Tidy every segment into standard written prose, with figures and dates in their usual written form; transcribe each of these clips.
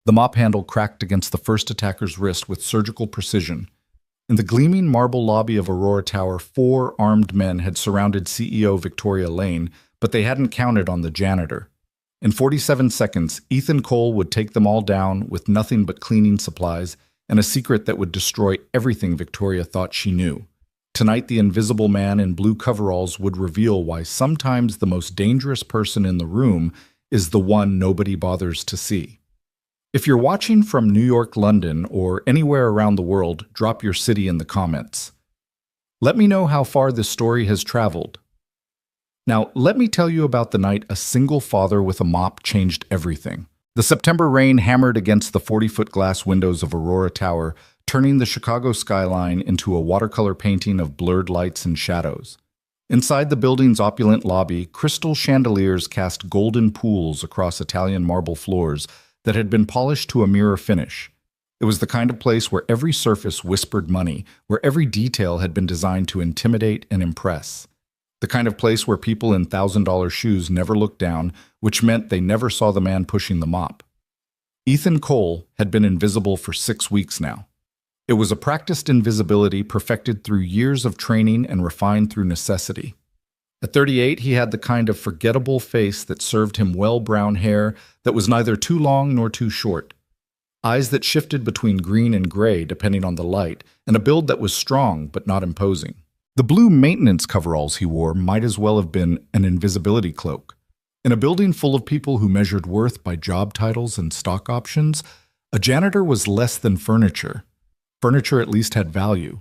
The mop handle cracked against the first attacker's wrist with surgical precision. In the gleaming marble lobby of Aurora Tower, 4 armed men had surrounded CEO Victoria Lane, but they hadn't counted on the janitor. In 47 seconds, Ethan Cole would take them all down with nothing but cleaning supplies and a secret that would destroy everything Victoria thought she knew. Tonight, the invisible man in blue coveralls would reveal why sometimes the most dangerous person in the room is the one nobody bothers to see. If you're watching from New York, London, or anywhere around the world, drop your city in the comments. Let me know how far this story has traveled. Now, let me tell you about the night a single father with a mop changed everything. The September rain hammered against the 40-foot glass windows of Aurora Tower, turning the Chicago skyline into a watercolor painting of blurred lights and shadows. Inside the building's opulent lobby, crystal chandeliers cast golden pools across Italian marble floors that had been polished to a mirror finish. It was the kind of place where every surface whispered money, where every detail had been designed to intimidate and impress. The kind of place where people in $1,000 shoes never looked down, which meant they never saw the man pushing the mop. Ethan Cole had been invisible for 6 weeks now. It was a practiced invisibility perfected through years of training and refined through necessity. At 38, he had the kind of forgettable face that served him well, brown hair that was neither too long nor too short, eyes that shifted between green and gray depending on the light, and a build that was strong but not imposing. The blue maintenance coveralls he wore might as well have been an invisibility cloak. In a building full of people who measured worth by job titles and stock options, a janitor was less than furniture. Furniture at least had value.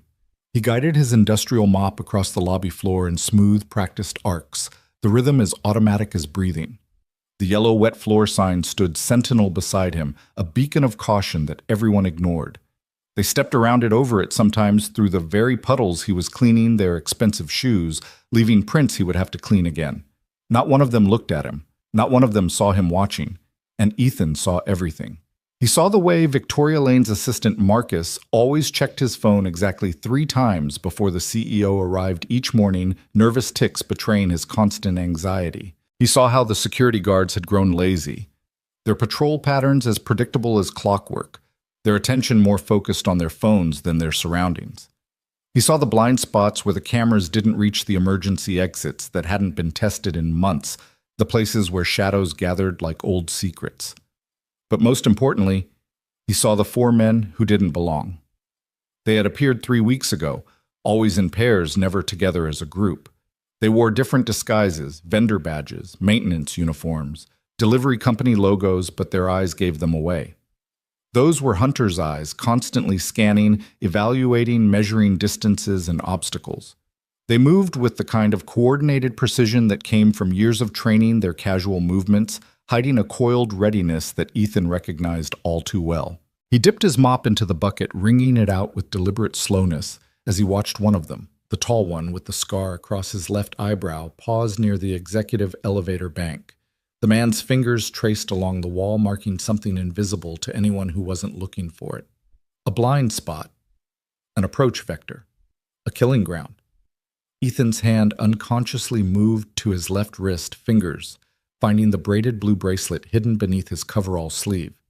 He guided his industrial mop across the lobby floor in smooth, practiced arcs, the rhythm as automatic as breathing. The yellow wet floor sign stood sentinel beside him, a beacon of caution that everyone ignored. They stepped around it over it sometimes through the very puddles he was cleaning their expensive shoes, leaving prints he would have to clean again. Not one of them looked at him. Not one of them saw him watching. And Ethan saw everything. He saw the way Victoria Lane's assistant Marcus always checked his phone exactly 3 times before the CEO arrived each morning, nervous tics betraying his constant anxiety. He saw how the security guards had grown lazy, their patrol patterns as predictable as clockwork, their attention more focused on their phones than their surroundings. He saw the blind spots where the cameras didn't reach the emergency exits that hadn't been tested in months, the places where shadows gathered like old secrets. But most importantly, he saw the 4 men who didn't belong. They had appeared 3 weeks ago, always in pairs, never together as a group. They wore different disguises, vendor badges, maintenance uniforms, delivery company logos, but their eyes gave them away. Those were hunters' eyes, constantly scanning, evaluating, measuring distances and obstacles. They moved with the kind of coordinated precision that came from years of training their casual movements, hiding a coiled readiness that Ethan recognized all too well. He dipped his mop into the bucket, wringing it out with deliberate slowness as he watched one of them, the tall one with the scar across his left eyebrow, pause near the executive elevator bank. The man's fingers traced along the wall, marking something invisible to anyone who wasn't looking for it. A blind spot, an approach vector, a killing ground. Ethan's hand unconsciously moved to his left wrist, fingers, finding the braided blue bracelet hidden beneath his coverall sleeve.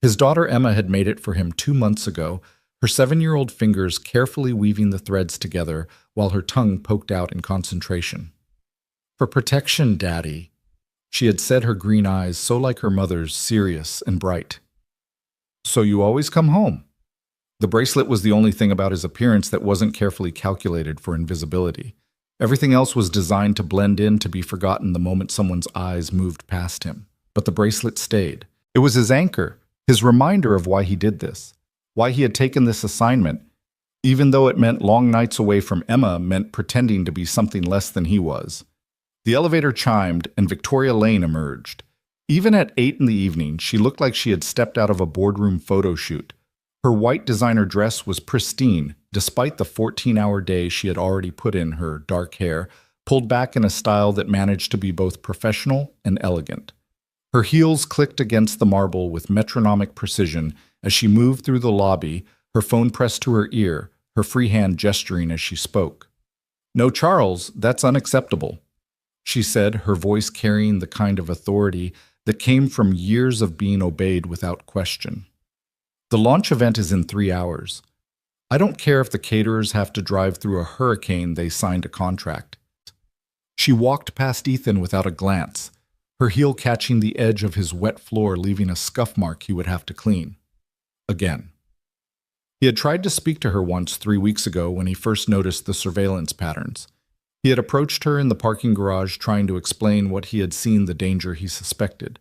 His daughter Emma had made it for him 2 months ago, her 7-year-old fingers carefully weaving the threads together while her tongue poked out in concentration. "For protection, Daddy," she had said, her green eyes so like her mother's, serious and bright. "So you always come home?" The bracelet was the only thing about his appearance that wasn't carefully calculated for invisibility. Everything else was designed to blend in, to be forgotten the moment someone's eyes moved past him. But the bracelet stayed. It was his anchor, his reminder of why he did this, why he had taken this assignment, even though it meant long nights away from Emma, meant pretending to be something less than he was. The elevator chimed, and Victoria Lane emerged. Even at 8 in the evening, she looked like she had stepped out of a boardroom photo shoot. Her white designer dress was pristine, despite the 14-hour day she had already put in her dark hair, pulled back in a style that managed to be both professional and elegant. Her heels clicked against the marble with metronomic precision as she moved through the lobby, her phone pressed to her ear, her free hand gesturing as she spoke. "No, Charles, that's unacceptable," she said, her voice carrying the kind of authority that came from years of being obeyed without question. The launch event is in 3 hours. I don't care if the caterers have to drive through a hurricane, they signed a contract. She walked past Ethan without a glance, her heel catching the edge of his wet floor, leaving a scuff mark he would have to clean. Again. He had tried to speak to her once 3 weeks ago when he first noticed the surveillance patterns. He had approached her in the parking garage trying to explain what he had seen, the danger he suspected.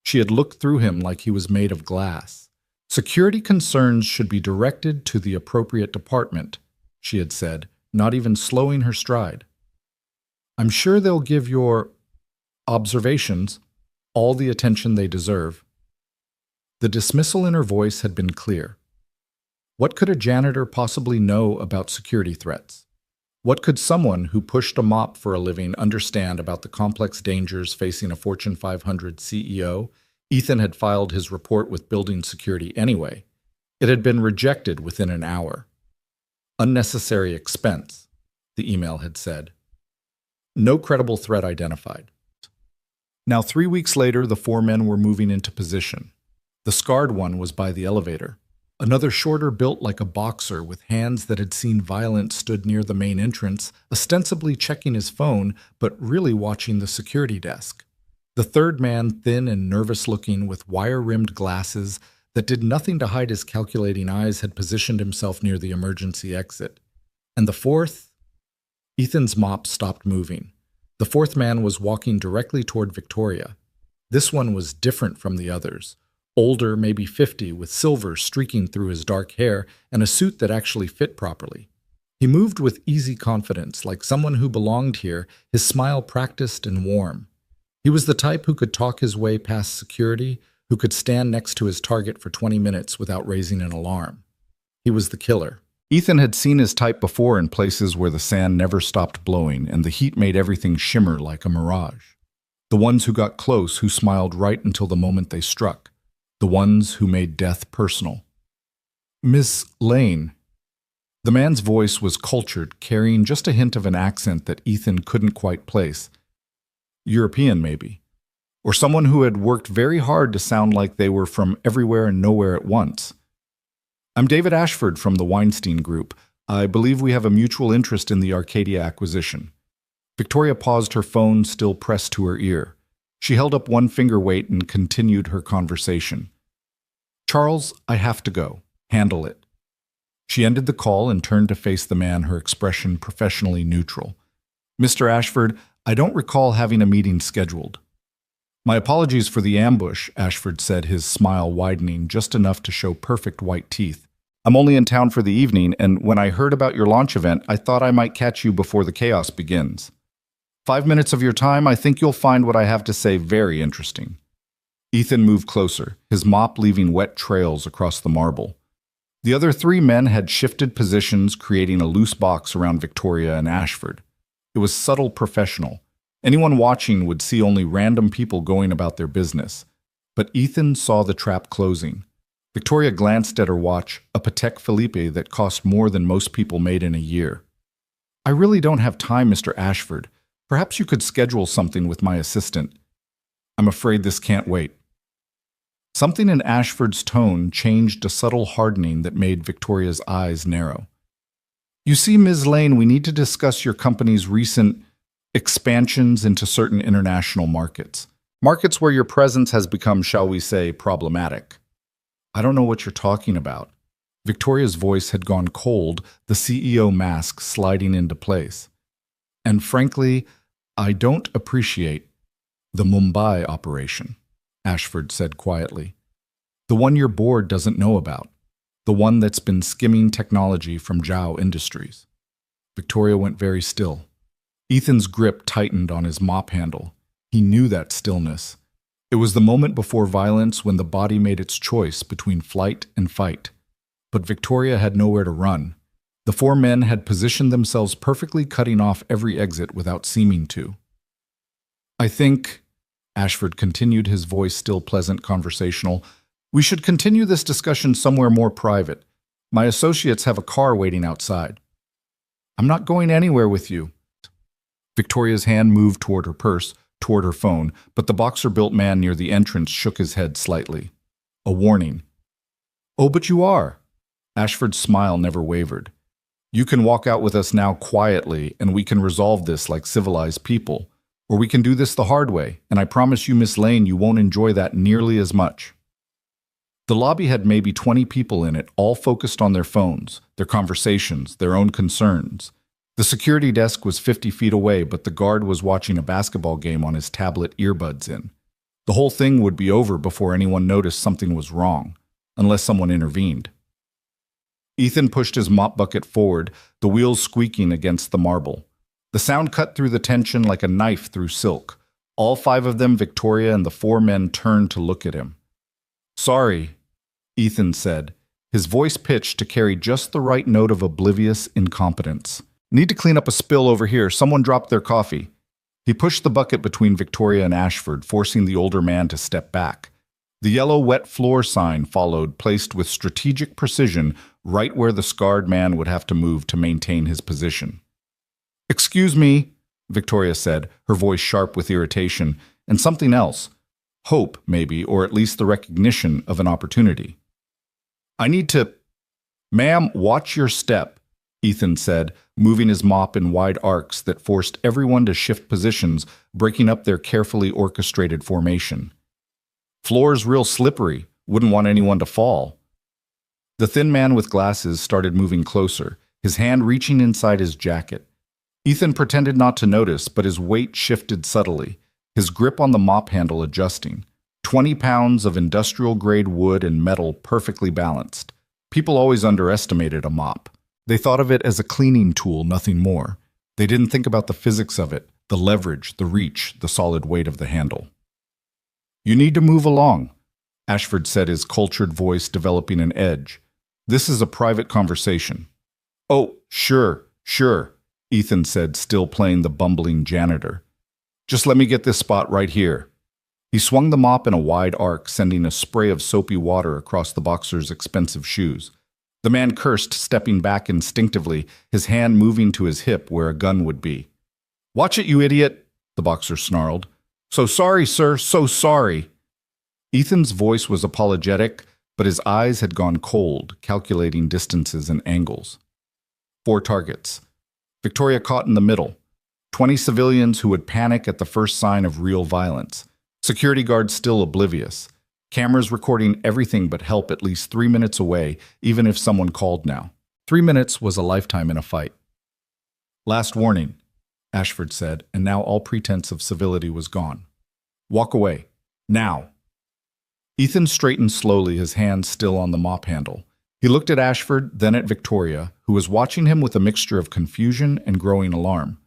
She had looked through him like he was made of glass. Security concerns should be directed to the appropriate department, she had said, not even slowing her stride. I'm sure they'll give your observations all the attention they deserve. The dismissal in her voice had been clear. What could a janitor possibly know about security threats? What could someone who pushed a mop for a living understand about the complex dangers facing a Fortune 500 CEO? Ethan had filed his report with building security anyway. It had been rejected within an hour. Unnecessary expense, the email had said. No credible threat identified. Now 3 weeks later, the 4 men were moving into position. The scarred one was by the elevator. Another shorter, built like a boxer with hands that had seen violence, stood near the main entrance, ostensibly checking his phone, but really watching the security desk. The third man, thin and nervous-looking, with wire-rimmed glasses that did nothing to hide his calculating eyes, had positioned himself near the emergency exit. And the fourth? Ethan's mop stopped moving. The fourth man was walking directly toward Victoria. This one was different from the others. Older, maybe 50, with silver streaking through his dark hair and a suit that actually fit properly. He moved with easy confidence, like someone who belonged here, his smile practiced and warm. He was the type who could talk his way past security, who could stand next to his target for 20 minutes without raising an alarm. He was the killer. Ethan had seen his type before in places where the sand never stopped blowing and the heat made everything shimmer like a mirage. The ones who got close, who smiled right until the moment they struck. The ones who made death personal. Miss Lane. The man's voice was cultured, carrying just a hint of an accent that Ethan couldn't quite place. European, maybe. Or someone who had worked very hard to sound like they were from everywhere and nowhere at once. I'm David Ashford from the Weinstein Group. I believe we have a mutual interest in the Arcadia acquisition. Victoria paused, her phone still pressed to her ear. She held up one finger weight and continued her conversation. Charles, I have to go. Handle it. She ended the call and turned to face the man, her expression professionally neutral. Mr. Ashford, I don't recall having a meeting scheduled. My apologies for the ambush, Ashford said, his smile widening just enough to show perfect white teeth. I'm only in town for the evening, and when I heard about your launch event, I thought I might catch you before the chaos begins. 5 minutes of your time, I think you'll find what I have to say very interesting. Ethan moved closer, his mop leaving wet trails across the marble. The other 3 men had shifted positions, creating a loose box around Victoria and Ashford. It was subtle, professional. Anyone watching would see only random people going about their business. But Ethan saw the trap closing. Victoria glanced at her watch, a Patek Philippe that cost more than most people made in a year. I really don't have time, Mr. Ashford. Perhaps you could schedule something with my assistant. I'm afraid this can't wait. Something in Ashford's tone changed, a subtle hardening that made Victoria's eyes narrow. You see, Ms. Lane, we need to discuss your company's recent expansions into certain international markets. Markets where your presence has become, shall we say, problematic. I don't know what you're talking about. Victoria's voice had gone cold, the CEO mask sliding into place. And frankly, I don't appreciate the Mumbai operation, Ashford said quietly. The one your board doesn't know about. The one that's been skimming technology from Zhao Industries. Victoria went very still. Ethan's grip tightened on his mop handle. He knew that stillness. It was the moment before violence when the body made its choice between flight and fight. But Victoria had nowhere to run. The 4 men had positioned themselves perfectly, cutting off every exit without seeming to. I think, Ashford continued, his voice still pleasant, conversational, we should continue this discussion somewhere more private. My associates have a car waiting outside. I'm not going anywhere with you. Victoria's hand moved toward her purse, toward her phone, but the boxer-built man near the entrance shook his head slightly. A warning. "Oh, but you are." Ashford's smile never wavered. "You can walk out with us now quietly, and we can resolve this like civilized people. Or we can do this the hard way, and I promise you, Miss Lane, you won't enjoy that nearly as much." The lobby had maybe 20 people in it, all focused on their phones, their conversations, their own concerns. The security desk was 50 feet away, but the guard was watching a basketball game on his tablet, earbuds in. The whole thing would be over before anyone noticed something was wrong, unless someone intervened. Ethan pushed his mop bucket forward, the wheels squeaking against the marble. The sound cut through the tension like a knife through silk. All 5 of them, Victoria and the 4 men, turned to look at him. "Sorry," Ethan said, his voice pitched to carry just the right note of oblivious incompetence. "Need to clean up a spill over here. Someone dropped their coffee." He pushed the bucket between Victoria and Ashford, forcing the older man to step back. The yellow wet floor sign followed, placed with strategic precision right where the scarred man would have to move to maintain his position. "Excuse me," Victoria said, her voice sharp with irritation, and something else. Hope, maybe, or at least the recognition of an opportunity. "I need to—" "Ma'am, watch your step," Ethan said, moving his mop in wide arcs that forced everyone to shift positions, breaking up their carefully orchestrated formation. "Floor's real slippery. Wouldn't want anyone to fall." The thin man with glasses started moving closer, his hand reaching inside his jacket. Ethan pretended not to notice, but his weight shifted subtly, his grip on the mop handle adjusting. 20 pounds of industrial-grade wood and metal perfectly balanced. People always underestimated a mop. They thought of it as a cleaning tool, nothing more. They didn't think about the physics of it, the leverage, the reach, the solid weight of the handle. "You need to move along," Ashford said, his cultured voice developing an edge. "This is a private conversation." "Oh, sure, Ethan said, still playing the bumbling janitor. "Just let me get this spot right here." He swung the mop in a wide arc, sending a spray of soapy water across the boxer's expensive shoes. The man cursed, stepping back instinctively, his hand moving to his hip where a gun would be. "Watch it, you idiot," the boxer snarled. "So sorry, sir, so sorry." Ethan's voice was apologetic, but his eyes had gone cold, calculating distances and angles. 4 targets. Victoria caught in the middle. 20 civilians who would panic at the first sign of real violence. Security guards still oblivious. Cameras recording everything but help at least 3 minutes away, even if someone called now. 3 minutes was a lifetime in a fight. "Last warning," Ashford said, and now all pretense of civility was gone. "Walk away. Now." Ethan straightened slowly, his hands still on the mop handle. He looked at Ashford, then at Victoria, who was watching him with a mixture of confusion and growing alarm.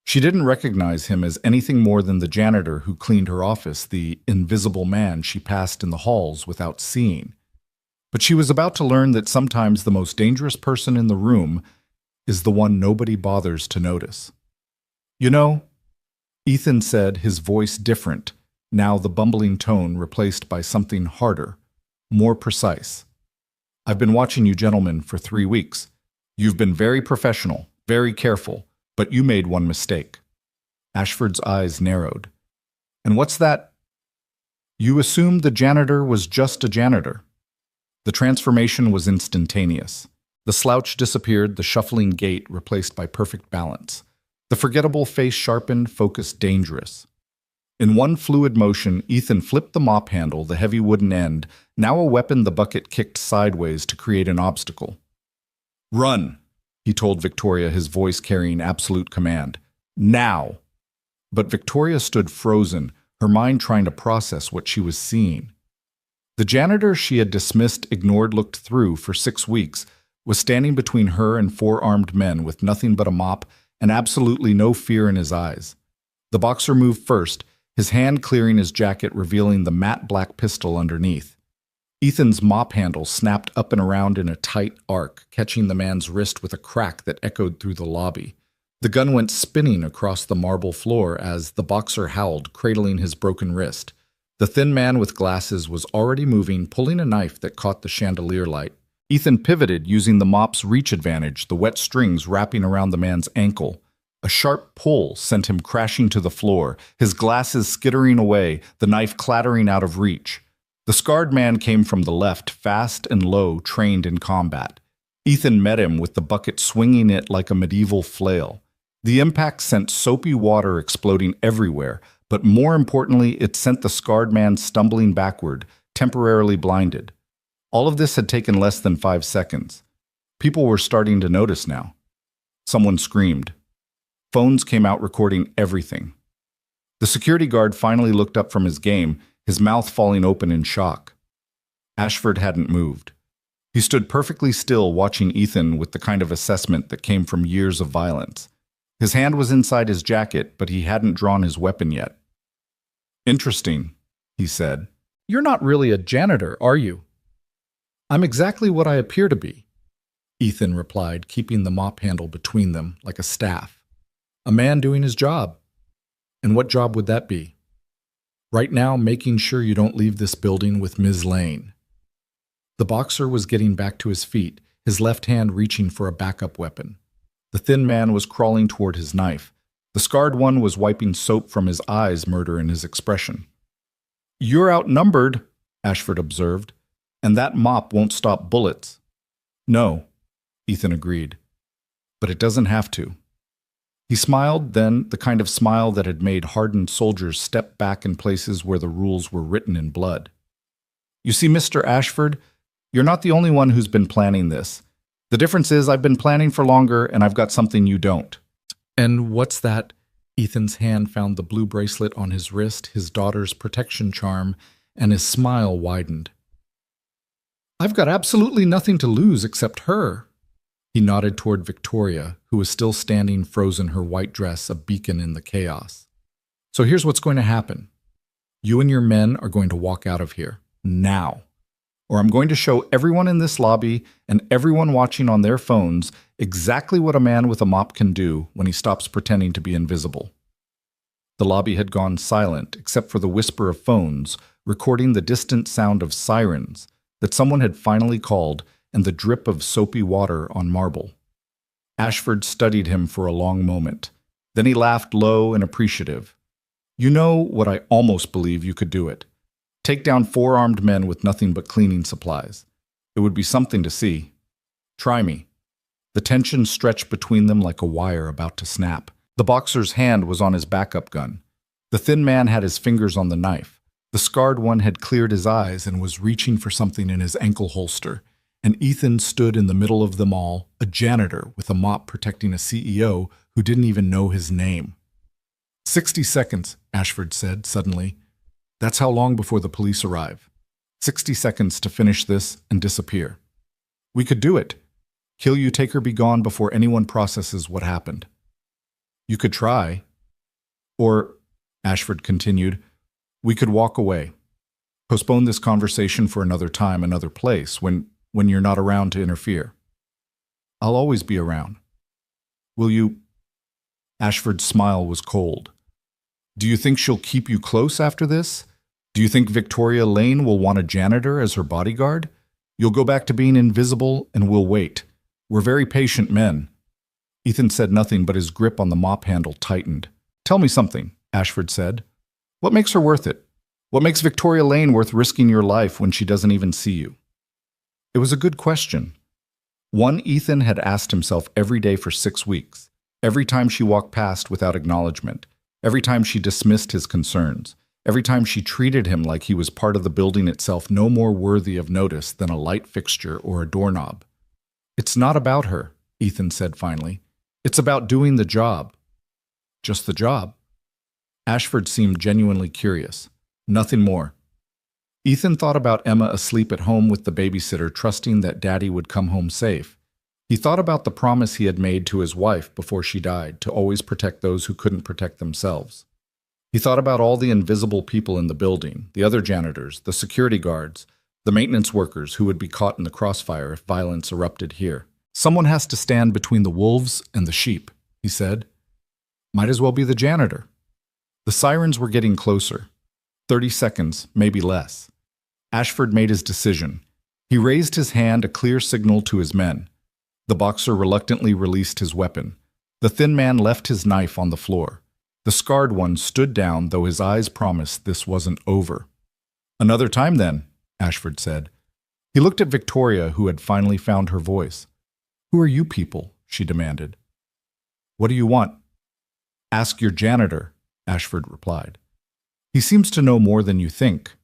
She didn't recognize him as anything more than the janitor who cleaned her office, the invisible man she passed in the halls without seeing. But she was about to learn that sometimes the most dangerous person in the room is the one nobody bothers to notice. "You know," Ethan said, his voice different, now the bumbling tone replaced by something harder, more precise. "I've been watching you gentlemen for 3 weeks. You've been very professional, very careful. But you made one mistake." Ashford's eyes narrowed. "And what's that?" "You assumed the janitor was just a janitor." The transformation was instantaneous. The slouch disappeared, the shuffling gait replaced by perfect balance. The forgettable face sharpened, focused, dangerous. In one fluid motion, Ethan flipped the mop handle, the heavy wooden end, now a weapon the bucket kicked sideways to create an obstacle. "Run," he told Victoria, his voice carrying absolute command. "Now!" But Victoria stood frozen, her mind trying to process what she was seeing. The janitor she had dismissed, ignored, looked through for 6 weeks, was standing between her and 4 armed men with nothing but a mop and absolutely no fear in his eyes. The boxer moved first, his hand clearing his jacket, revealing the matte black pistol underneath. Ethan's mop handle snapped up and around in a tight arc, catching the man's wrist with a crack that echoed through the lobby. The gun went spinning across the marble floor as the boxer howled, cradling his broken wrist. The thin man with glasses was already moving, pulling a knife that caught the chandelier light. Ethan pivoted, using the mop's reach advantage, the wet strings wrapping around the man's ankle. A sharp pull sent him crashing to the floor, his glasses skittering away, the knife clattering out of reach. The scarred man came from the left, fast and low, trained in combat. Ethan met him with the bucket swinging it like a medieval flail. The impact sent soapy water exploding everywhere, but more importantly, it sent the scarred man stumbling backward, temporarily blinded. All of this had taken less than 5 seconds. People were starting to notice now. Someone screamed. Phones came out recording everything. The security guard finally looked up from his game, his mouth falling open in shock. Ashford hadn't moved. He stood perfectly still, watching Ethan with the kind of assessment that came from years of violence. His hand was inside his jacket, but he hadn't drawn his weapon yet. "Interesting," he said. "You're not really a janitor, are you?" "I'm exactly what I appear to be," Ethan replied, keeping the mop handle between them like a staff. "A man doing his job." "And what job would that be?" "Right now, making sure you don't leave this building with Ms. Lane." The boxer was getting back to his feet, his left hand reaching for a backup weapon. The thin man was crawling toward his knife. The scarred one was wiping soap from his eyes, murder in his expression. "You're outnumbered," Ashford observed, "and that mop won't stop bullets." "No," Ethan agreed, "but it doesn't have to." He smiled, then the kind of smile that had made hardened soldiers step back in places where the rules were written in blood. "You see, Mr. Ashford, you're not the only one who's been planning this. The difference is I've been planning for longer and I've got something you don't." "And what's that?" Ethan's hand found the blue bracelet on his wrist, his daughter's protection charm, and his smile widened. "I've got absolutely nothing to lose except her." He nodded toward Victoria, who was still standing frozen, her white dress a beacon in the chaos. "So here's what's going to happen. You and your men are going to walk out of here, now. Or I'm going to show everyone in this lobby and everyone watching on their phones exactly what a man with a mop can do when he stops pretending to be invisible." The lobby had gone silent, except for the whisper of phones, recording the distant sound of sirens that someone had finally called and the drip of soapy water on marble. Ashford studied him for a long moment. Then he laughed low and appreciative. "You know what, I almost believe you could do it. Take down 4 armed men with nothing but cleaning supplies. It would be something to see. Try me." The tension stretched between them like a wire about to snap. The boxer's hand was on his backup gun. The thin man had his fingers on the knife. The scarred one had cleared his eyes and was reaching for something in his ankle holster. And Ethan stood in the middle of them all, a janitor with a mop protecting a CEO who didn't even know his name. 60 seconds, Ashford said suddenly. "That's how long before the police arrive. 60 seconds to finish this and disappear. We could do it. Kill you, take her, be gone before anyone processes what happened. You could try. Or," Ashford continued, "we could walk away. Postpone this conversation for another time, another place, when you're not around to interfere. I'll always be around. Will you?" Ashford's smile was cold. "Do you think she'll keep you close after this? Do you think Victoria Lane will want a janitor as her bodyguard? You'll go back to being invisible and we'll wait. We're very patient men." Ethan said nothing, but his grip on the mop handle tightened. "Tell me something," Ashford said. "What makes her worth it? What makes Victoria Lane worth risking your life when she doesn't even see you?" It was a good question. One Ethan had asked himself every day for 6 weeks, every time she walked past without acknowledgement, every time she dismissed his concerns, every time she treated him like he was part of the building itself, no more worthy of notice than a light fixture or a doorknob. "It's not about her," Ethan said finally. "It's about doing the job." "Just the job?" Ashford seemed genuinely curious. "Nothing more." Ethan thought about Emma asleep at home with the babysitter, trusting that Daddy would come home safe. He thought about the promise he had made to his wife before she died, to always protect those who couldn't protect themselves. He thought about all the invisible people in the building, the other janitors, the security guards, the maintenance workers who would be caught in the crossfire if violence erupted here. "Someone has to stand between the wolves and the sheep," he said. "Might as well be the janitor." The sirens were getting closer. 30 seconds, maybe less. Ashford made his decision. He raised his hand, a clear signal to his men. The boxer reluctantly released his weapon. The thin man left his knife on the floor. The scarred one stood down, though his eyes promised this wasn't over. "Another time, then," Ashford said. He looked at Victoria, who had finally found her voice. "Who are you people?" she demanded. "What do you want?" "Ask your janitor," Ashford replied. "He seems to know more than you think."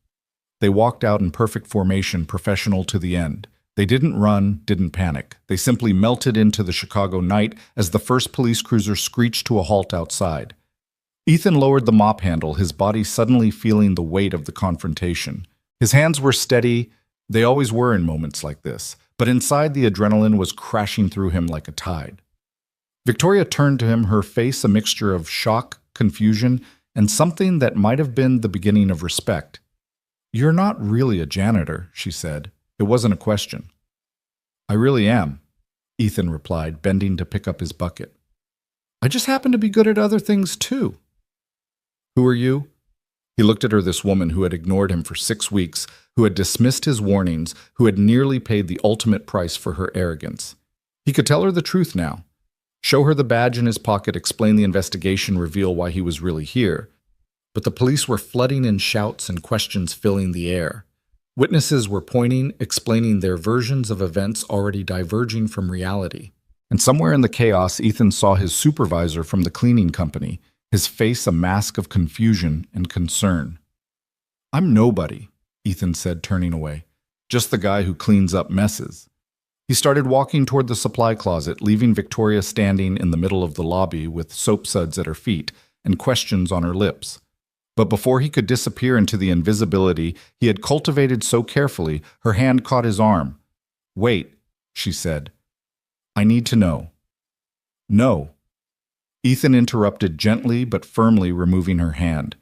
They walked out in perfect formation, professional to the end. They didn't run, didn't panic. They simply melted into the Chicago night as the first police cruiser screeched to a halt outside. Ethan lowered the mop handle, his body suddenly feeling the weight of the confrontation. His hands were steady. They always were in moments like this, but inside the adrenaline was crashing through him like a tide. Victoria turned to him, her face a mixture of shock, confusion, and something that might have been the beginning of respect. "You're not really a janitor," she said. It wasn't a question. "I really am," Ethan replied, bending to pick up his bucket. "I just happen to be good at other things, too." "Who are you?" He looked at her, this woman who had ignored him for 6 weeks, who had dismissed his warnings, who had nearly paid the ultimate price for her arrogance. He could tell her the truth now. Show her the badge in his pocket, explain the investigation, reveal why he was really here. But the police were flooding in shouts and questions filling the air. Witnesses were pointing, explaining their versions of events already diverging from reality. And somewhere in the chaos, Ethan saw his supervisor from the cleaning company, his face a mask of confusion and concern. "I'm nobody," Ethan said, turning away. "Just the guy who cleans up messes." He started walking toward the supply closet, leaving Victoria standing in the middle of the lobby with soap suds at her feet and questions on her lips. But before he could disappear into the invisibility he had cultivated so carefully, her hand caught his arm. "Wait," she said. "I need to know." "No." Ethan interrupted, gently but firmly removing her hand.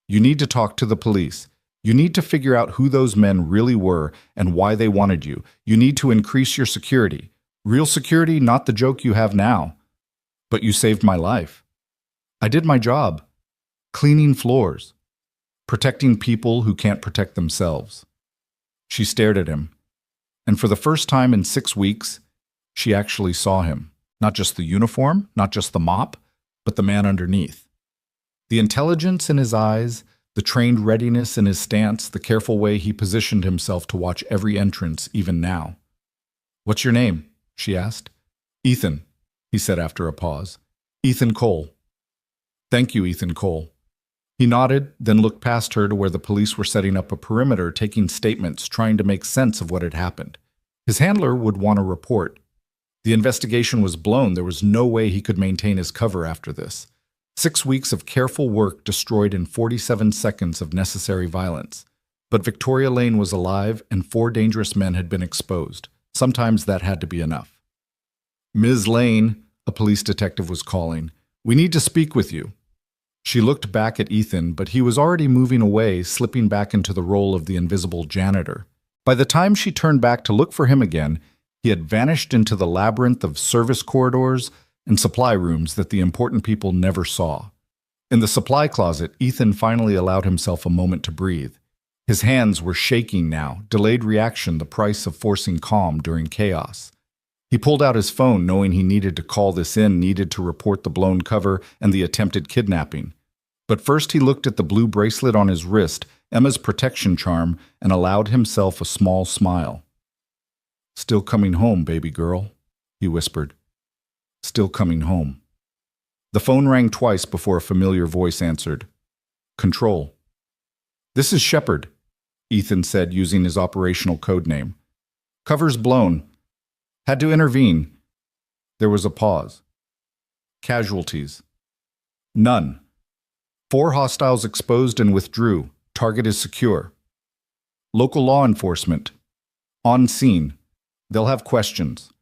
"You need to talk to the police. You need to figure out who those men really were and why they wanted you. You need to increase your security. Real security, not the joke you have now. But you saved my life. I did my job. Cleaning floors. Protecting people who can't protect themselves." She stared at him. And for the first time in 6 weeks, she actually saw him. Not just the uniform, not just the mop, but the man underneath. The intelligence in his eyes, the trained readiness in his stance, the careful way he positioned himself to watch every entrance, even now. "What's your name?" she asked. "Ethan," he said after a pause. "Ethan Cole." "Thank you, Ethan Cole." He nodded, then looked past her to where the police were setting up a perimeter, taking statements, trying to make sense of what had happened. His handler would want a report. The investigation was blown. There was no way he could maintain his cover after this. 6 weeks of careful work destroyed in 47 seconds of necessary violence. But Victoria Lane was alive, and 4 dangerous men had been exposed. Sometimes that had to be enough. "Ms. Lane," a police detective was calling, "we need to speak with you." She looked back at Ethan, but he was already moving away, slipping back into the role of the invisible janitor. By the time she turned back to look for him again, he had vanished into the labyrinth of service corridors and supply rooms that the important people never saw. In the supply closet, Ethan finally allowed himself a moment to breathe. His hands were shaking now, delayed reaction, the price of forcing calm during chaos. He pulled out his phone, knowing he needed to call this in, needed to report the blown cover and the attempted kidnapping. But first he looked at the blue bracelet on his wrist, Emma's protection charm, and allowed himself a small smile. "Still coming home, baby girl," he whispered. "Still coming home." The phone rang twice before a familiar voice answered. "Control." "This is Shepard," Ethan said, using his operational code name. "Cover's blown. Had to intervene." There was a pause. "Casualties?" "None. 4 hostiles exposed and withdrew. Target is secure." "Local law enforcement?" "On scene. They'll have questions."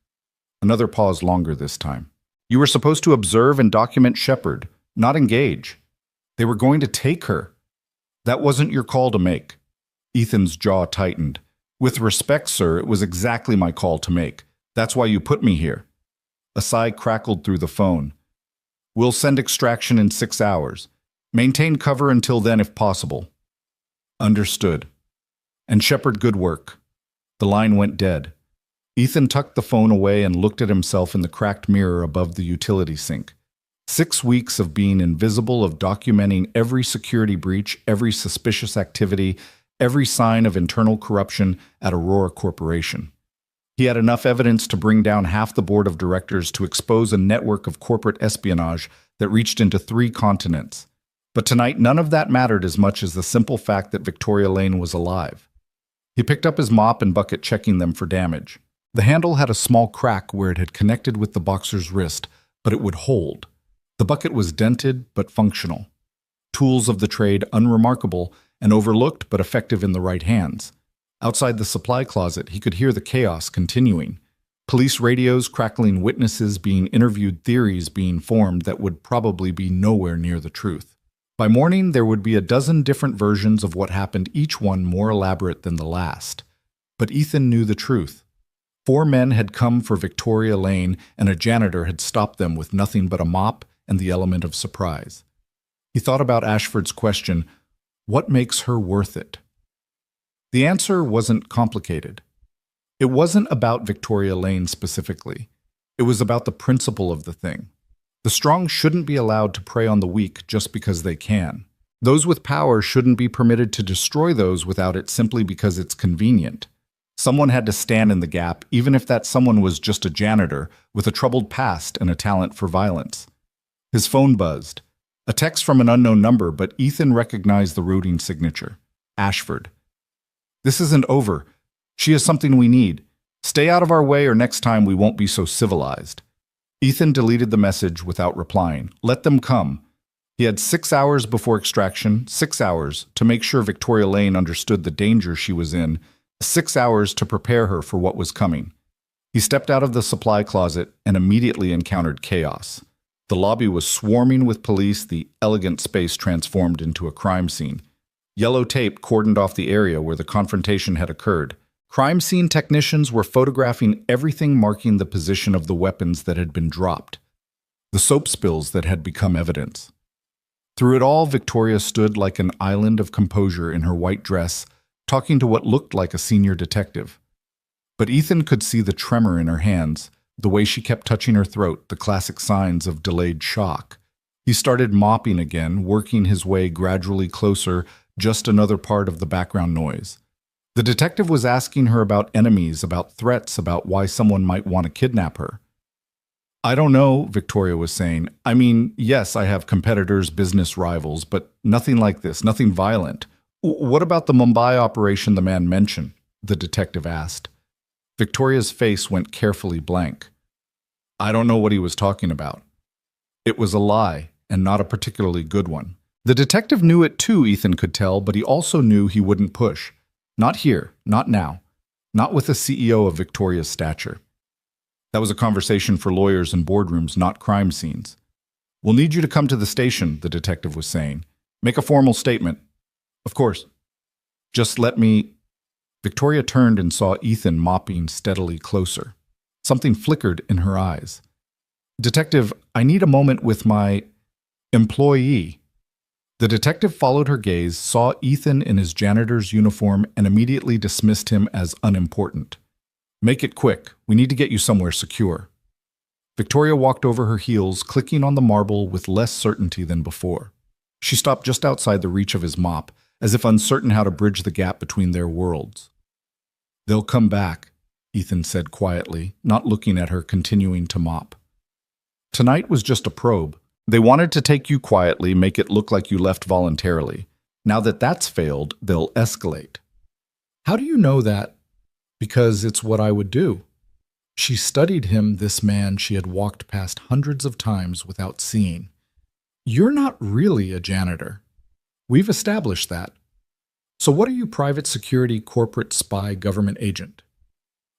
Another pause, longer this time. "You were supposed to observe and document Shepard, not engage. They were going to take her. That wasn't your call to make." Ethan's jaw tightened. "With respect, sir, it was exactly my call to make. That's why you put me here." A sigh crackled through the phone. "We'll send extraction in 6 hours. Maintain cover until then if possible." "Understood." "And Shepard, good work." The line went dead. Ethan tucked the phone away and looked at himself in the cracked mirror above the utility sink. 6 weeks of being invisible, of documenting every security breach, every suspicious activity, every sign of internal corruption at Aurora Corporation. He had enough evidence to bring down half the board of directors, to expose a network of corporate espionage that reached into 3 continents. But tonight, none of that mattered as much as the simple fact that Victoria Lane was alive. He picked up his mop and bucket, checking them for damage. The handle had a small crack where it had connected with the boxer's wrist, but it would hold. The bucket was dented but functional. Tools of the trade unremarkable and overlooked but effective in the right hands. Outside the supply closet, he could hear the chaos continuing. Police radios crackling, witnesses being interviewed, theories being formed that would probably be nowhere near the truth. By morning, there would be a dozen different versions of what happened, each one more elaborate than the last. But Ethan knew the truth. 4 men had come for Victoria Lane, and a janitor had stopped them with nothing but a mop and the element of surprise. He thought about Ashford's question, what makes her worth it? The answer wasn't complicated. It wasn't about Victoria Lane specifically. It was about the principle of the thing. The strong shouldn't be allowed to prey on the weak just because they can. Those with power shouldn't be permitted to destroy those without it simply because it's convenient. Someone had to stand in the gap, even if that someone was just a janitor with a troubled past and a talent for violence. His phone buzzed. A text from an unknown number, but Ethan recognized the routing signature. Ashford. This isn't over. She has something we need. Stay out of our way, or next time we won't be so civilized. Ethan deleted the message without replying. Let them come. He had 6 hours before extraction, 6 hours to make sure Victoria Lane understood the danger she was in, 6 hours to prepare her for what was coming. He stepped out of the supply closet and immediately encountered chaos. The lobby was swarming with police, the elegant space transformed into a crime scene. Yellow tape cordoned off the area where the confrontation had occurred. Crime scene technicians were photographing everything marking the position of the weapons that had been dropped, the soap spills that had become evidence. Through it all, Victoria stood like an island of composure in her white dress, talking to what looked like a senior detective. But Ethan could see the tremor in her hands, the way she kept touching her throat, the classic signs of delayed shock. He started mopping again, working his way gradually closer, just another part of the background noise. The detective was asking her about enemies, about threats, about why someone might want to kidnap her. I don't know, Victoria was saying. I mean, yes, I have competitors, business rivals, but nothing like this, nothing violent. What about the Mumbai operation the man mentioned? The detective asked. Victoria's face went carefully blank. I don't know what he was talking about. It was a lie, and not a particularly good one. The detective knew it too, Ethan could tell, but he also knew he wouldn't push. Not here, not now, not with a CEO of Victoria's stature. That was a conversation for lawyers and boardrooms, not crime scenes. We'll need you to come to the station, the detective was saying. Make a formal statement. Of course. Just let me... Victoria turned and saw Ethan mopping steadily closer. Something flickered in her eyes. Detective, I need a moment with my employee. The detective followed her gaze, saw Ethan in his janitor's uniform, and immediately dismissed him as unimportant. Make it quick. We need to get you somewhere secure. Victoria walked over her heels, clicking on the marble with less certainty than before. She stopped just outside the reach of his mop, as if uncertain how to bridge the gap between their worlds. They'll come back, Ethan said quietly, not looking at her, continuing to mop. Tonight was just a probe. They wanted to take you quietly, make it look like you left voluntarily. Now that that's failed, they'll escalate. How do you know that? Because it's what I would do. She studied him, this man she had walked past hundreds of times without seeing. You're not really a janitor. We've established that. So what are you, private security, corporate spy, government agent?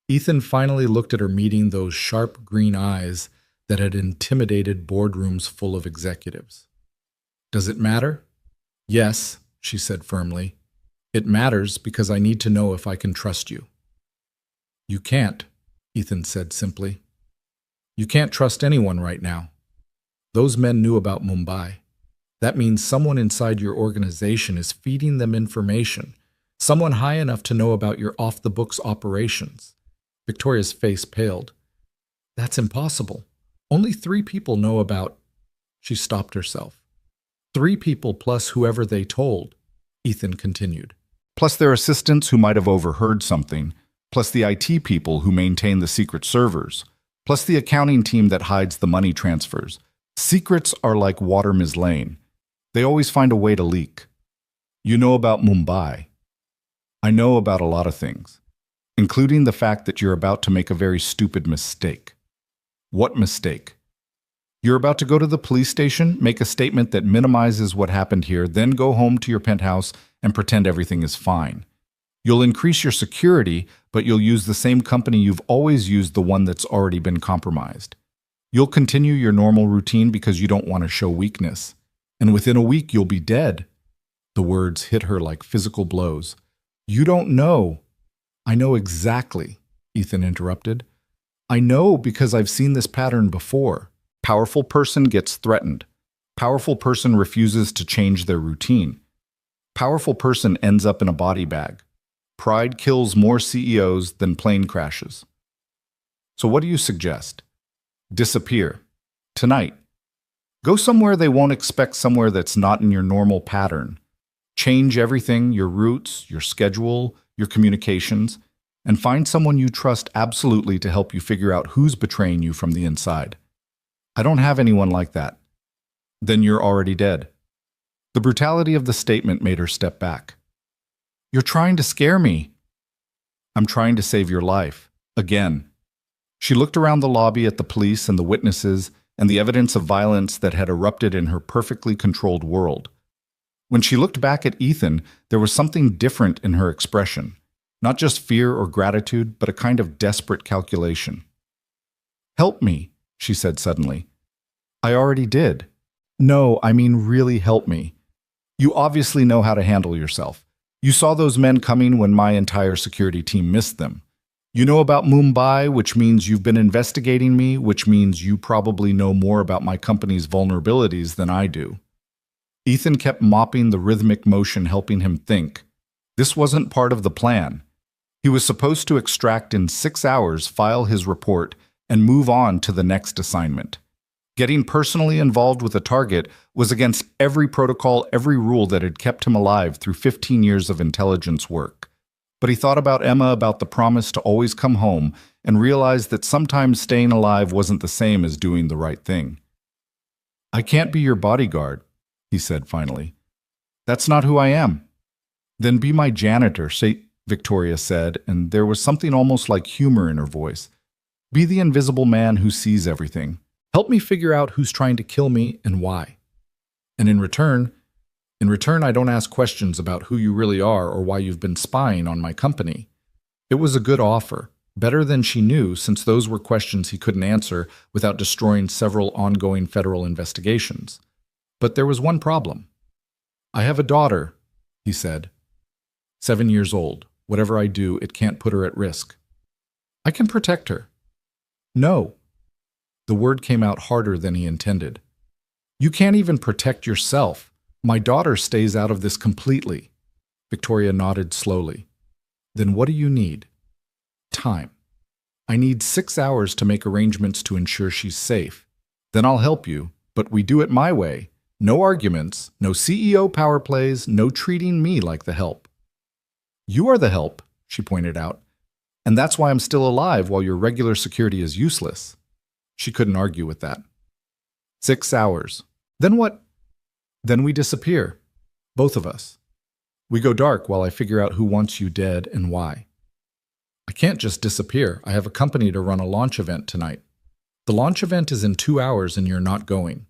Ethan finally looked at her, meeting those sharp green eyes that had intimidated boardrooms full of executives. Does it matter? Yes, she said firmly. It matters because I need to know if I can trust you. You can't, Ethan said simply. You can't trust anyone right now. Those men knew about Mumbai. That means someone inside your organization is feeding them information, someone high enough to know about your off-the-books operations. Victoria's face paled. That's impossible. Only 3 people know about... She stopped herself. 3 people plus whoever they told, Ethan continued. Plus their assistants who might have overheard something, plus the IT people who maintain the secret servers, plus the accounting team that hides the money transfers. Secrets are like water, Ms. Lane. They always find a way to leak. You know about Mumbai. I know about a lot of things, including the fact that you're about to make a very stupid mistake. What mistake? You're about to go to the police station, make a statement that minimizes what happened here, then go home to your penthouse and pretend everything is fine. You'll increase your security, but you'll use the same company you've always used, the one that's already been compromised. You'll continue your normal routine because you don't want to show weakness. And within a week, you'll be dead. The words hit her like physical blows. You don't know. I know exactly, Ethan interrupted. I know because I've seen this pattern before. Powerful person gets threatened. Powerful person refuses to change their routine. Powerful person ends up in a body bag. Pride kills more CEOs than plane crashes. So what do you suggest? Disappear. Tonight. Go somewhere they won't expect, somewhere that's not in your normal pattern. Change everything, your routes, your schedule, your communications, and find someone you trust absolutely to help you figure out who's betraying you from the inside. I don't have anyone like that. Then you're already dead. The brutality of the statement made her step back. You're trying to scare me. I'm trying to save your life. Again. She looked around the lobby at the police and the witnesses and the evidence of violence that had erupted in her perfectly controlled world. When she looked back at Ethan, there was something different in her expression. Not just fear or gratitude, but a kind of desperate calculation. Help me, she said suddenly. I already did. No, I mean really help me. You obviously know how to handle yourself. You saw those men coming when my entire security team missed them. You know about Mumbai, which means you've been investigating me, which means you probably know more about my company's vulnerabilities than I do. Ethan kept mopping the rhythmic motion, helping him think. This wasn't part of the plan. He was supposed to extract in 6 hours, file his report, and move on to the next assignment. Getting personally involved with a target was against every protocol, every rule that had kept him alive through 15 years of intelligence work. But he thought about Emma, about the promise to always come home, and realized that sometimes staying alive wasn't the same as doing the right thing. I can't be your bodyguard, he said finally. That's not who I am. Then be my janitor, Victoria said, and there was something almost like humor in her voice. Be the invisible man who sees everything. Help me figure out who's trying to kill me and why. And in return, I don't ask questions about who you really are or why you've been spying on my company. It was a good offer, better than she knew, since those were questions he couldn't answer without destroying several ongoing federal investigations. But there was one problem. I have a daughter, he said. 7 years old. Whatever I do, it can't put her at risk. I can protect her. No. The word came out harder than he intended. You can't even protect yourself. My daughter stays out of this completely. Victoria nodded slowly. Then what do you need? Time. I need 6 hours to make arrangements to ensure she's safe. Then I'll help you, but we do it my way. No arguments, no CEO power plays, no treating me like the help. You are the help, she pointed out, and that's why I'm still alive while your regular security is useless. She couldn't argue with that. 6 hours. Then what? Then we disappear. Both of us. We go dark while I figure out who wants you dead and why. I can't just disappear. I have a company to run a launch event tonight. The launch event is in 2 hours and you're not going.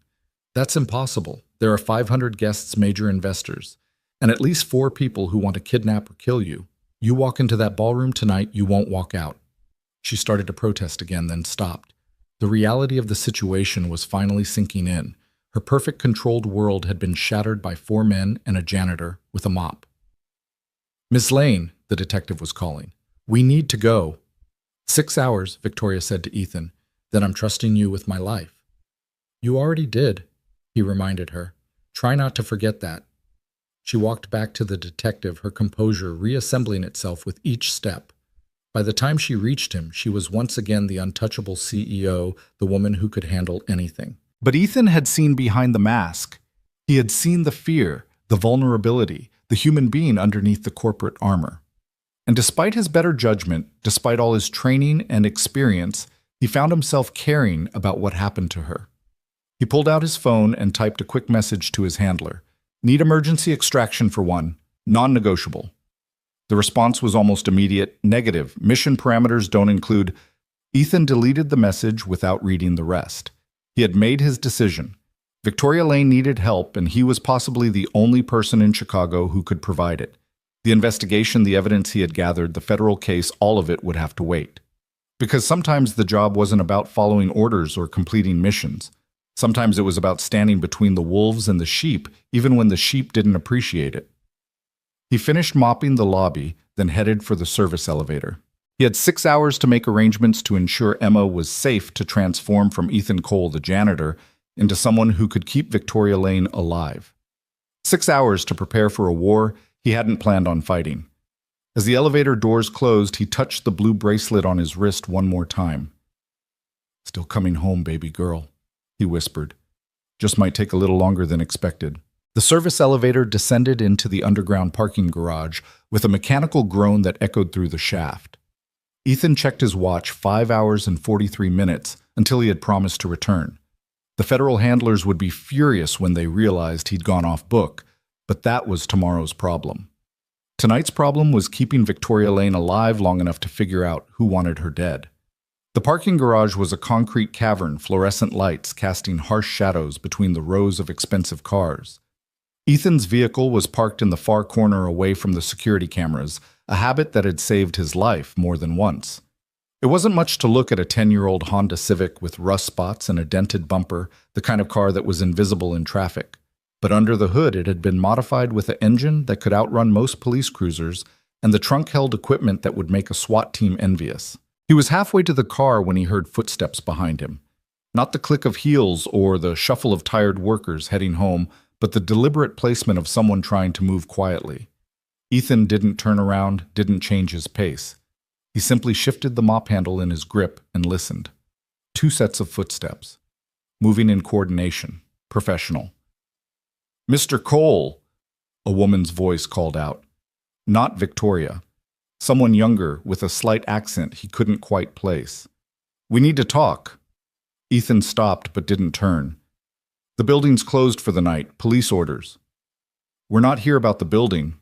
That's impossible. There are 500 guests, major investors, and at least 4 people who want to kidnap or kill you. You walk into that ballroom tonight, you won't walk out. She started to protest again, then stopped. The reality of the situation was finally sinking in. Her perfect controlled world had been shattered by 4 men and a janitor with a mop. Miss Lane, the detective was calling. We need to go. 6 hours, Victoria said to Ethan. Then I'm trusting you with my life. You already did, he reminded her. Try not to forget that. She walked back to the detective, her composure reassembling itself with each step. By the time she reached him, she was once again the untouchable CEO, the woman who could handle anything. But Ethan had seen behind the mask. He had seen the fear, the vulnerability, the human being underneath the corporate armor. And despite his better judgment, despite all his training and experience, he found himself caring about what happened to her. He pulled out his phone and typed a quick message to his handler. "Need emergency extraction for one. Non-negotiable." The response was almost immediate. "Negative. Mission parameters don't include." Ethan deleted the message without reading the rest. He had made his decision. Victoria Lane needed help, and he was possibly the only person in Chicago who could provide it. The investigation, the evidence he had gathered, the federal case, all of it would have to wait. Because sometimes the job wasn't about following orders or completing missions. Sometimes it was about standing between the wolves and the sheep, even when the sheep didn't appreciate it. He finished mopping the lobby, then headed for the service elevator. He had 6 hours to make arrangements to ensure Emma was safe to transform from Ethan Cole, the janitor, into someone who could keep Victoria Lane alive. 6 hours to prepare for a war he hadn't planned on fighting. As the elevator doors closed, he touched the blue bracelet on his wrist one more time. "Still coming home, baby girl," he whispered. "Just might take a little longer than expected." The service elevator descended into the underground parking garage with a mechanical groan that echoed through the shaft. Ethan checked his watch, 5 hours and 43 minutes, until he had promised to return. The federal handlers would be furious when they realized he'd gone off book, but that was tomorrow's problem. Tonight's problem was keeping Victoria Lane alive long enough to figure out who wanted her dead. The parking garage was a concrete cavern, fluorescent lights casting harsh shadows between the rows of expensive cars. Ethan's vehicle was parked in the far corner away from the security cameras, a habit that had saved his life more than once. It wasn't much to look at a 10-year-old Honda Civic with rust spots and a dented bumper, the kind of car that was invisible in traffic. But under the hood, it had been modified with an engine that could outrun most police cruisers, and the trunk held equipment that would make a SWAT team envious. He was halfway to the car when he heard footsteps behind him. Not the click of heels or the shuffle of tired workers heading home, but the deliberate placement of someone trying to move quietly. Ethan didn't turn around, didn't change his pace. He simply shifted the mop handle in his grip and listened. 2 sets of footsteps. Moving in coordination. Professional. "Mr. Cole," a woman's voice called out. Not Victoria. Someone younger, with a slight accent he couldn't quite place. "We need to talk." Ethan stopped but didn't turn. "The building's closed for the night. Police orders." "We're not here about the building."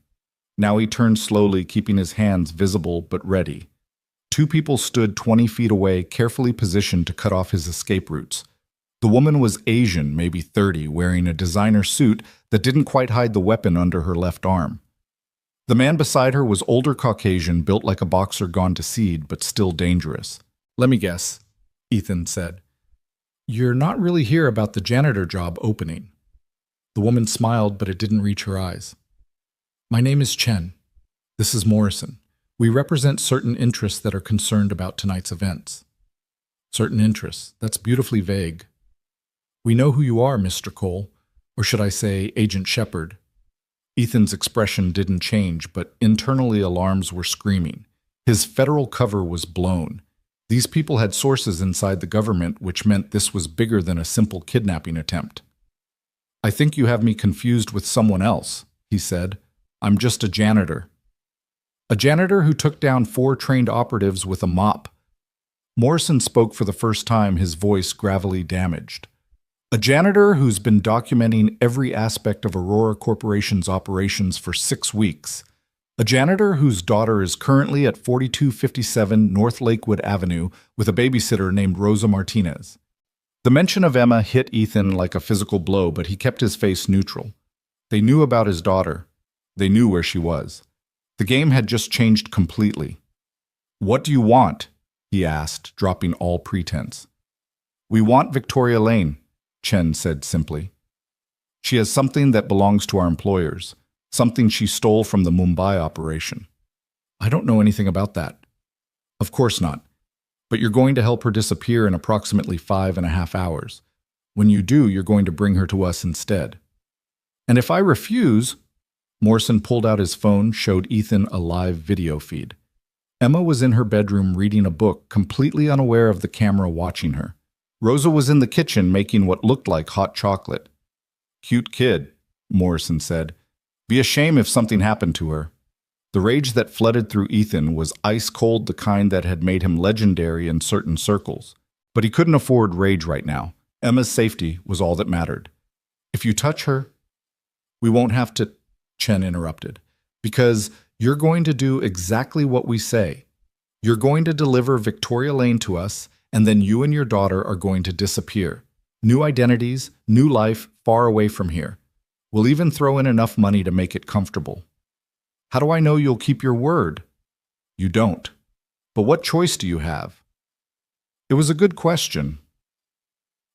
Now he turned slowly, keeping his hands visible but ready. 2 people stood 20 feet away, carefully positioned to cut off his escape routes. The woman was Asian, maybe 30, wearing a designer suit that didn't quite hide the weapon under her left arm. The man beside her was older Caucasian, built like a boxer gone to seed, but still dangerous. "Let me guess," Ethan said. "You're not really here about the janitor job opening." The woman smiled, but it didn't reach her eyes. "My name is Chen. This is Morrison. We represent certain interests that are concerned about tonight's events." "Certain interests? That's beautifully vague." "We know who you are, Mr. Cole, or should I say Agent Shepard." Ethan's expression didn't change, but internally alarms were screaming. His federal cover was blown. These people had sources inside the government, which meant this was bigger than a simple kidnapping attempt. "I think you have me confused with someone else," he said. "I'm just a janitor." "A janitor who took down 4 trained operatives with a mop." Morrison spoke for the first time, his voice gravely damaged. "A janitor who's been documenting every aspect of Aurora Corporation's operations for 6 weeks. A janitor whose daughter is currently at 4257 North Lakewood Avenue with a babysitter named Rosa Martinez." The mention of Emma hit Ethan like a physical blow, but he kept his face neutral. They knew about his daughter. They knew where she was. The game had just changed completely. "What do you want?" he asked, dropping all pretense. "We want Victoria Lane," Chen said simply. "She has something that belongs to our employers, something she stole from the Mumbai operation." "I don't know anything about that." "Of course not. But you're going to help her disappear in approximately 5.5 hours. When you do, you're going to bring her to us instead." "And if I refuse?" Morrison pulled out his phone, showed Ethan a live video feed. Emma was in her bedroom reading a book, completely unaware of the camera watching her. Rosa was in the kitchen making what looked like hot chocolate. "Cute kid," Morrison said. "Be a shame if something happened to her." The rage that flooded through Ethan was ice cold, the kind that had made him legendary in certain circles. But he couldn't afford rage right now. Emma's safety was all that mattered. "If you touch her, we won't have to," Chen interrupted, "because you're going to do exactly what we say. You're going to deliver Victoria Lane to us, and then you and your daughter are going to disappear. New identities, new life, far away from here. We'll even throw in enough money to make it comfortable." "How do I know you'll keep your word?" "You don't. But what choice do you have?" It was a good question.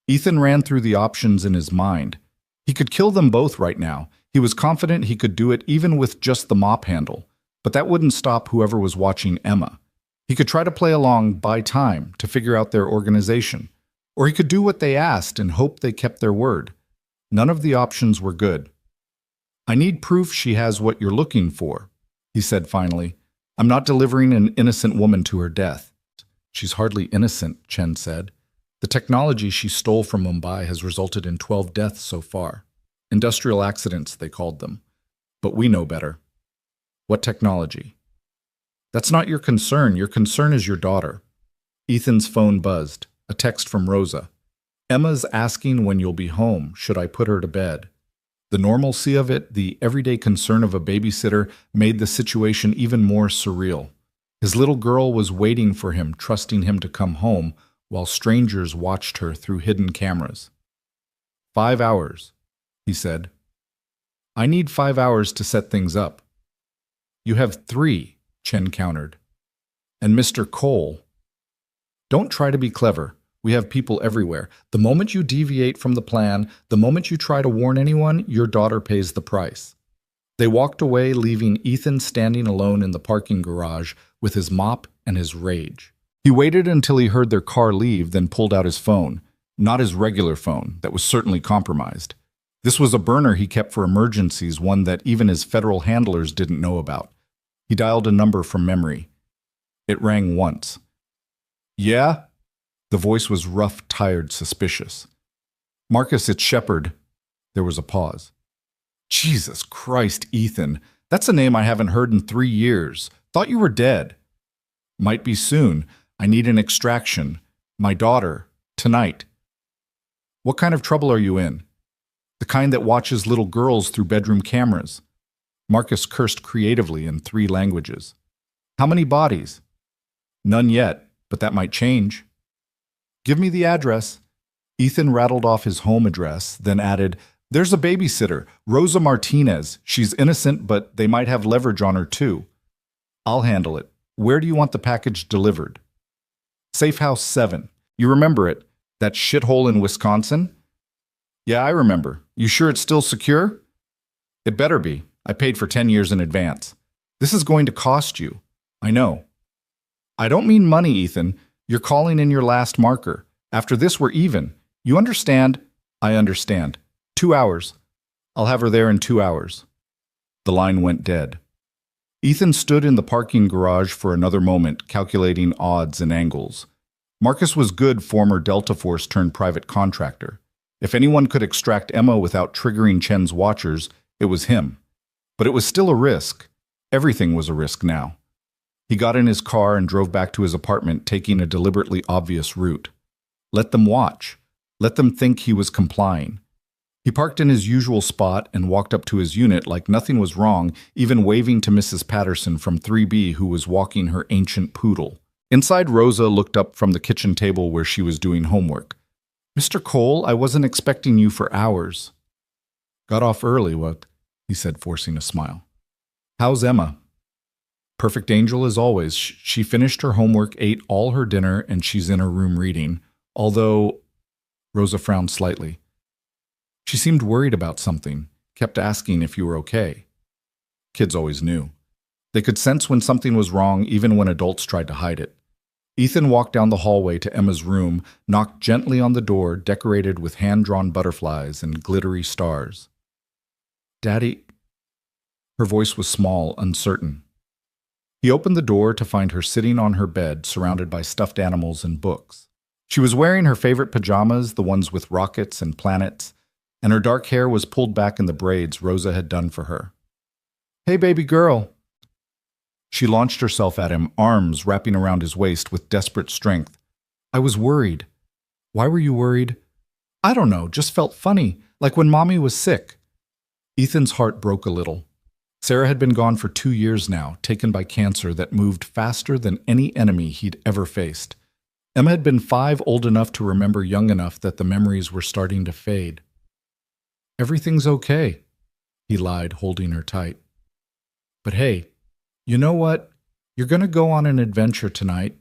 Ethan ran through the options in his mind. He could kill them both right now. He was confident he could do it even with just the mop handle. But that wouldn't stop whoever was watching Emma. He could try to play along, buy time, to figure out their organization. Or he could do what they asked and hope they kept their word. None of the options were good. "I need proof she has what you're looking for," he said finally. "I'm not delivering an innocent woman to her death." "She's hardly innocent," Chen said. "The technology she stole from Mumbai has resulted in 12 deaths so far. Industrial accidents, they called them. But we know better." "What technology?" "That's not your concern. Your concern is your daughter." Ethan's phone buzzed. A text from Rosa. "Emma's asking when you'll be home. Should I put her to bed?" The normalcy of it, the everyday concern of a babysitter, made the situation even more surreal. His little girl was waiting for him, trusting him to come home, while strangers watched her through hidden cameras. 5 hours, he said. "I need 5 hours to set things up." "You have 3, Chen countered. "And Mr. Cole." "Don't try to be clever. We have people everywhere. The moment you deviate from the plan, the moment you try to warn anyone, your daughter pays the price." They walked away, leaving Ethan standing alone in the parking garage with his mop and his rage. He waited until he heard their car leave, then pulled out his phone. Not his regular phone, that was certainly compromised. This was a burner he kept for emergencies, one that even his federal handlers didn't know about. He dialed a number from memory. It rang once. "Yeah?" The voice was rough, tired, suspicious. "Marcus, it's Shepard." There was a pause. "Jesus Christ, Ethan. That's a name I haven't heard in 3 years. Thought you were dead." "Might be soon. I need an extraction. My daughter. Tonight." "What kind of trouble are you in?" "The kind that watches little girls through bedroom cameras." Marcus cursed creatively in 3 languages. "How many bodies?" "None yet, but that might change." "Give me the address." Ethan rattled off his home address, then added, "There's a babysitter, Rosa Martinez. She's innocent, but they might have leverage on her too." "I'll handle it. Where do you want the package delivered?" "Safe House 7. You remember it? That shithole in Wisconsin?" "Yeah, I remember. You sure it's still secure?" "It better be. I paid for 10 years in advance." "This is going to cost you." "I know." "I don't mean money, Ethan. You're calling in your last marker. After this, we're even. You understand?" "I understand. 2 hours. I'll have her there in 2 hours." The line went dead. Ethan stood in the parking garage for another moment, calculating odds and angles. Marcus was good, former Delta Force turned private contractor. If anyone could extract Emma without triggering Chen's watchers, it was him. But it was still a risk. Everything was a risk now. He got in his car and drove back to his apartment, taking a deliberately obvious route. Let them watch. Let them think he was complying. He parked in his usual spot and walked up to his unit like nothing was wrong, even waving to Mrs. Patterson from 3B, who was walking her ancient poodle. Inside, Rosa looked up from the kitchen table where she was doing homework. "Mr. Cole, I wasn't expecting you for hours." "Got off early, what?" he said, forcing a smile. "How's Emma?" "Perfect angel as always. She finished her homework, ate all her dinner, and she's in her room reading. Although," Rosa frowned slightly, "she seemed worried about something, kept asking if you were okay." Kids always knew. They could sense when something was wrong, even when adults tried to hide it. Ethan walked down the hallway to Emma's room, knocked gently on the door, decorated with hand-drawn butterflies and glittery stars. "Daddy?" Her voice was small, uncertain. He opened the door to find her sitting on her bed, surrounded by stuffed animals and books. She was wearing her favorite pajamas, the ones with rockets and planets, and her dark hair was pulled back in the braids Rosa had done for her. "Hey, baby girl." She launched herself at him, arms wrapping around his waist with desperate strength. "I was worried." "Why were you worried?" "I don't know, just felt funny, like when Mommy was sick." Ethan's heart broke a little. Sarah had been gone for 2 years now, taken by cancer that moved faster than any enemy he'd ever faced. Emma had been 5, old enough to remember, young enough that the memories were starting to fade. "Everything's okay," he lied, holding her tight. "But hey, you know what? You're going to go on an adventure tonight."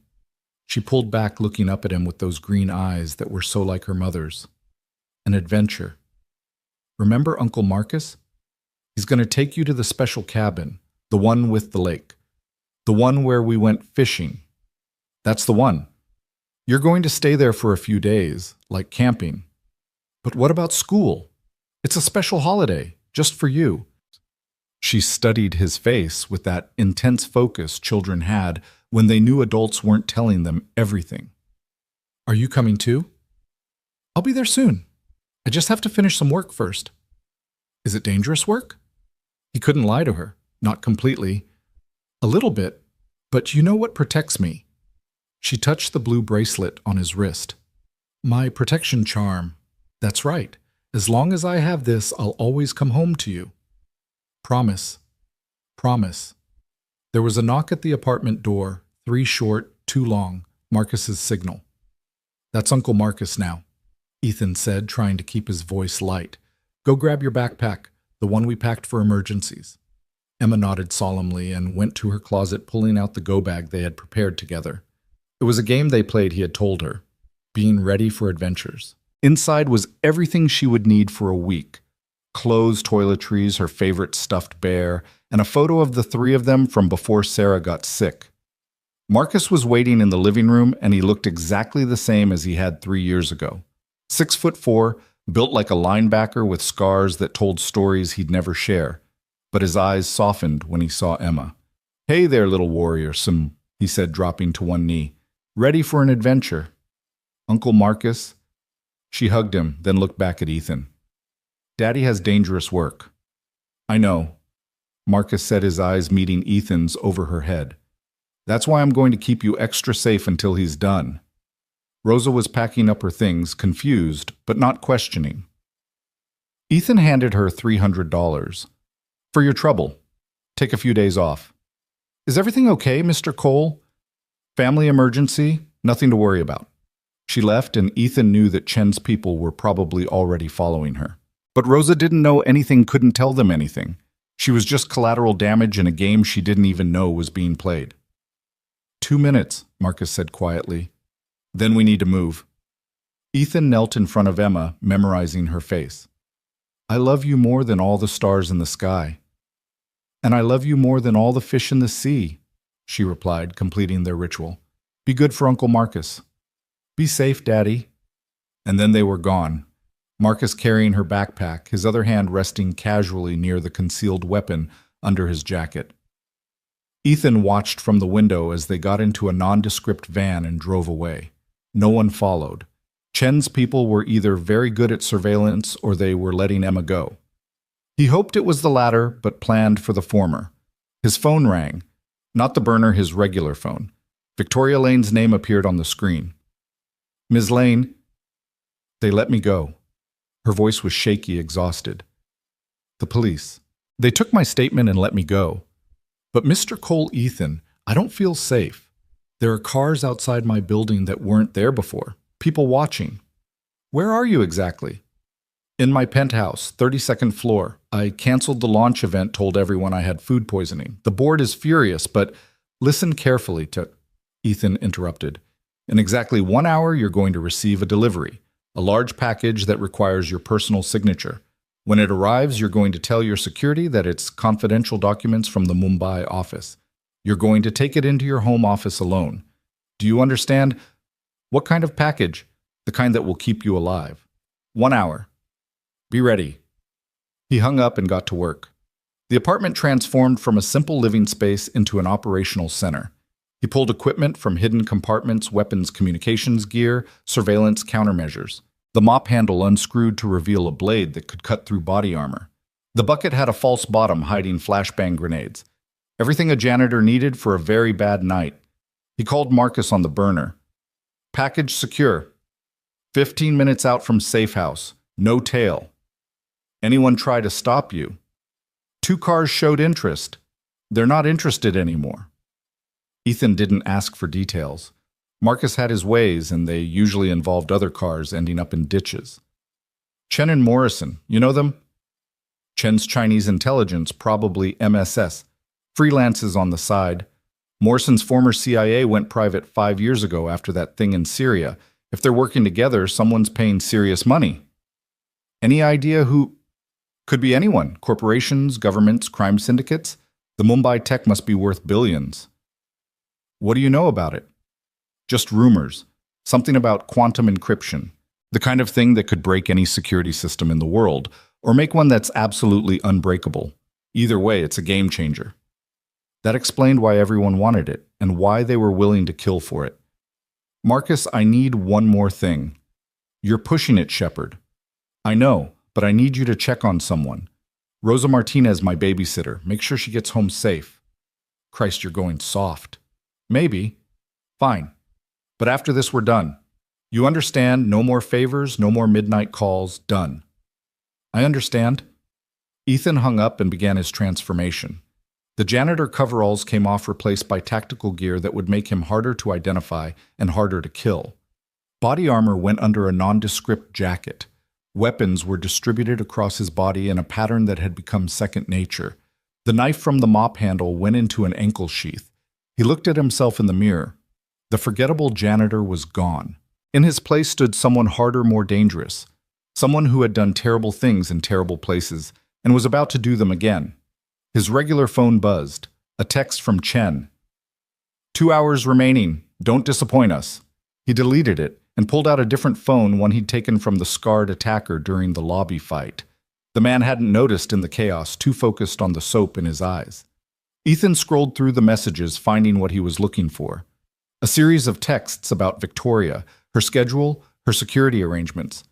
She pulled back, looking up at him with those green eyes that were so like her mother's. "An adventure. Remember Uncle Marcus? He's going to take you to the special cabin, the one with the lake, the one where we went fishing. That's the one. You're going to stay there for a few days, like camping. But what about school? It's a special holiday, just for you." She studied his face with that intense focus children had when they knew adults weren't telling them everything. "Are you coming too?" "I'll be there soon. I just have to finish some work first." "Is it dangerous work?" He couldn't lie to her, not completely. "A little bit, but you know what protects me." She touched the blue bracelet on his wrist. "My protection charm. That's right. As long as I have this, I'll always come home to you. Promise. Promise." There was a knock at the apartment door, 3 short, 2 long, Marcus's signal. "That's Uncle Marcus now," Ethan said, trying to keep his voice light. "Go grab your backpack, the one we packed for emergencies." Emma nodded solemnly and went to her closet, pulling out the go-bag they had prepared together. It was a game they played, he had told her, being ready for adventures. Inside was everything she would need for a week. Clothes, toiletries, her favorite stuffed bear, and a photo of the 3 of them from before Sarah got sick. Marcus was waiting in the living room, and he looked exactly the same as he had 3 years ago. 6'4", built like a linebacker with scars that told stories he'd never share. But his eyes softened when he saw Emma. "Hey there, little warrior, he said, dropping to one knee. "Ready for an adventure?" "Uncle Marcus?" She hugged him, then looked back at Ethan. "Daddy has dangerous work." "I know." Marcus said, his eyes meeting Ethan's over her head. "That's why I'm going to keep you extra safe until he's done." Rosa was packing up her things, confused, but not questioning. Ethan handed her $300. "For your trouble. Take a few days off." "Is everything okay, Mr. Cole?" "Family emergency, nothing to worry about." She left, and Ethan knew that Chen's people were probably already following her. But Rosa didn't know anything, couldn't tell them anything. She was just collateral damage in a game she didn't even know was being played. 2 minutes, Marcus said quietly. "Then we need to move." Ethan knelt in front of Emma, memorizing her face. "I love you more than all the stars in the sky." "And I love you more than all the fish in the sea," she replied, completing their ritual. "Be good for Uncle Marcus." "Be safe, Daddy." And then they were gone. Marcus carrying her backpack, his other hand resting casually near the concealed weapon under his jacket. Ethan watched from the window as they got into a nondescript van and drove away. No one followed. Chen's people were either very good at surveillance or they were letting Emma go. He hoped it was the latter, but planned for the former. His phone rang. Not the burner, his regular phone. Victoria Lane's name appeared on the screen. "Ms. Lane." "They let me go." Her voice was shaky, exhausted. "The police. They took my statement and let me go. But Mr. Cole, Ethan, I don't feel safe. There are cars outside my building that weren't there before. People watching." "Where are you exactly?" "In my penthouse, 32nd floor. I canceled the launch event, told everyone I had food poisoning. The board is furious, but listen carefully to..." Ethan interrupted. "In exactly 1 hour, you're going to receive a delivery. A large package that requires your personal signature. When it arrives, you're going to tell your security that it's confidential documents from the Mumbai office. You're going to take it into your home office alone. Do you understand? What kind of package? The kind that will keep you alive. 1 hour. Be ready." He hung up and got to work. The apartment transformed from a simple living space into an operational center. He pulled equipment from hidden compartments, weapons, communications gear, surveillance countermeasures. The mop handle unscrewed to reveal a blade that could cut through body armor. The bucket had a false bottom hiding flashbang grenades. Everything a janitor needed for a very bad night. He called Marcus on the burner. Package secure. 15 minutes out from safe house. No tail. Anyone try to stop you? 2 cars showed interest. They're not interested anymore. Ethan didn't ask for details. Marcus had his ways, and they usually involved other cars ending up in ditches. Chen and Morrison, you know them? Chen's Chinese intelligence, probably MSS. Freelances on the side. Morrison's former CIA went private 5 years ago after that thing in Syria. If they're working together, someone's paying serious money. Any idea who? Could be anyone. Corporations, governments, crime syndicates. The Mumbai tech must be worth billions. What do you know about it? Just rumors. Something about quantum encryption. The kind of thing that could break any security system in the world, or make one that's absolutely unbreakable. Either way, it's a game changer. That explained why everyone wanted it, and why they were willing to kill for it. Marcus, I need one more thing. You're pushing it, Shepard. I know, but I need you to check on someone. Rosa Martinez, my babysitter. Make sure she gets home safe. Christ, you're going soft. Maybe. Fine. But after this, we're done. You understand? No more favors, no more midnight calls. Done. I understand. Ethan hung up and began his transformation. The janitor coveralls came off, replaced by tactical gear that would make him harder to identify and harder to kill. Body armor went under a nondescript jacket. Weapons were distributed across his body in a pattern that had become second nature. The knife from the mop handle went into an ankle sheath. He looked at himself in the mirror. The forgettable janitor was gone. In his place stood someone harder, more dangerous. Someone who had done terrible things in terrible places and was about to do them again. His regular phone buzzed. A text from Chen. 2 hours remaining. Don't disappoint us. He deleted it and pulled out a different phone, one he'd taken from the scarred attacker during the lobby fight. The man hadn't noticed in the chaos, too focused on the soap in his eyes. Ethan scrolled through the messages, finding what he was looking for. A series of texts about Victoria, her schedule, her security arrangements.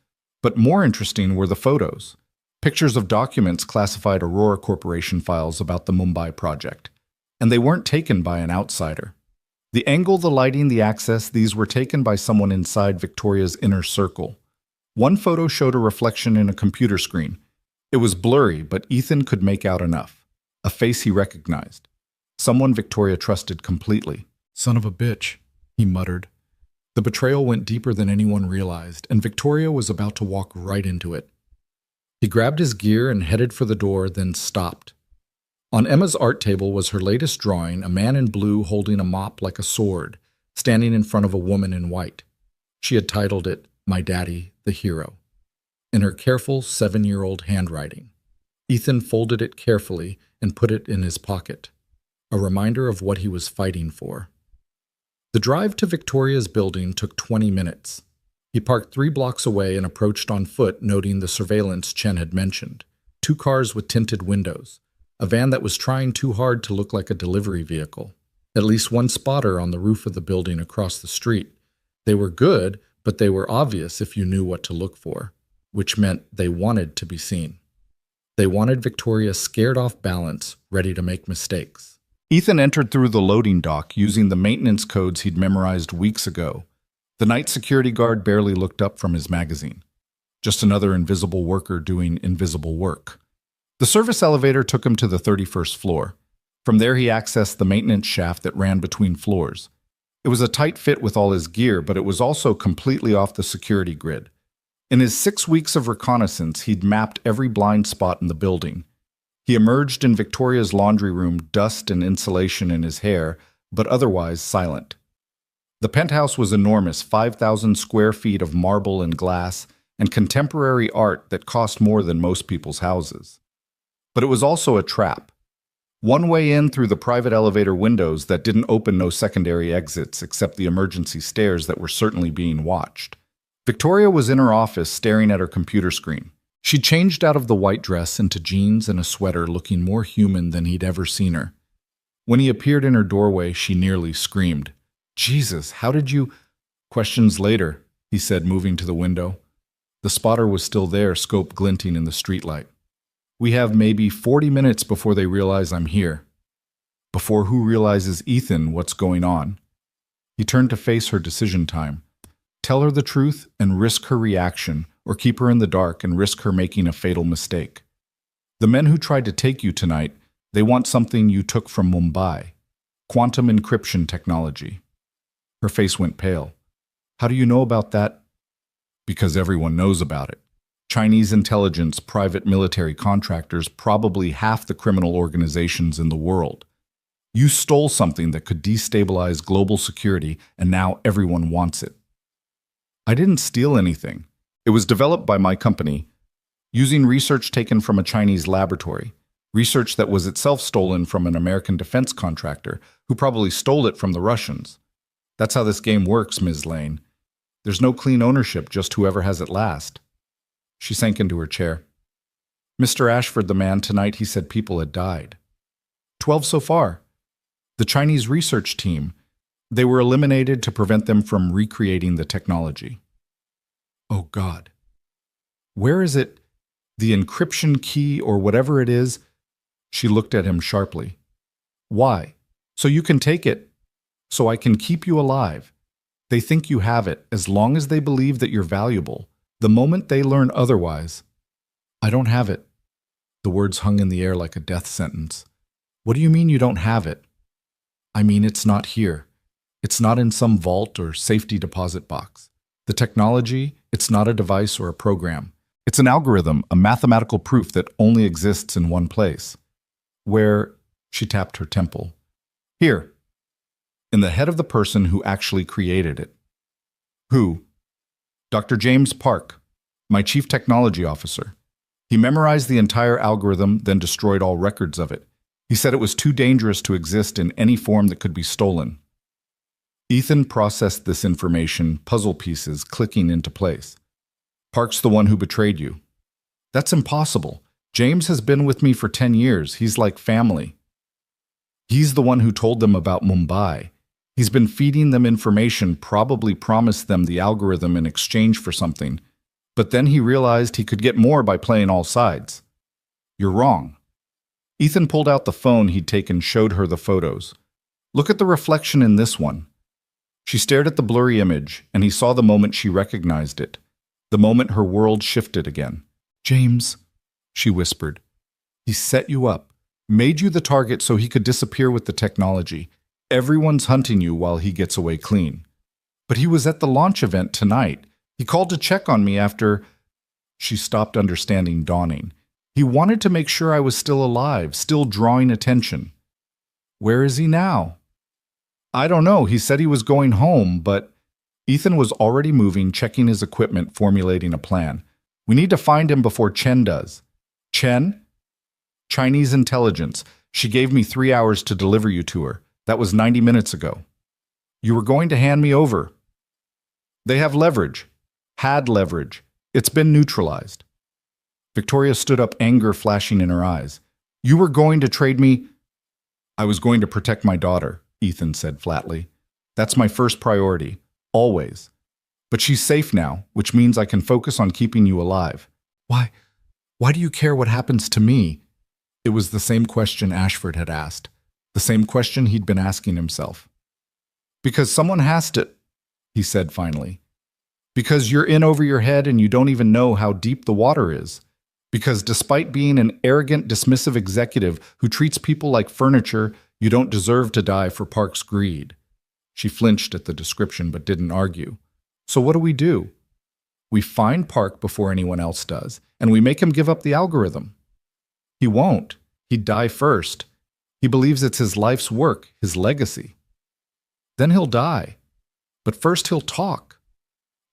But more interesting were the photos. Pictures of documents classified Aurora Corporation files about the Mumbai project. And they weren't taken by an outsider. The angle, the lighting, the access, these were taken by someone inside Victoria's inner circle. One photo showed a reflection in a computer screen. It was blurry, but Ethan could make out enough. A face he recognized. Someone Victoria trusted completely. Son of a bitch, he muttered. The betrayal went deeper than anyone realized, and Victoria was about to walk right into it. He grabbed his gear and headed for the door, then stopped. On Emma's art table was her latest drawing, a man in blue holding a mop like a sword, standing in front of a woman in white. She had titled it, My Daddy, the Hero, in her careful 7-year-old handwriting. Ethan folded it carefully and put it in his pocket, a reminder of what he was fighting for. The drive to Victoria's building took 20 minutes. He parked 3 blocks away and approached on foot, noting the surveillance Chen had mentioned. 2 cars with tinted windows. A van that was trying too hard to look like a delivery vehicle. At least 1 spotter on the roof of the building across the street. They were good, but they were obvious if you knew what to look for, which meant they wanted to be seen. They wanted Victoria scared off balance, ready to make mistakes. Ethan entered through the loading dock using the maintenance codes he'd memorized weeks ago. The night security guard barely looked up from his magazine. Just another invisible worker doing invisible work. The service elevator took him to the 31st floor. From there he accessed the maintenance shaft that ran between floors. It was a tight fit with all his gear, but it was also completely off the security grid. In his 6 weeks of reconnaissance, he'd mapped every blind spot in the building. He emerged in Victoria's laundry room, dust and insulation in his hair, but otherwise silent. The penthouse was enormous, 5,000 square feet of marble and glass, and contemporary art that cost more than most people's houses. But it was also a trap. One way in through the private elevator windows that didn't open, no secondary exits except the emergency stairs that were certainly being watched. Victoria was in her office staring at her computer screen. She changed out of the white dress into jeans and a sweater, looking more human than he'd ever seen her. When he appeared in her doorway, she nearly screamed. "Jesus, how did you—" "Questions later," he said, moving to the window. The spotter was still there, scope glinting in the streetlight. "We have maybe 40 minutes before they realize I'm here." Before who realizes Ethan what's going on? He turned to face her decision time. Tell her the truth and risk her reaction, or keep her in the dark and risk her making a fatal mistake. The men who tried to take you tonight, they want something you took from Mumbai. Quantum encryption technology. Her face went pale. How do you know about that? Because everyone knows about it. Chinese intelligence, private military contractors, probably half the criminal organizations in the world. You stole something that could destabilize global security, and now everyone wants it. I didn't steal anything. It was developed by my company, using research taken from a Chinese laboratory, research that was itself stolen from an American defense contractor, who probably stole it from the Russians. That's how this game works, Ms. Lane. There's no clean ownership, just whoever has it last. She sank into her chair. Mr. Ashford, the man, tonight he said people had died. 12 so far. The Chinese research team, they were eliminated to prevent them from recreating the technology. Oh, God. Where is it? The encryption key or whatever it is? She looked at him sharply. Why? So you can take it. So I can keep you alive. They think you have it as long as they believe that you're valuable. The moment they learn otherwise, I don't have it. The words hung in the air like a death sentence. What do you mean you don't have it? I mean, it's not here. It's not in some vault or safety deposit box. The technology, it's not a device or a program. It's an algorithm, a mathematical proof that only exists in one place. Where, she tapped her temple. Here, in the head of the person who actually created it. Who? Dr. James Park, my chief technology officer. He memorized the entire algorithm, then destroyed all records of it. He said it was too dangerous to exist in any form that could be stolen. Ethan processed this information, puzzle pieces clicking into place. Park's the one who betrayed you. That's impossible. James has been with me for 10 years. He's like family. He's the one who told them about Mumbai. He's been feeding them information, probably promised them the algorithm in exchange for something. But then he realized he could get more by playing all sides. You're wrong. Ethan pulled out the phone he'd taken, showed her the photos. Look at the reflection in this one. She stared at the blurry image, and he saw the moment she recognized it. The moment her world shifted again. James, she whispered. He set you up, made you the target so he could disappear with the technology. Everyone's hunting you while he gets away clean. But he was at the launch event tonight. He called to check on me after... She stopped, understanding dawning. He wanted to make sure I was still alive, still drawing attention. Where is he now? I don't know. He said he was going home, but... Ethan was already moving, checking his equipment, formulating a plan. We need to find him before Chen does. Chen? Chinese intelligence. She gave me 3 hours to deliver you to her. That was 90 minutes ago. You were going to hand me over. They have leverage. Had leverage. It's been neutralized. Victoria stood up, anger flashing in her eyes. You were going to trade me? I was going to protect my daughter, Ethan said flatly. That's my first priority. Always. But she's safe now, which means I can focus on keeping you alive. Why do you care what happens to me? It was the same question Ashford had asked. The same question he'd been asking himself. Because someone has to, he said finally. Because you're in over your head and you don't even know how deep the water is. Because despite being an arrogant, dismissive executive who treats people like furniture, you don't deserve to die for Park's greed. She flinched at the description but didn't argue. So what do? We find Park before anyone else does, and we make him give up the algorithm. He won't. He'd die first. He believes it's his life's work, his legacy. Then he'll die. But first he'll talk.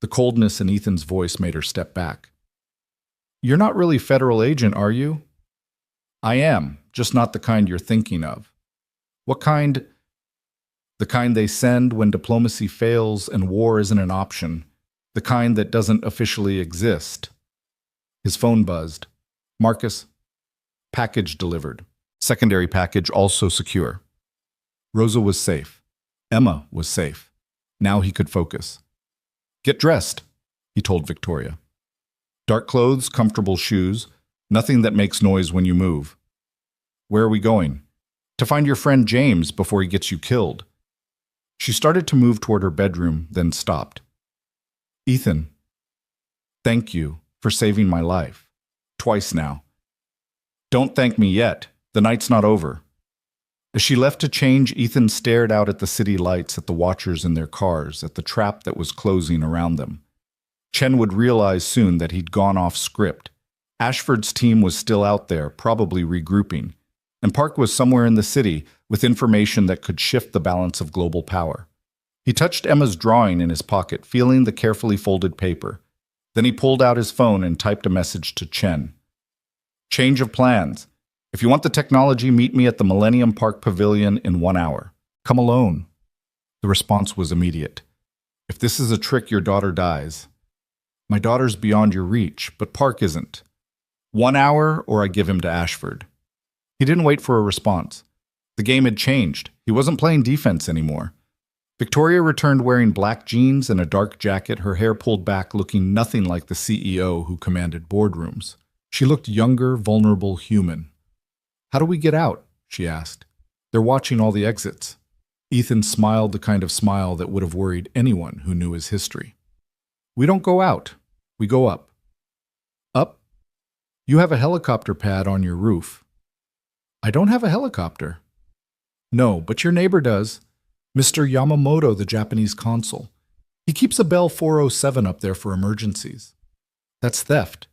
The coldness in Ethan's voice made her step back. You're not really federal agent, are you? I am, just not the kind you're thinking of. What kind? The kind they send when diplomacy fails and war isn't an option. The kind that doesn't officially exist. His phone buzzed. Marcus, package delivered. Secondary package also secure. Rosa was safe. Emma was safe. Now he could focus. Get dressed, he told Victoria. Dark clothes, comfortable shoes, nothing that makes noise when you move. Where are we going? To find your friend James before he gets you killed. She started to move toward her bedroom, then stopped. Ethan, thank you for saving my life. Twice now. Don't thank me yet. The night's not over. As she left to change, Ethan stared out at the city lights, at the watchers in their cars, at the trap that was closing around them. Chen would realize soon that he'd gone off script. Ashford's team was still out there, probably regrouping, and Park was somewhere in the city with information that could shift the balance of global power. He touched Emma's drawing in his pocket, feeling the carefully folded paper. Then he pulled out his phone and typed a message to Chen. Change of plans. If you want the technology, meet me at the Millennium Park Pavilion in 1 hour. Come alone. The response was immediate. If this is a trick, your daughter dies. My daughter's beyond your reach, but Park isn't. 1 hour, or I give him to Ashford. He didn't wait for a response. The game had changed. He wasn't playing defense anymore. Victoria returned wearing black jeans and a dark jacket, her hair pulled back, looking nothing like the CEO who commanded boardrooms. She looked younger, vulnerable, human. How do we get out? She asked. They're watching all the exits. Ethan smiled the kind of smile that would have worried anyone who knew his history. We don't go out. We go up. Up? You have a helicopter pad on your roof. I don't have a helicopter. No, but your neighbor does. Mr. Yamamoto, the Japanese consul. He keeps a Bell 407 up there for emergencies. That's theft.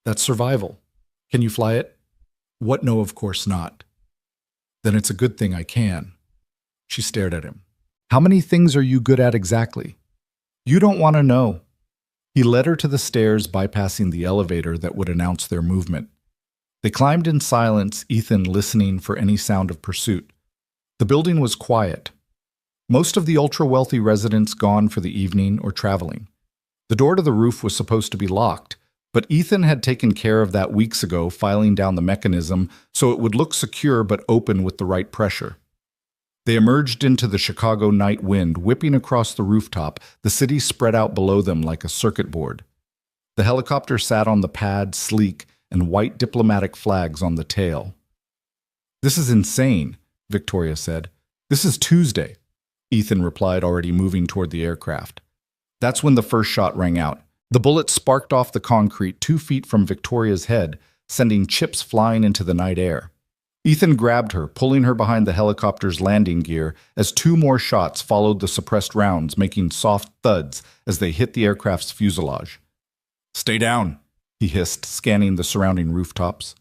That's survival. Can you fly it? What? No, of course not. Then it's a good thing I can. She stared at him. How many things are you good at exactly? You don't want to know. He led her to the stairs, bypassing the elevator that would announce their movement. They climbed in silence, Ethan listening for any sound of pursuit. The building was quiet. Most of the ultra-wealthy residents gone for the evening or traveling. The door to the roof was supposed to be locked, but Ethan had taken care of that weeks ago, filing down the mechanism so it would look secure but open with the right pressure. They emerged into the Chicago night wind, whipping across the rooftop, the city spread out below them like a circuit board. The helicopter sat on the pad, sleek, and white diplomatic flags on the tail. This is insane, Victoria said. This is Tuesday, Ethan replied, already moving toward the aircraft. That's when the first shot rang out. The bullet sparked off the concrete 2 feet from Victoria's head, sending chips flying into the night air. Ethan grabbed her, pulling her behind the helicopter's landing gear as 2 more shots followed the suppressed rounds, making soft thuds as they hit the aircraft's fuselage. Stay down, he hissed, scanning the surrounding rooftops.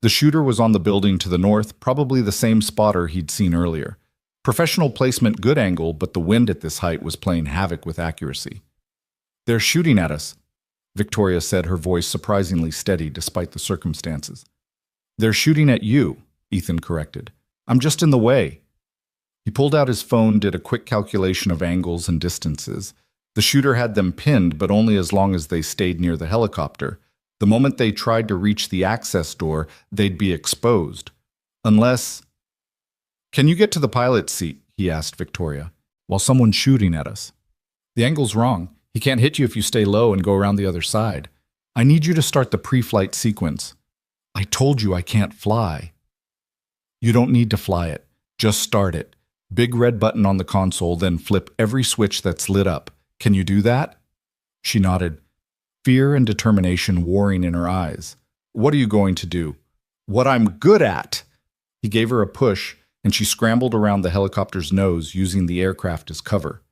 The shooter was on the building to the north, probably the same spotter he'd seen earlier. Professional placement, good angle, but the wind at this height was playing havoc with accuracy. They're shooting at us, Victoria said, her voice surprisingly steady despite the circumstances. They're shooting at you, Ethan corrected. I'm just in the way. He pulled out his phone, did a quick calculation of angles and distances. The shooter had them pinned, but only as long as they stayed near the helicopter. The moment they tried to reach the access door, they'd be exposed. Unless... Can you get to the pilot's seat? He asked Victoria, while someone's shooting at us. The angle's wrong. He can't hit you if you stay low and go around the other side. I need you to start the pre-flight sequence. I told you I can't fly. You don't need to fly it. Just start it. Big red button on the console, then flip every switch that's lit up. Can you do that? She nodded, fear and determination warring in her eyes. What are you going to do? What I'm good at! He gave her a push, and she scrambled around the helicopter's nose, using the aircraft as cover.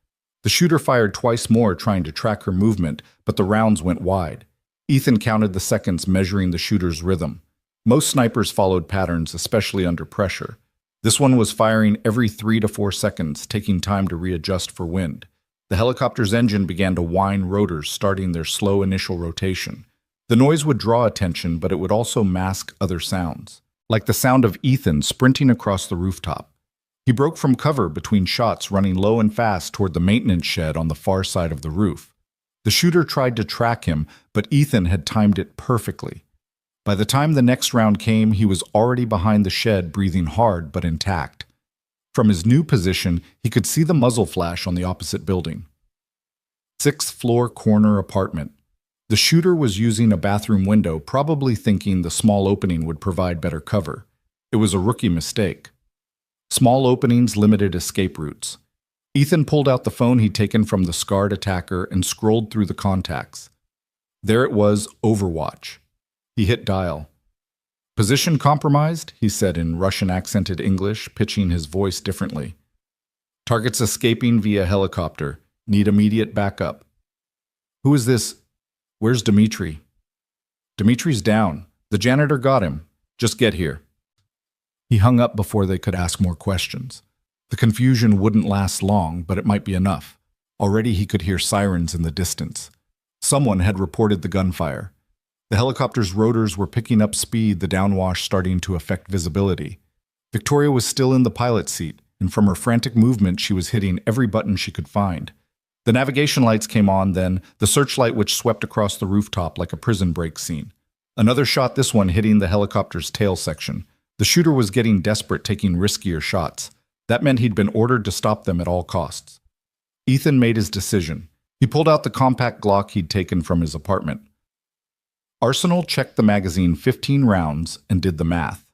The shooter fired twice more, trying to track her movement, but the rounds went wide. Ethan counted the seconds, measuring the shooter's rhythm. Most snipers followed patterns, especially under pressure. This one was firing every 3 to 4 seconds, taking time to readjust for wind. The helicopter's engine began to whine rotors, starting their slow initial rotation. The noise would draw attention, but it would also mask other sounds, like the sound of Ethan sprinting across the rooftop. He broke from cover between shots, running low and fast toward the maintenance shed on the far side of the roof. The shooter tried to track him, but Ethan had timed it perfectly. By the time the next round came, he was already behind the shed, breathing hard but intact. From his new position, he could see the muzzle flash on the opposite building. 6th-floor corner apartment. The shooter was using a bathroom window, probably thinking the small opening would provide better cover. It was a rookie mistake. Small openings limited escape routes. Ethan pulled out the phone he'd taken from the scarred attacker and scrolled through the contacts. There it was, Overwatch. He hit dial. "Position compromised," he said in Russian-accented English, pitching his voice differently. "Targets escaping via helicopter. Need immediate backup." "Who is this? Where's Dmitri?" "Dmitri's down. The janitor got him. Just get here." He hung up before they could ask more questions. The confusion wouldn't last long, but it might be enough. Already he could hear sirens in the distance. Someone had reported the gunfire. The helicopter's rotors were picking up speed, the downwash starting to affect visibility. Victoria was still in the pilot's seat, and from her frantic movement she was hitting every button she could find. The navigation lights came on then, the searchlight which swept across the rooftop like a prison break scene. Another shot, this one hitting the helicopter's tail section. The shooter was getting desperate, taking riskier shots. That meant he'd been ordered to stop them at all costs. Ethan made his decision. He pulled out the compact Glock he'd taken from his apartment. Arsenal checked the magazine 15 rounds and did the math.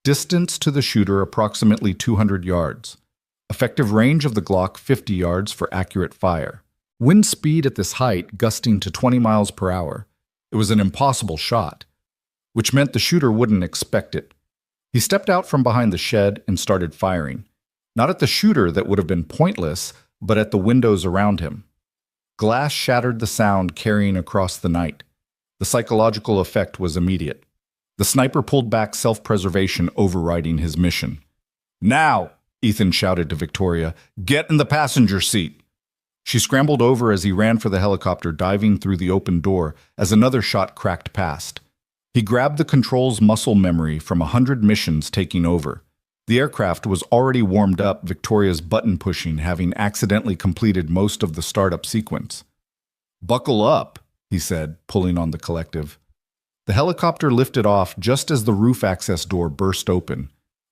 Distance to the shooter approximately 200 yards. Effective range of the Glock 50 yards for accurate fire. Wind speed at this height gusting to 20 miles per hour. It was an impossible shot, which meant the shooter wouldn't expect it. He stepped out from behind the shed and started firing. Not at the shooter, that would have been pointless, but at the windows around him. Glass shattered, the sound carrying across the night. The psychological effect was immediate. The sniper pulled back, self-preservation overriding his mission. "Now!" Ethan shouted to Victoria. "Get in the passenger seat!" She scrambled over as he ran for the helicopter, diving through the open door as another shot cracked past. He grabbed the controls muscle memory from 100 missions taking over. The aircraft was already warmed up, Victoria's button pushing having accidentally completed most of the startup sequence. "Buckle up," he said, pulling on the collective. The helicopter lifted off just as the roof access door burst open.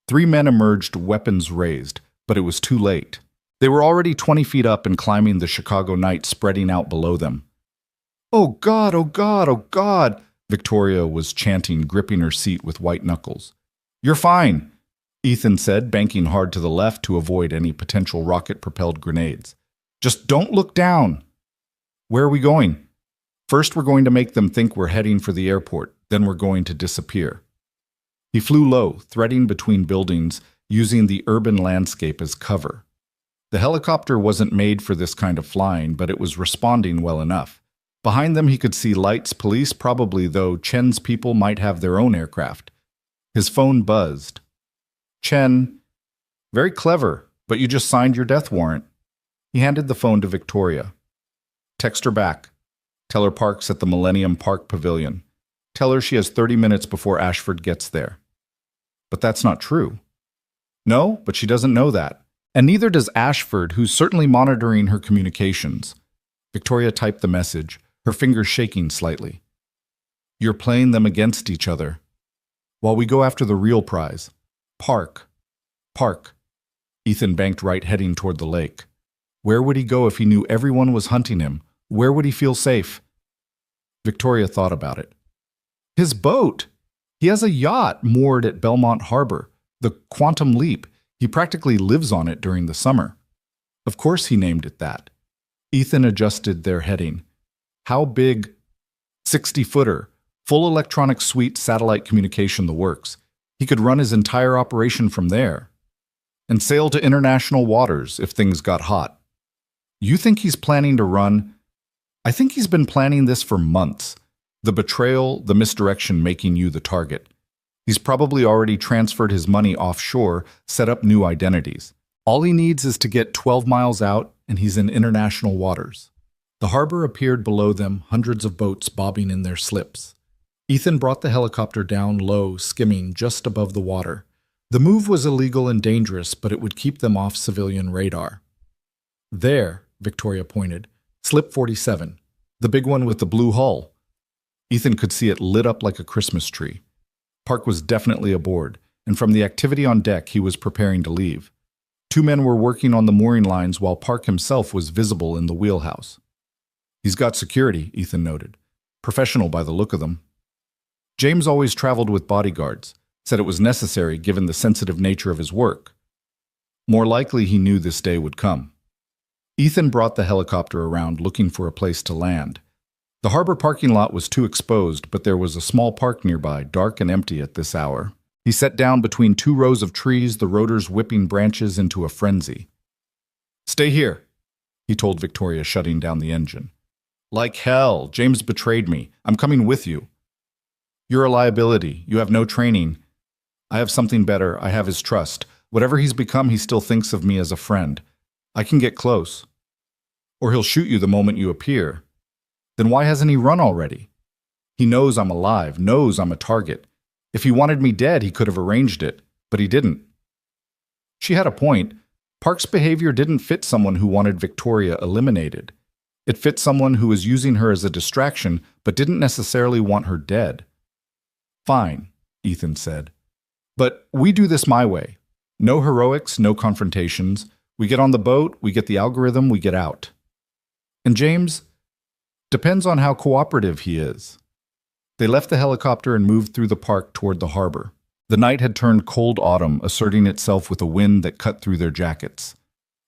3 men emerged, weapons raised, but it was too late. They were already 20 feet up and climbing the Chicago night spreading out below them. "Oh God, oh God, oh God," Victoria was chanting, gripping her seat with white knuckles. "You're fine," Ethan said, banking hard to the left to avoid any potential rocket-propelled grenades. "Just don't look down." "Where are we going?" "First, we're going to make them think we're heading for the airport, then we're going to disappear." He flew low, threading between buildings, using the urban landscape as cover. The helicopter wasn't made for this kind of flying, but it was responding well enough. Behind them he could see lights, police probably, though Chen's people might have their own aircraft. His phone buzzed. "Chen, very clever, but you just signed your death warrant." He handed the phone to Victoria. "Text her back. Tell her Park's at the Millennium Park Pavilion. Tell her she has 30 minutes before Ashford gets there." "But that's not true." "No, but she doesn't know that. And neither does Ashford, who's certainly monitoring her communications." Victoria typed the message, her fingers shaking slightly. "You're playing them against each other. While we go after the real prize. Park. Park." Ethan banked right, heading toward the lake. Where would he go if he knew everyone was hunting him? Where would he feel safe? Victoria thought about it. His boat! He has a yacht moored at Belmont Harbor, the Quantum Leap. He practically lives on it during the summer. Of course he named it that. Ethan adjusted their heading. How big? 60-footer, full electronic suite, satellite communication, the works. He could run his entire operation from there. And sail to international waters if things got hot. You think he's planning to run? I think he's been planning this for months. The betrayal, the misdirection making you the target. He's probably already transferred his money offshore, set up new identities. All he needs is to get 12 miles out, and he's in international waters. The harbor appeared below them, hundreds of boats bobbing in their slips. Ethan brought the helicopter down low, skimming just above the water. The move was illegal and dangerous, but it would keep them off civilian radar. There, Victoria pointed, slip 47. The big one with the blue hull. Ethan could see it lit up like a Christmas tree. Park was definitely aboard, and from the activity on deck, he was preparing to leave. Two men were working on the mooring lines while Park himself was visible in the wheelhouse. He's got security, Ethan noted. Professional by the look of them. James always traveled with bodyguards, said it was necessary given the sensitive nature of his work. More likely he knew this day would come. Ethan brought the helicopter around looking for a place to land. The harbor parking lot was too exposed, but there was a small park nearby, dark and empty at this hour. He sat down between two rows of trees, the rotors whipping branches into a frenzy. "Stay here," he told Victoria, shutting down the engine. "Like hell, James betrayed me. I'm coming with you." "You're a liability. You have no training. I have something better. I have his trust. Whatever he's become, he still thinks of me as a friend. I can get close. Or he'll shoot you the moment you appear. Then why hasn't he run already? He knows I'm alive, knows I'm a target. If he wanted me dead, he could have arranged it, but he didn't." She had a point. Park's behavior didn't fit someone who wanted Victoria eliminated. It fit someone who was using her as a distraction, but didn't necessarily want her dead. "Fine," Ethan said. "But we do this my way. No heroics, no confrontations. We get on the boat, we get the algorithm, we get out. And James, depends on how cooperative he is." They left the helicopter and moved through the park toward the harbor. The night had turned cold autumn, asserting itself with a wind that cut through their jackets.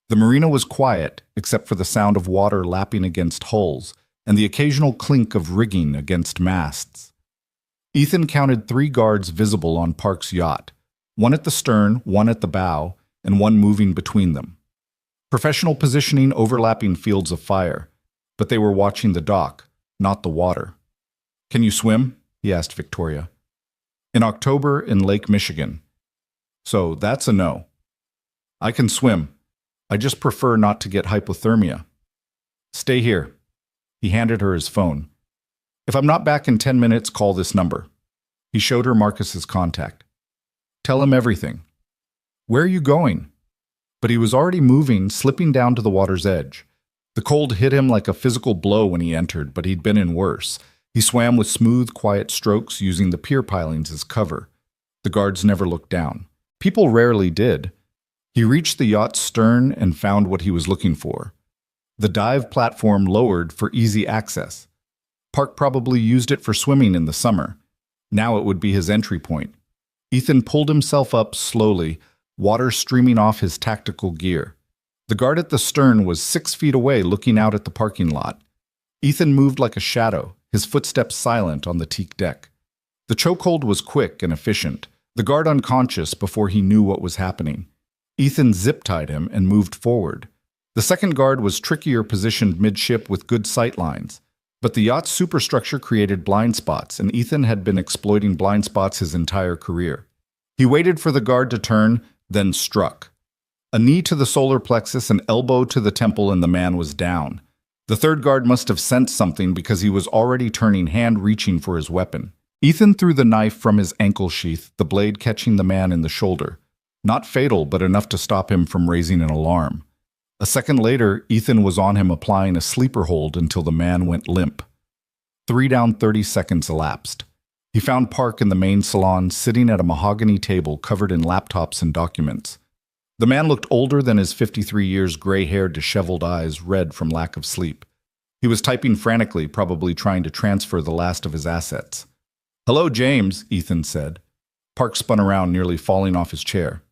The marina was quiet, except for the sound of water lapping against hulls and the occasional clink of rigging against masts. Ethan counted 3 guards visible on Park's yacht, one at the stern, one at the bow, and one moving between them. Professional positioning overlapping fields of fire, but they were watching the dock, not the water. "Can you swim?" he asked Victoria. "In October in Lake Michigan." "So that's a no." "I can swim. I just prefer not to get hypothermia." "Stay here." He handed her his phone. "If I'm not back in 10 minutes, call this number." He showed her Marcus's contact. "Tell him everything." "Where are you going?" But he was already moving, slipping down to the water's edge. The cold hit him like a physical blow when he entered, but he'd been in worse. He swam with smooth, quiet strokes, using the pier pilings as cover. The guards never looked down. People rarely did. He reached the yacht's stern and found what he was looking for. The dive platform lowered for easy access. Park probably used it for swimming in the summer. Now it would be his entry point. Ethan pulled himself up slowly, water streaming off his tactical gear. The guard at the stern was 6 feet away, looking out at the parking lot. Ethan moved like a shadow, his footsteps silent on the teak deck. The chokehold was quick and efficient, the guard unconscious before he knew what was happening. Ethan zip-tied him and moved forward. The second guard was trickier positioned midship with good sight lines. But the yacht's superstructure created blind spots, and Ethan had been exploiting blind spots his entire career. He waited for the guard to turn, then struck. A knee to the solar plexus, an elbow to the temple, and the man was down. The third guard must have sensed something because he was already turning, hand reaching for his weapon. Ethan threw the knife from his ankle sheath, the blade catching the man in the shoulder. Not fatal, but enough to stop him from raising an alarm. A second later, Ethan was on him, applying a sleeper hold until the man went limp. 3 down, 30 seconds elapsed. He found Park in the main salon, sitting at a mahogany table covered in laptops and documents. The man looked older than his 53 years, gray-haired, disheveled eyes red from lack of sleep. He was typing frantically, probably trying to transfer the last of his assets. "Hello, James," Ethan said. Park spun around, nearly falling off his chair.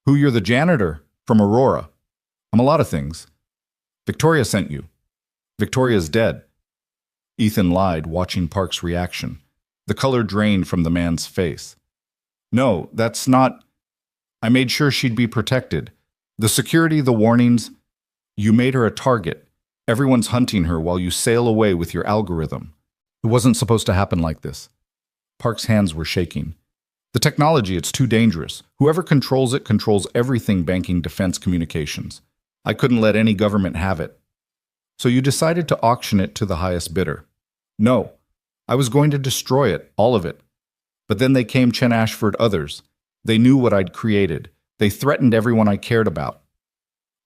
"Who, you're the janitor? From Aurora." "I'm a lot of things." "Victoria sent you." "Victoria's dead." Ethan lied, watching Park's reaction. The color drained from the man's face. "No, that's not... I made sure she'd be protected. The security, the warnings... You made her a target. Everyone's hunting her while you sail away with your algorithm. It wasn't supposed to happen like this." Park's hands were shaking. "The technology, it's too dangerous. Whoever controls it controls everything banking defense communications. I couldn't let any government have it." "So you decided to auction it to the highest bidder?" "No. I was going to destroy it, all of it. But then they came Chen Ashford, others. They knew what I'd created. They threatened everyone I cared about.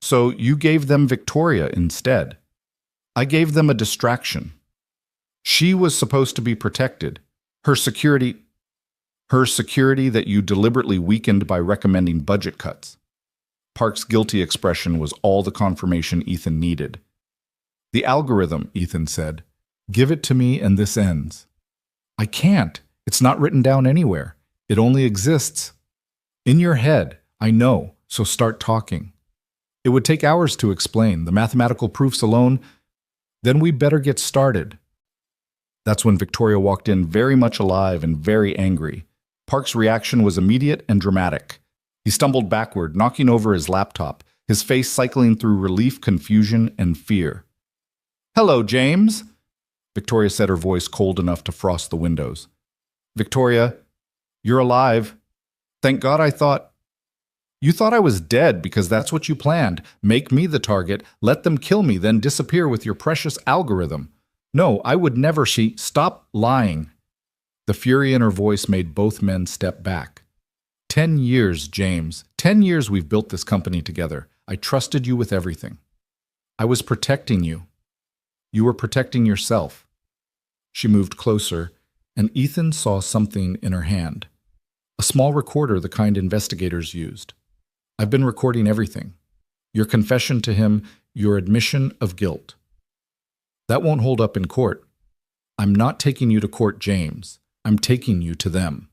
So you gave them Victoria instead." "I gave them a distraction." She was supposed to be protected. Her security that you deliberately weakened by recommending budget cuts. Park's guilty expression was all the confirmation Ethan needed. The algorithm, Ethan said. Give it to me and this ends. I can't. It's not written down anywhere. It only exists. In your head, I know, so start talking. It would take hours to explain, the mathematical proofs alone. Then we better get started. That's when Victoria walked in very much alive and very angry. Park's reaction was immediate and dramatic. He stumbled backward, knocking over his laptop, his face cycling through relief, confusion, and fear. Hello, James, Victoria said, her voice cold enough to frost the windows. Victoria, you're alive. Thank God You thought I was dead because that's what you planned. Make me the target, let them kill me, then disappear with your precious algorithm. No, I would never. Stop lying. The fury in her voice made both men step back. 10 years, James. 10 years we've built this company together. I trusted you with everything. I was protecting you. You were protecting yourself. She moved closer, and Ethan saw something in her hand. A small recorder, the kind investigators used. I've been recording everything. Your confession to him, your admission of guilt. That won't hold up in court. I'm not taking you to court, James. I'm taking you to them.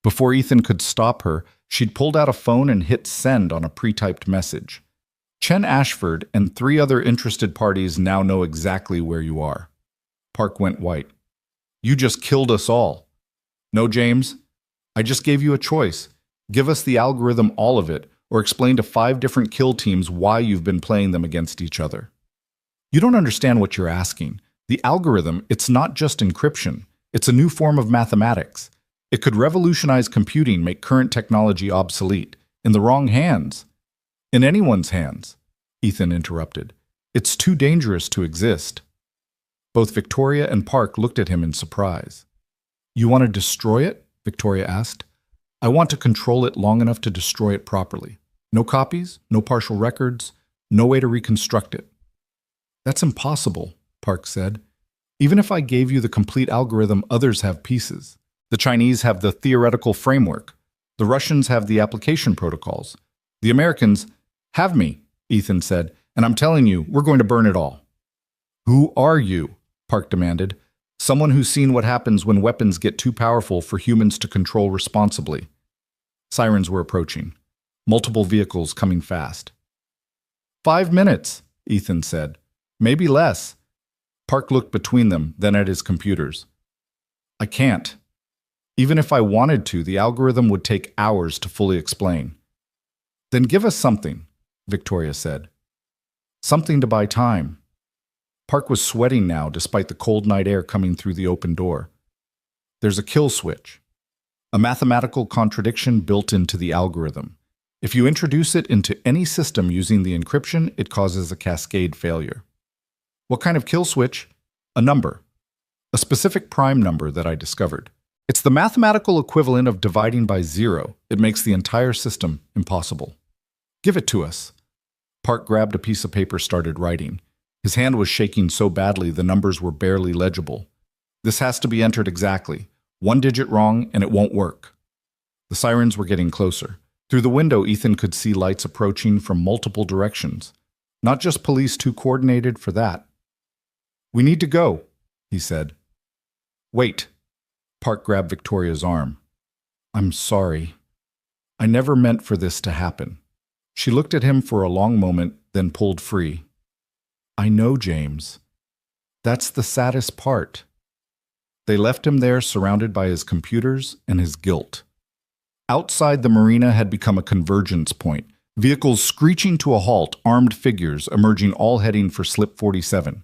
Before Ethan could stop her, she'd pulled out a phone and hit send on a pre-typed message. Chen Ashford and 3 other interested parties now know exactly where you are. Park went white. You just killed us all. No, James. I just gave you a choice. Give us the algorithm, all of it, or explain to 5 different kill teams why you've been playing them against each other. You don't understand what you're asking. The algorithm, it's not just encryption. It's a new form of mathematics. It could revolutionize computing, make current technology obsolete. In the wrong hands. In anyone's hands, Ethan interrupted. It's too dangerous to exist. Both Victoria and Park looked at him in surprise. You want to destroy it? Victoria asked. I want to control it long enough to destroy it properly. No copies, no partial records, no way to reconstruct it. That's impossible, Park said. Even if I gave you the complete algorithm, others have pieces. The Chinese have the theoretical framework. The Russians have the application protocols. The Americans have me, Ethan said, and I'm telling you, we're going to burn it all. Who are you? Park demanded. Someone who's seen what happens when weapons get too powerful for humans to control responsibly. Sirens were approaching. Multiple vehicles coming fast. 5 minutes, Ethan said. Maybe less. Park looked between them, then at his computers. I can't. Even if I wanted to, the algorithm would take hours to fully explain. Then give us something, Victoria said. Something to buy time. Park was sweating now, despite the cold night air coming through the open door. There's a kill switch. A mathematical contradiction built into the algorithm. If you introduce it into any system using the encryption, it causes a cascade failure. What kind of kill switch? A number. A specific prime number that I discovered. It's the mathematical equivalent of dividing by 0. It makes the entire system impossible. Give it to us. Park grabbed a piece of paper, started writing. His hand was shaking so badly the numbers were barely legible. This has to be entered exactly. 1 digit wrong and it won't work. The sirens were getting closer. Through the window, Ethan could see lights approaching from multiple directions. Not just police too coordinated for that. We need to go, he said. Wait. Park grabbed Victoria's arm. I'm sorry. I never meant for this to happen. She looked at him for a long moment, then pulled free. I know, James. That's the saddest part. They left him there surrounded by his computers and his guilt. Outside, the marina had become a convergence point. Vehicles screeching to a halt, armed figures emerging, all heading for Slip 47.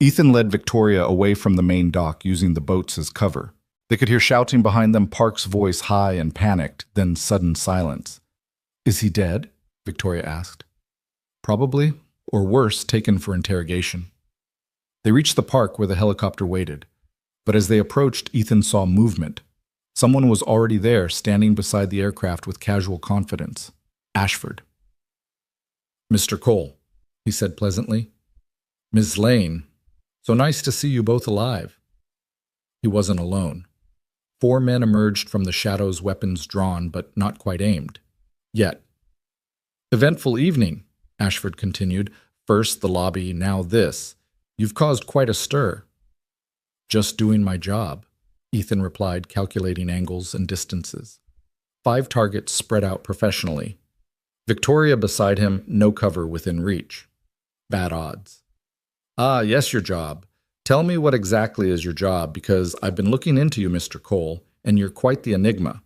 Ethan led Victoria away from the main dock, using the boats as cover. They could hear shouting behind them, Park's voice high and panicked, then sudden silence. Is he dead? Victoria asked. Probably, or worse, taken for interrogation. They reached the park where the helicopter waited. But as they approached, Ethan saw movement. Someone was already there, standing beside the aircraft with casual confidence. Ashford. Mr. Cole, he said pleasantly. Ms. Lane, so nice to see you both alive. He wasn't alone. 4 men emerged from the shadows, weapons drawn, but not quite aimed. Yet. "Eventful evening," Ashford continued. "First the lobby, now this. You've caused quite a stir." "Just doing my job," Ethan replied, calculating angles and distances. 5 targets spread out professionally. Victoria beside him, no cover within reach. Bad odds. "Ah, yes, your job. Tell me what exactly is your job, because I've been looking into you, Mr. Cole, and you're quite the enigma.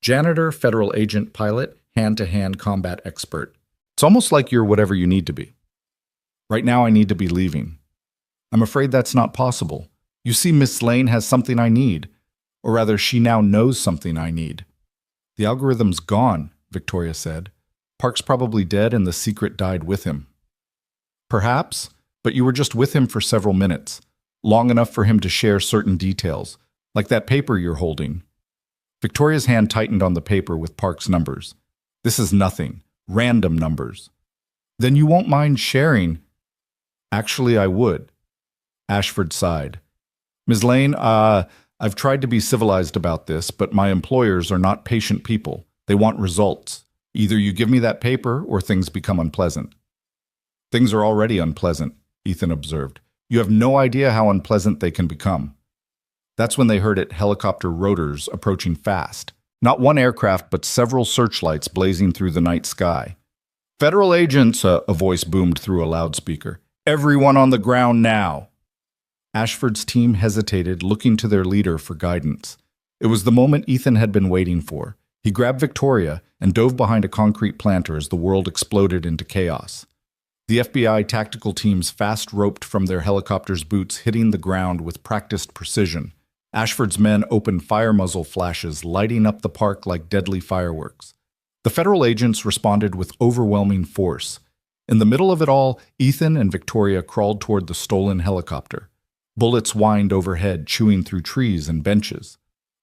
Janitor, federal agent, pilot, hand-to-hand combat expert. It's almost like you're whatever you need to be. Right now I need to be leaving. I'm afraid that's not possible. You see, Miss Lane has something I need. Or rather, she now knows something I need." "The algorithm's gone," Victoria said. "Park's probably dead and the secret died with him." "Perhaps, but you were just with him for several minutes, long enough for him to share certain details, like that paper you're holding." Victoria's hand tightened on the paper with Park's numbers. "This is nothing. Random numbers." "Then you won't mind sharing?" "Actually, I would." Ashford sighed. "Ms. Lane, I've tried to be civilized about this, but my employers are not patient people. They want results. Either you give me that paper or things become unpleasant." "Things are already unpleasant," Ethan observed. "You have no idea how unpleasant they can become." That's when they heard it, helicopter rotors approaching fast. Not one aircraft, but several searchlights blazing through the night sky. "Federal agents," a voice boomed through a loudspeaker. "Everyone on the ground now." Ashford's team hesitated, looking to their leader for guidance. It was the moment Ethan had been waiting for. He grabbed Victoria and dove behind a concrete planter as the world exploded into chaos. The FBI tactical teams fast-roped from their helicopters' boots, hitting the ground with practiced precision. Ashford's men opened fire muzzle flashes, lighting up the park like deadly fireworks. The federal agents responded with overwhelming force. In the middle of it all, Ethan and Victoria crawled toward the stolen helicopter. Bullets whined overhead, chewing through trees and benches.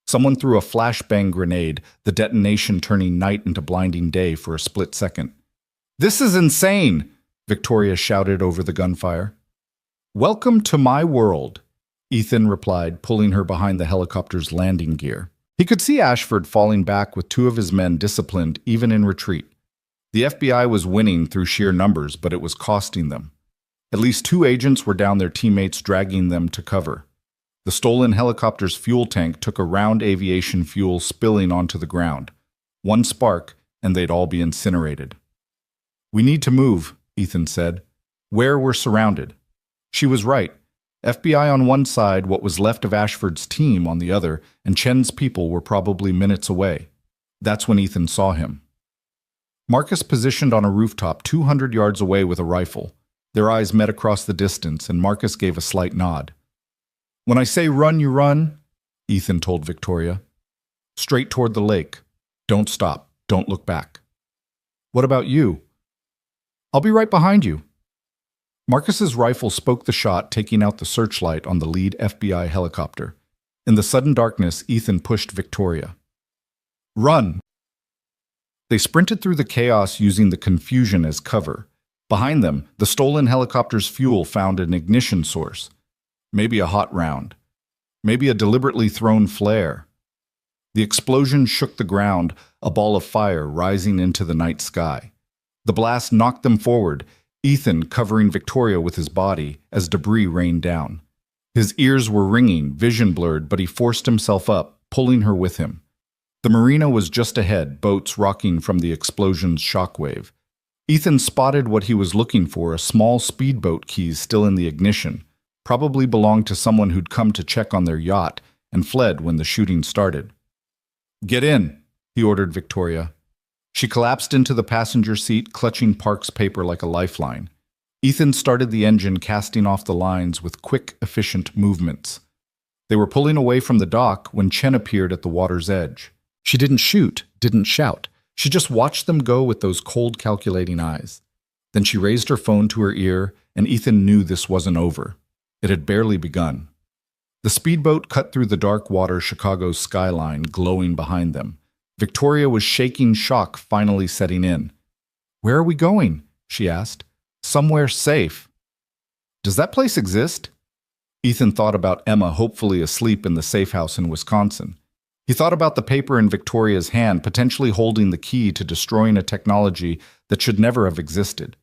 Someone threw a flashbang grenade, the detonation turning night into blinding day for a split second. "This is insane!" Victoria shouted over the gunfire. "Welcome to my world," Ethan replied, pulling her behind the helicopter's landing gear. He could see Ashford falling back with 2 of his men disciplined even in retreat. The FBI was winning through sheer numbers, but it was costing them. At least 2 agents were down, their teammates dragging them to cover. The stolen helicopter's fuel tank took a round aviation fuel spilling onto the ground. One spark, and they'd all be incinerated. "We need to move," Ethan said. "Where we're surrounded." She was right. FBI on one side, what was left of Ashford's team on the other, and Chen's people were probably minutes away. That's when Ethan saw him. Marcus positioned on a rooftop 200 yards away with a rifle. Their eyes met across the distance, and Marcus gave a slight nod. "When I say run, you run," Ethan told Victoria. "Straight toward the lake. Don't stop. Don't look back." "What about you?" "I'll be right behind you." Marcus's rifle spoke the shot, taking out the searchlight on the lead FBI helicopter. In the sudden darkness, Ethan pushed Victoria. "Run!" They sprinted through the chaos using the confusion as cover. Behind them, the stolen helicopter's fuel found an ignition source. Maybe a hot round. Maybe a deliberately thrown flare. The explosion shook the ground, a ball of fire rising into the night sky. The blast knocked them forward, Ethan covering Victoria with his body as debris rained down. His ears were ringing, vision blurred, but he forced himself up, pulling her with him. The marina was just ahead, boats rocking from the explosion's shockwave. Ethan spotted what he was looking for, a small speedboat keys still in the ignition. Probably belonged to someone who'd come to check on their yacht and fled when the shooting started. "Get in," he ordered Victoria. She collapsed into the passenger seat, clutching Park's paper like a lifeline. Ethan started the engine, casting off the lines with quick, efficient movements. They were pulling away from the dock when Chen appeared at the water's edge. She didn't shoot, didn't shout. She just watched them go with those cold, calculating eyes. Then she raised her phone to her ear, and Ethan knew this wasn't over. It had barely begun. The speedboat cut through the dark water, Chicago's skyline glowing behind them. Victoria was shaking, shock finally setting in. "Where are we going?" she asked. "Somewhere safe." "Does that place exist?" Ethan thought about Emma hopefully asleep in the safe house in Wisconsin. He thought about the paper in Victoria's hand, potentially holding the key to destroying a technology that should never have existed.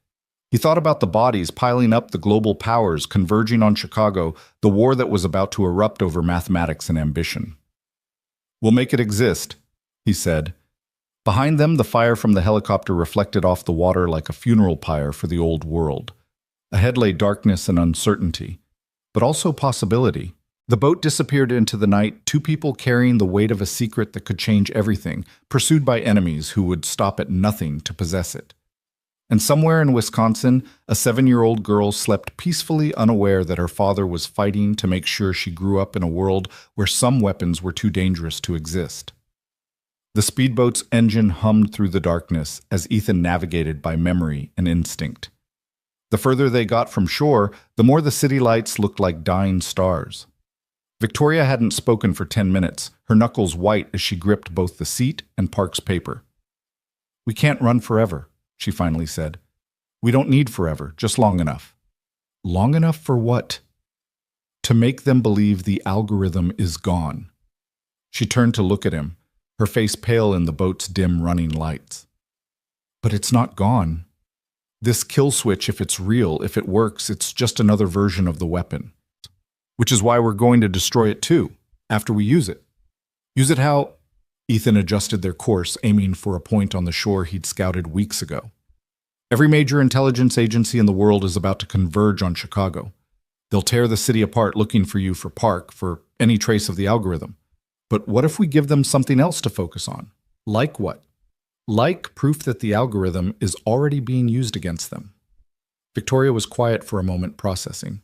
He thought about the bodies piling up, the global powers converging on Chicago, the war that was about to erupt over mathematics and ambition. "We'll make it exist," he said. Behind them, the fire from the helicopter reflected off the water like a funeral pyre for the old world. Ahead lay darkness and uncertainty, but also possibility. The boat disappeared into the night, two people carrying the weight of a secret that could change everything, pursued by enemies who would stop at nothing to possess it. And somewhere in Wisconsin, a 7-year-old girl slept peacefully, unaware that her father was fighting to make sure she grew up in a world where some weapons were too dangerous to exist. The speedboat's engine hummed through the darkness as Ethan navigated by memory and instinct. The further they got from shore, the more the city lights looked like dying stars. Victoria hadn't spoken for 10 minutes, her knuckles white as she gripped both the seat and Park's paper. "We can't run forever," she finally said. "We don't need forever, just long enough." "Long enough for what?" "To make them believe the algorithm is gone." She turned to look at him, her face pale in the boat's dim running lights. "But it's not gone. This kill switch, if it's real, if it works, it's just another version of the weapon. Which is why we're going to destroy it too, after we use it." "Use it how?" Ethan adjusted their course, aiming for a point on the shore he'd scouted weeks ago. "Every major intelligence agency in the world is about to converge on Chicago. They'll tear the city apart looking for you, for Park, for any trace of the algorithm. But what if we give them something else to focus on? Like what? Like proof that the algorithm is already being used against them." Victoria was quiet for a moment, processing.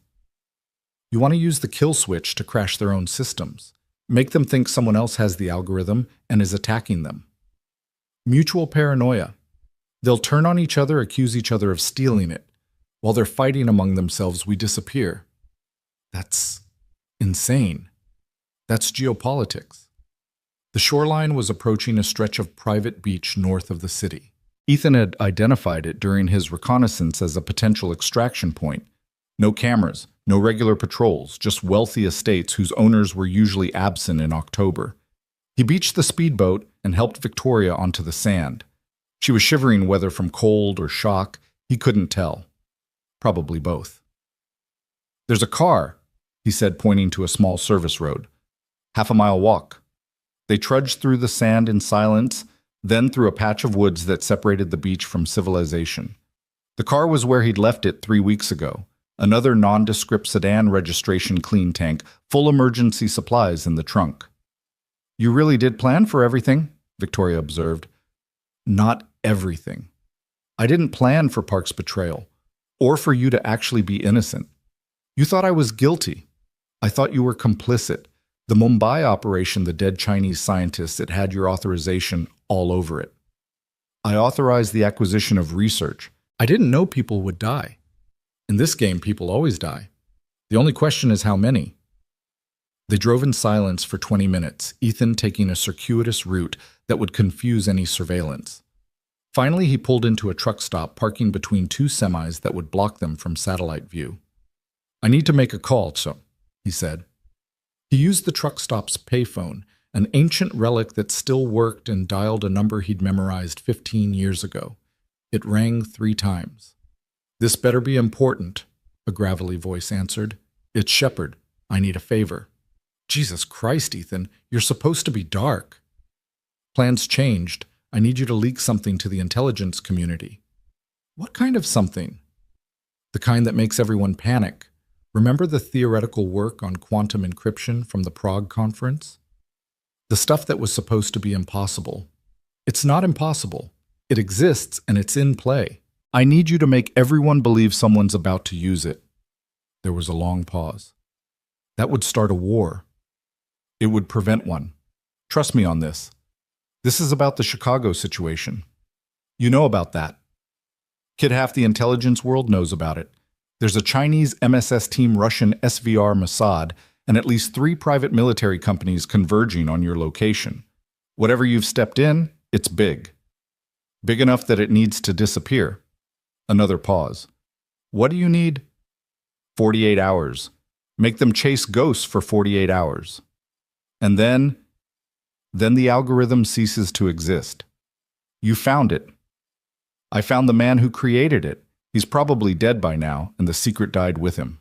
"You want to use the kill switch to crash their own systems. Make them think someone else has the algorithm and is attacking them. Mutual paranoia. They'll turn on each other, accuse each other of stealing it. While they're fighting among themselves, we disappear. That's insane. That's geopolitics." The shoreline was approaching a stretch of private beach north of the city. Ethan had identified it during his reconnaissance as a potential extraction point. No cameras, no regular patrols, just wealthy estates whose owners were usually absent in October. He beached the speedboat and helped Victoria onto the sand. She was shivering, whether from cold or shock, he couldn't tell. Probably both. "There's a car," he said, pointing to a small service road. "Half-a-mile walk." They trudged through the sand in silence, then through a patch of woods that separated the beach from civilization. The car was where he'd left it 3 weeks ago. Another nondescript sedan registration clean tank, full emergency supplies in the trunk. "You really did plan for everything," Victoria observed. "Not everything. I didn't plan for Park's betrayal, or for you to actually be innocent. You thought I was guilty. I thought you were complicit. The Mumbai operation, the dead Chinese scientists, it had your authorization all over it. I authorized the acquisition of research. I didn't know people would die. In this game, people always die. The only question is how many." They drove in silence for 20 minutes, Ethan taking a circuitous route that would confuse any surveillance. Finally, he pulled into a truck stop, parking between two semis that would block them from satellite view. "I need to make a call, so," he said. He used the truck stop's payphone, an ancient relic that still worked, and dialed a number he'd memorized 15 years ago. It rang 3 times. "This better be important," a gravelly voice answered. "It's Shepard. I need a favor." "Jesus Christ, Ethan, you're supposed to be dark." "Plans changed. I need you to leak something to the intelligence community." "What kind of something?" "The kind that makes everyone panic. Remember the theoretical work on quantum encryption from the Prague conference? The stuff that was supposed to be impossible. It's not impossible. It exists and it's in play. I need you to make everyone believe someone's about to use it." There was a long pause. "That would start a war. It would prevent one. Trust me on this. This is about the Chicago situation. You know about that. Kid, half the intelligence world knows about it. There's a Chinese MSS team, Russian SVR Mossad, and at least 3 private military companies converging on your location. Whatever you've stepped in, it's big. Big enough that it needs to disappear." Another pause. "What do you need?" 48 hours. Make them chase ghosts for 48 hours. And then the algorithm ceases to exist. You found it. I found the man who created it. He's probably dead by now, and the secret died with him.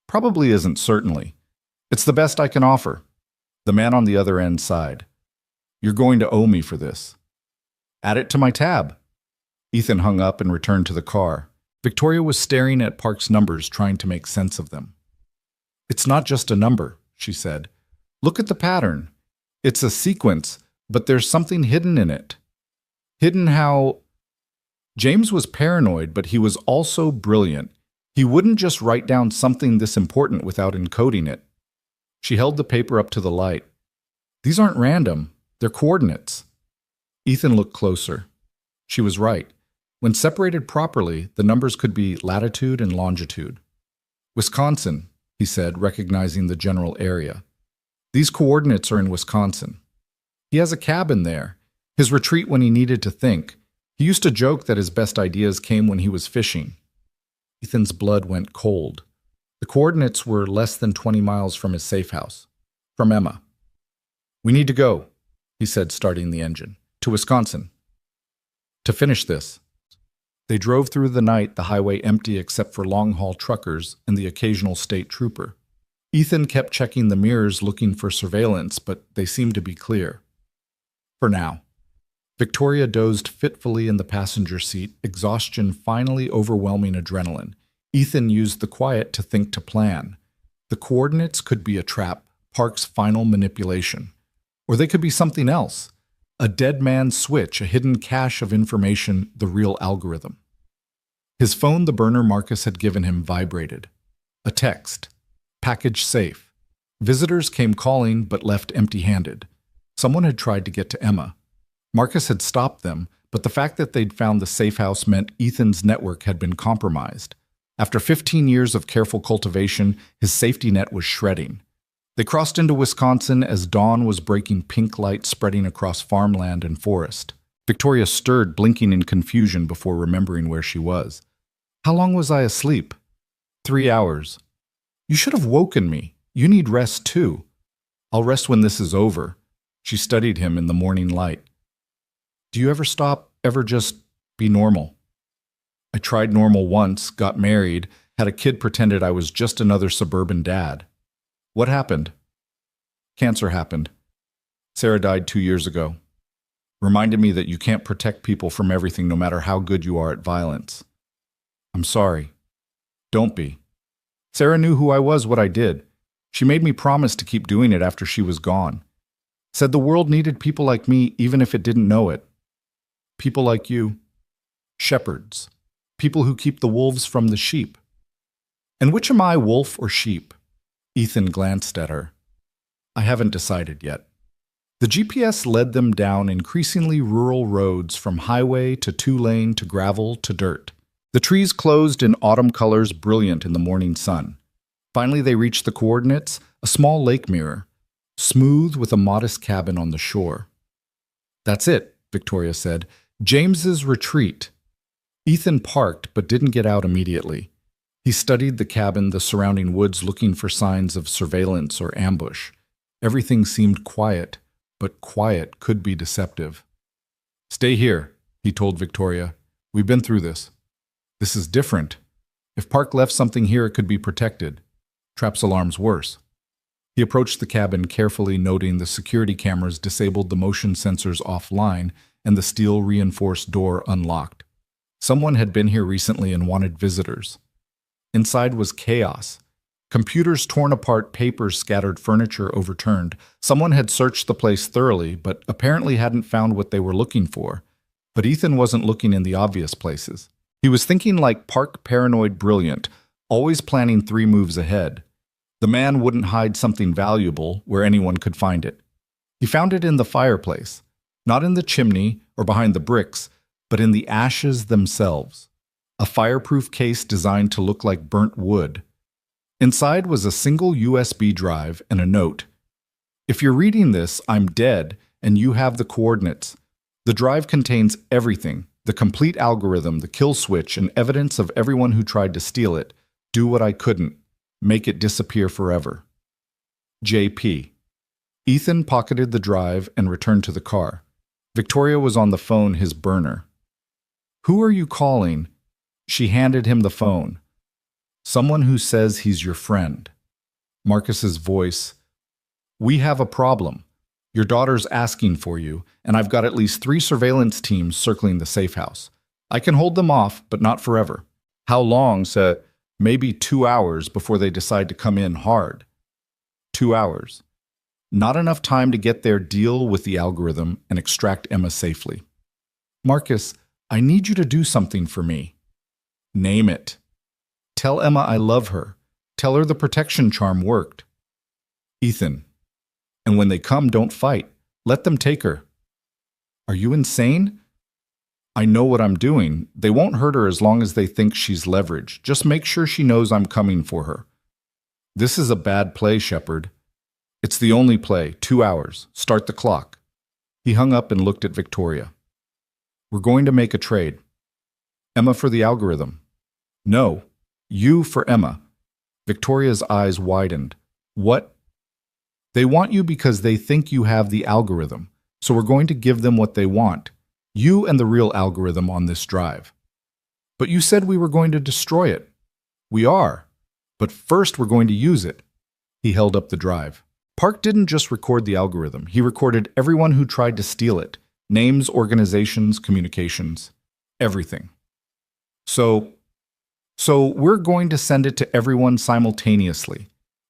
Probably isn't, certainly. It's the best I can offer. The man on the other end sighed. You're going to owe me for this. Add it to my tab. Ethan hung up and returned to the car. Victoria was staring at Park's numbers, trying to make sense of them. It's not just a number, she said. Look at the pattern. It's a sequence, but there's something hidden in it. Hidden how... James was paranoid, but he was also brilliant. He wouldn't just write down something this important without encoding it. She held the paper up to the light. These aren't random. They're coordinates. Ethan looked closer. She was right. When separated properly, the numbers could be latitude and longitude. Wisconsin, he said, recognizing the general area. These coordinates are in Wisconsin. He has a cabin there, his retreat when he needed to think. He used to joke that his best ideas came when he was fishing. Ethan's blood went cold. The coordinates were less than 20 miles from his safe house. From Emma. We need to go, he said, starting the engine. To Wisconsin. To finish this. They drove through the night, the highway empty except for long-haul truckers and the occasional state trooper. Ethan kept checking the mirrors looking for surveillance, but they seemed to be clear. For now. Victoria dozed fitfully in the passenger seat, exhaustion finally overwhelming adrenaline. Ethan used the quiet to think to plan. The coordinates could be a trap, Park's final manipulation. Or they could be something else. A dead man's switch, a hidden cache of information, the real algorithm. His phone, the burner Marcus had given him, vibrated. A text. Package safe. Visitors came calling but left empty-handed. Someone had tried to get to Emma. Marcus had stopped them, but the fact that they'd found the safe house meant Ethan's network had been compromised. After 15 years of careful cultivation, his safety net was shredding. They crossed into Wisconsin as dawn was breaking, pink light spreading across farmland and forest. Victoria stirred, blinking in confusion before remembering where she was. How long was I asleep? 3 hours. You should have woken me. You need rest too. I'll rest when this is over. She studied him in the morning light. Do you ever stop, ever just be normal? I tried normal once, got married, had a kid, pretended I was just another suburban dad. What happened? Cancer happened. Sarah died 2 years ago. Reminded me that you can't protect people from everything no matter how good you are at violence. I'm sorry. Don't be. Sarah knew who I was, what I did. She made me promise to keep doing it after she was gone. Said the world needed people like me even if it didn't know it. People like you. Shepherds. People who keep the wolves from the sheep. And which am I, wolf or sheep? Ethan glanced at her. I haven't decided yet. The GPS led them down increasingly rural roads from highway to two-lane to gravel to dirt. The trees closed in autumn colors, brilliant in the morning sun. Finally they reached the coordinates, a small lake mirror, smooth with a modest cabin on the shore. That's it, Victoria said. James's retreat. Ethan parked but didn't get out immediately. He studied the cabin, the surrounding woods, looking for signs of surveillance or ambush. Everything seemed quiet, but quiet could be deceptive. Stay here, he told Victoria. We've been through this. This is different. If Park left something here, it could be protected. Traps alarm's worse. He approached the cabin carefully, noting the security cameras disabled, the motion sensors offline, and the steel-reinforced door unlocked. Someone had been here recently and wanted visitors. Inside was chaos. Computers torn apart, papers scattered, furniture overturned. Someone had searched the place thoroughly, but apparently hadn't found what they were looking for. But Ethan wasn't looking in the obvious places. He was thinking like Park, paranoid, brilliant, always planning 3 moves ahead. The man wouldn't hide something valuable where anyone could find it. He found it in the fireplace, not in the chimney or behind the bricks, but in the ashes themselves. A fireproof case designed to look like burnt wood. Inside was a single USB drive and a note. If you're reading this, I'm dead, and you have the coordinates. The drive contains everything, the complete algorithm, the kill switch, and evidence of everyone who tried to steal it. Do what I couldn't. Make it disappear forever. JP. Ethan pocketed the drive and returned to the car. Victoria was on the phone, his burner. Who are you calling? She handed him the phone. Someone who says he's your friend. Marcus's voice. We have a problem. Your daughter's asking for you, and I've got at least 3 surveillance teams circling the safe house. I can hold them off, but not forever. How long, sir? Maybe 2 hours before they decide to come in hard. 2 hours. Not enough time to get their deal with the algorithm and extract Emma safely. Marcus, I need you to do something for me. Name it. Tell Emma I love her. Tell her the protection charm worked. Ethan. And when they come, don't fight. Let them take her. Are you insane? I know what I'm doing. They won't hurt her as long as they think she's leverage. Just make sure she knows I'm coming for her. This is a bad play, Shepard. It's the only play. 2 hours. Start the clock. He hung up and looked at Victoria. We're going to make a trade. Emma for the algorithm. No, you for Emma. Victoria's eyes widened. What? They want you because they think you have the algorithm, so we're going to give them what they want. You and the real algorithm on this drive. But you said we were going to destroy it. We are. But first we're going to use it. He held up the drive. Park didn't just record the algorithm. He recorded everyone who tried to steal it. Names, organizations, communications, everything. So we're going to send it to everyone simultaneously.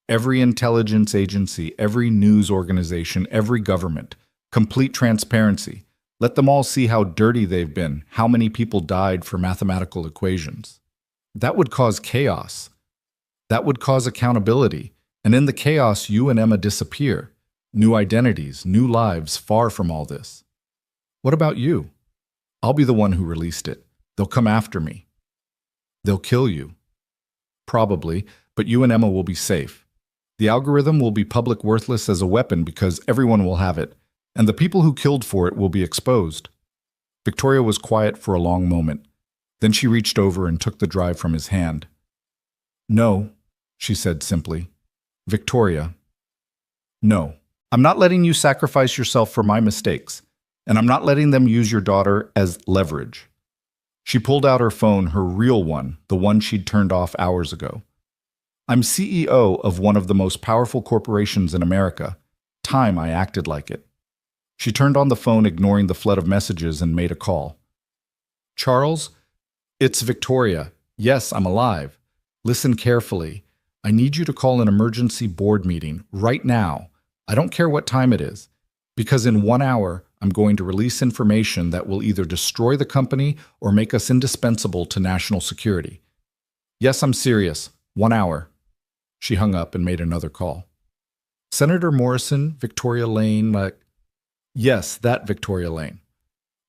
Every intelligence agency, every news organization, every government. Complete transparency. Let them all see how dirty they've been, how many people died for mathematical equations. That would cause chaos. That would cause accountability. And in the chaos, you and Emma disappear. New identities, new lives, far from all this. What about you? I'll be the one who released it. They'll come after me. They'll kill you. Probably, but you and Emma will be safe. The algorithm will be public worthless as a weapon because everyone will have it, and the people who killed for it will be exposed. Victoria was quiet for a long moment. Then she reached over and took the drive from his hand. No, she said simply. Victoria. No, I'm not letting you sacrifice yourself for my mistakes, and I'm not letting them use your daughter as leverage. She pulled out her phone, her real one, the one she'd turned off hours ago. I'm CEO of one of the most powerful corporations in America. Time I acted like it. She turned on the phone, ignoring the flood of messages, and made a call. Charles? It's Victoria. Yes, I'm alive. Listen carefully. I need you to call an emergency board meeting right now. I don't care what time it is, because in 1 hour, I'm going to release information that will either destroy the company or make us indispensable to national security. Yes, I'm serious. 1 hour. She hung up and made another call. Senator Morrison, Victoria Lane, Yes, that Victoria Lane.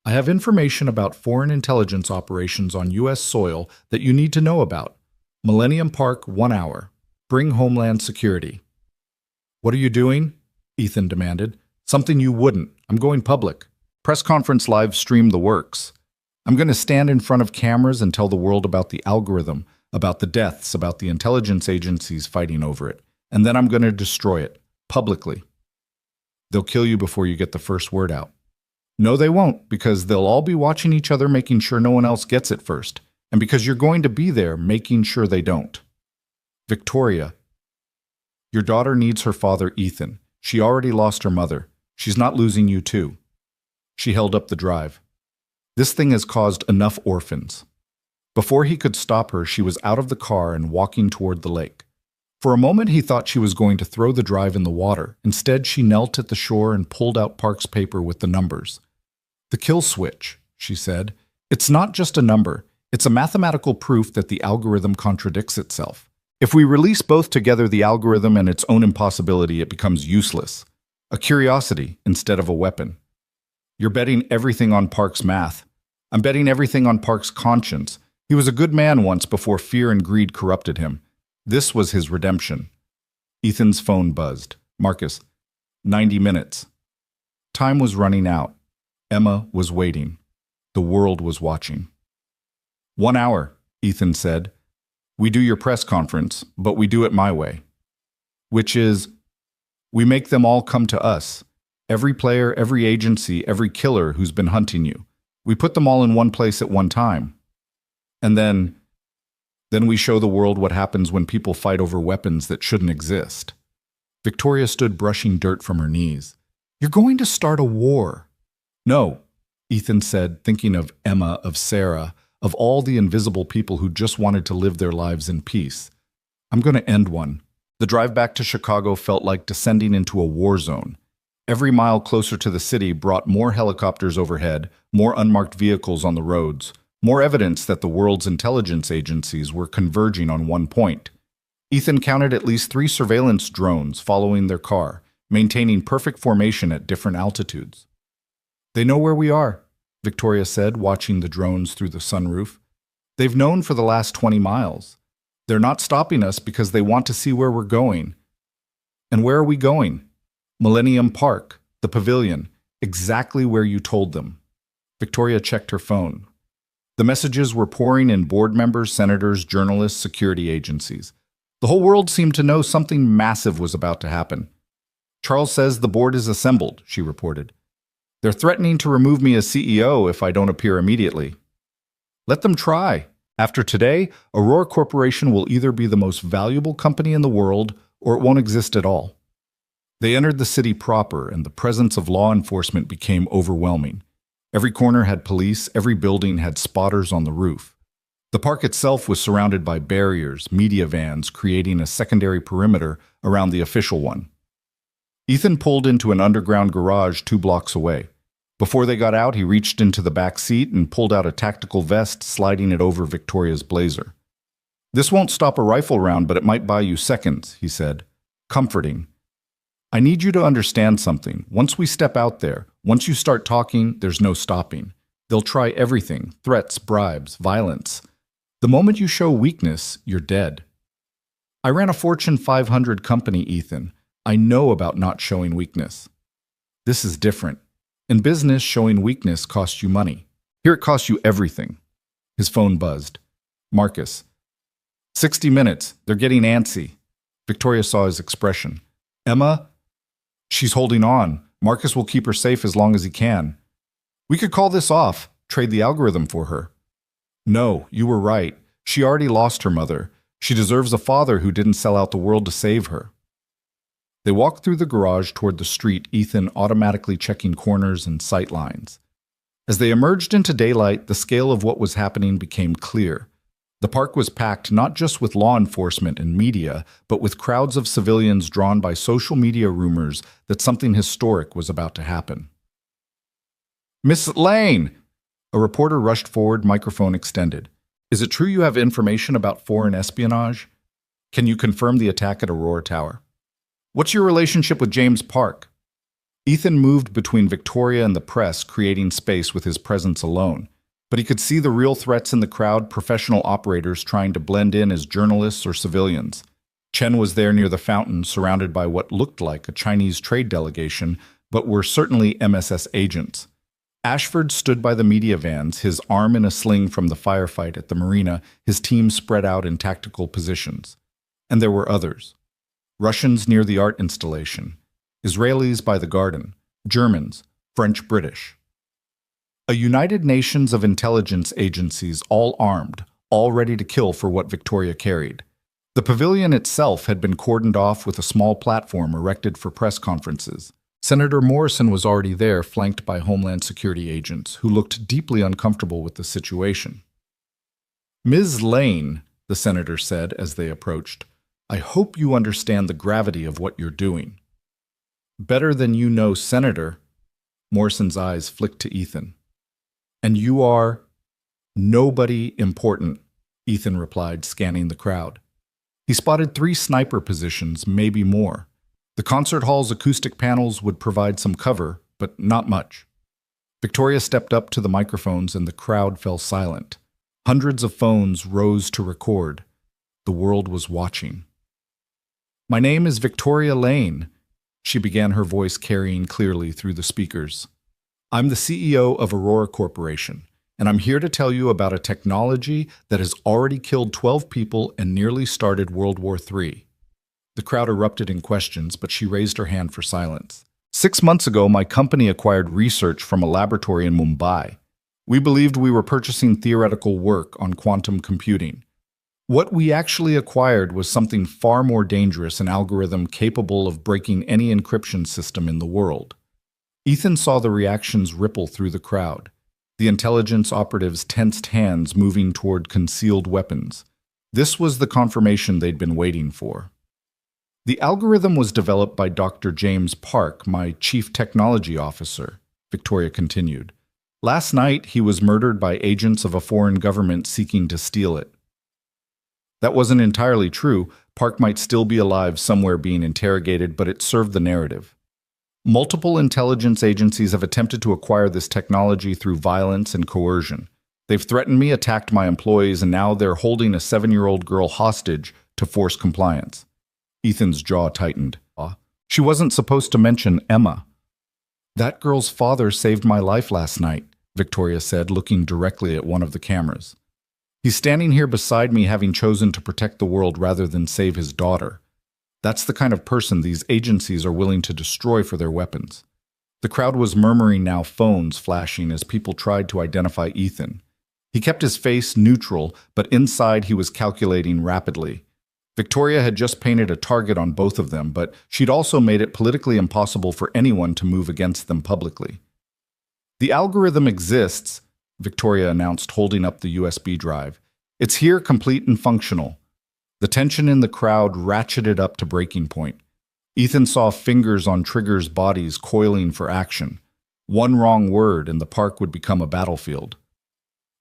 I have information about foreign intelligence operations on U.S. soil that you need to know about. Millennium Park, 1 hour. Bring Homeland Security. What are you doing? Ethan demanded. Something you wouldn't. I'm going public. Press conference live stream the works. I'm going to stand in front of cameras and tell the world about the algorithm, about the deaths, about the intelligence agencies fighting over it. And then I'm going to destroy it. Publicly. They'll kill you before you get the first word out. No, they won't, because they'll all be watching each other, making sure no one else gets it first. And because you're going to be there, making sure they don't. Victoria. Your daughter needs her father, Ethan. She already lost her mother. She's not losing you, too. She held up the drive. This thing has caused enough orphans. Before he could stop her, she was out of the car and walking toward the lake. For a moment, he thought she was going to throw the drive in the water. Instead, she knelt at the shore and pulled out Park's paper with the numbers. The kill switch, she said. It's not just a number. It's a mathematical proof that the algorithm contradicts itself. If we release both together, the algorithm and its own impossibility, it becomes useless. A curiosity instead of a weapon. You're betting everything on Park's math. I'm betting everything on Park's conscience. He was a good man once before fear and greed corrupted him. This was his redemption. Ethan's phone buzzed. Marcus, 90 minutes. Time was running out. Emma was waiting. The world was watching. 1 hour, Ethan said. We do your press conference, but we do it my way. Which is, we make them all come to us. Every player, every agency, every killer who's been hunting you. We put them all in one place at one time. And then we show the world what happens when people fight over weapons that shouldn't exist. Victoria stood brushing dirt from her knees. You're going to start a war. No, Ethan said, thinking of Emma, of Sarah, of all the invisible people who just wanted to live their lives in peace. I'm going to end one. The drive back to Chicago felt like descending into a war zone. Every mile closer to the city brought more helicopters overhead, more unmarked vehicles on the roads, more evidence that the world's intelligence agencies were converging on one point. Ethan counted at least 3 surveillance drones following their car, maintaining perfect formation at different altitudes. They know where we are, Victoria said, watching the drones through the sunroof. They've known for the last 20 miles. They're not stopping us because they want to see where we're going. And where are we going? Millennium Park, the pavilion, exactly where you told them. Victoria checked her phone. The messages were pouring in: board members, senators, journalists, security agencies. The whole world seemed to know something massive was about to happen. Charles says the board is assembled, she reported. They're threatening to remove me as CEO if I don't appear immediately. Let them try. After today, Aurora Corporation will either be the most valuable company in the world or it won't exist at all. They entered the city proper, and the presence of law enforcement became overwhelming. Every corner had police, every building had spotters on the roof. The park itself was surrounded by barriers, media vans, creating a secondary perimeter around the official one. Ethan pulled into an underground garage 2 blocks away. Before they got out, he reached into the back seat and pulled out a tactical vest, sliding it over Victoria's blazer. This won't stop a rifle round, but it might buy you seconds, he said. Comforting. I need you to understand something. Once we step out there, once you start talking, there's no stopping. They'll try everything: threats, bribes, violence. The moment you show weakness, you're dead. I ran a Fortune 500 company, Ethan. I know about not showing weakness. This is different. In business, showing weakness costs you money. Here it costs you everything. His phone buzzed. Marcus. 60 minutes. They're getting antsy. Victoria saw his expression. Emma? She's holding on. Marcus will keep her safe as long as he can. We could call this off, trade the algorithm for her. No, you were right. She already lost her mother. She deserves a father who didn't sell out the world to save her. They walked through the garage toward the street, Ethan automatically checking corners and sight lines. As they emerged into daylight, the scale of what was happening became clear. The park was packed not just with law enforcement and media, but with crowds of civilians drawn by social media rumors that something historic was about to happen. Miss Lane! A reporter rushed forward, microphone extended. Is it true you have information about foreign espionage? Can you confirm the attack at Aurora Tower? What's your relationship with James Park? Ethan moved between Victoria and the press, creating space with his presence alone. But he could see the real threats in the crowd, professional operators trying to blend in as journalists or civilians. Chen was there near the fountain, surrounded by what looked like a Chinese trade delegation, but were certainly MSS agents. Ashford stood by the media vans, his arm in a sling from the firefight at the marina, his team spread out in tactical positions. And there were others. Russians near the art installation, Israelis by the garden, Germans, French, British. A United Nations of intelligence agencies, all armed, all ready to kill for what Victoria carried. The pavilion itself had been cordoned off with a small platform erected for press conferences. Senator Morrison was already there, flanked by Homeland Security agents, who looked deeply uncomfortable with the situation. Ms. Lane, the senator said as they approached, I hope you understand the gravity of what you're doing. Better than you know, Senator. Morrison's eyes flicked to Ethan. And you are nobody important, Ethan replied, scanning the crowd. He spotted 3 sniper positions, maybe more. The concert hall's acoustic panels would provide some cover, but not much. Victoria stepped up to the microphones and the crowd fell silent. Hundreds of phones rose to record. The world was watching. My name is Victoria Lane, she began, her voice carrying clearly through the speakers. I'm the CEO of Aurora Corporation, and I'm here to tell you about a technology that has already killed 12 people and nearly started World War III. The crowd erupted in questions, but she raised her hand for silence. 6 months ago, my company acquired research from a laboratory in Mumbai. We believed we were purchasing theoretical work on quantum computing. What we actually acquired was something far more dangerous, an algorithm capable of breaking any encryption system in the world. Ethan saw the reactions ripple through the crowd. The intelligence operatives tensed hands, moving toward concealed weapons. This was the confirmation they'd been waiting for. The algorithm was developed by Dr. James Park, my chief technology officer, Victoria continued. Last night, he was murdered by agents of a foreign government seeking to steal it. That wasn't entirely true. Park might still be alive somewhere being interrogated, but it served the narrative. Multiple intelligence agencies have attempted to acquire this technology through violence and coercion. They've threatened me, attacked my employees, and now they're holding a 7-year-old girl hostage to force compliance. Ethan's jaw tightened. She wasn't supposed to mention Emma. That girl's father saved my life last night, Victoria said, looking directly at one of the cameras. He's standing here beside me, having chosen to protect the world rather than save his daughter. That's the kind of person these agencies are willing to destroy for their weapons. The crowd was murmuring now, phones flashing as people tried to identify Ethan. He kept his face neutral, but inside he was calculating rapidly. Victoria had just painted a target on both of them, but she'd also made it politically impossible for anyone to move against them publicly. The algorithm exists, Victoria announced, holding up the USB drive. It's here, complete and functional. The tension in the crowd ratcheted up to breaking point. Ethan saw fingers on triggers, bodies coiling for action. One wrong word and the park would become a battlefield.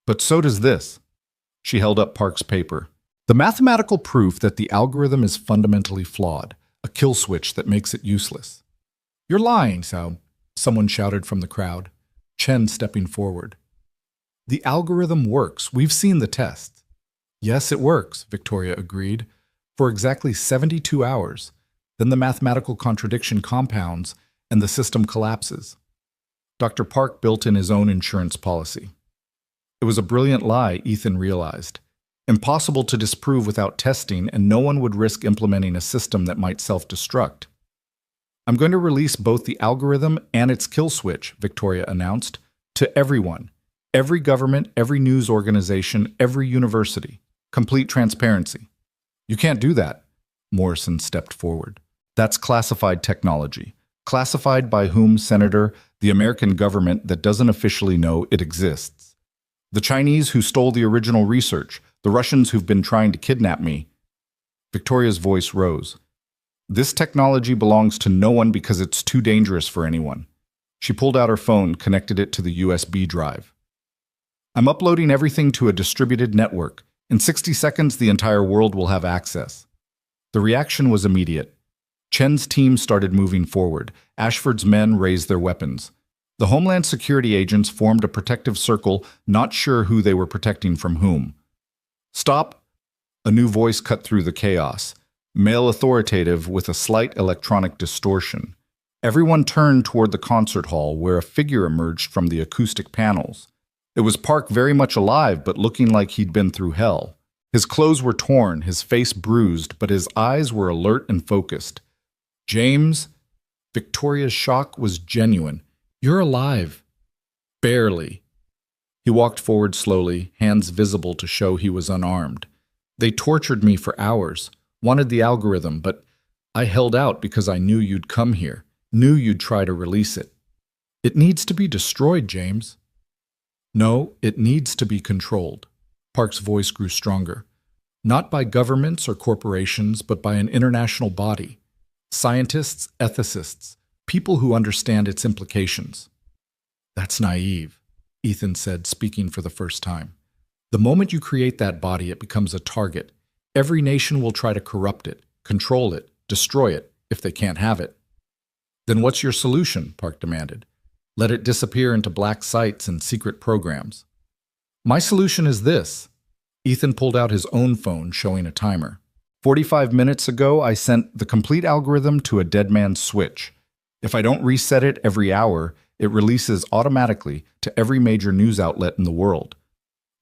But so does this. She held up Park's paper. The mathematical proof that the algorithm is fundamentally flawed, a kill switch that makes it useless. You're lying, Sao, someone shouted from the crowd, Chen stepping forward. The algorithm works. We've seen the tests. Yes, it works, Victoria agreed, for exactly 72 hours. Then the mathematical contradiction compounds and the system collapses. Dr. Park built in his own insurance policy. It was a brilliant lie, Ethan realized. Impossible to disprove without testing, and no one would risk implementing a system that might self-destruct. I'm going to release both the algorithm and its kill switch, Victoria announced, to everyone. Every government, every news organization, every university. Complete transparency. You can't do that. Morrison stepped forward. That's classified technology. Classified by whom, Senator? The American government that doesn't officially know it exists. The Chinese who stole the original research. The Russians who've been trying to kidnap me. Victoria's voice rose. This technology belongs to no one because it's too dangerous for anyone. She pulled out her phone, connected it to the USB drive. I'm uploading everything to a distributed network. In 60 seconds, the entire world will have access. The reaction was immediate. Chen's team started moving forward. Ashford's men raised their weapons. The Homeland Security agents formed a protective circle, not sure who they were protecting from whom. Stop! A new voice cut through the chaos, male authoritative with a slight electronic distortion. Everyone turned toward the concert hall, where a figure emerged from the acoustic panels. It was Park, very much alive, but looking like he'd been through hell. His clothes were torn, his face bruised, but his eyes were alert and focused. James? Victoria's shock was genuine. You're alive. Barely. He walked forward slowly, hands visible to show he was unarmed. They tortured me for hours, wanted the algorithm, but I held out because I knew you'd come here, knew you'd try to release it. It needs to be destroyed, James. No, it needs to be controlled. Park's voice grew stronger. Not by governments or corporations, but by an international body. Scientists, ethicists, people who understand its implications. That's naive, Ethan said, speaking for the first time. The moment you create that body, it becomes a target. Every nation will try to corrupt it, control it, destroy it, if they can't have it. Then what's your solution? Park demanded. Let it disappear into black sites and secret programs. My solution is this. Ethan pulled out his own phone, showing a timer. 45 minutes ago, I sent the complete algorithm to a dead man's switch. If I don't reset it every hour, It releases automatically to every major news outlet in the world.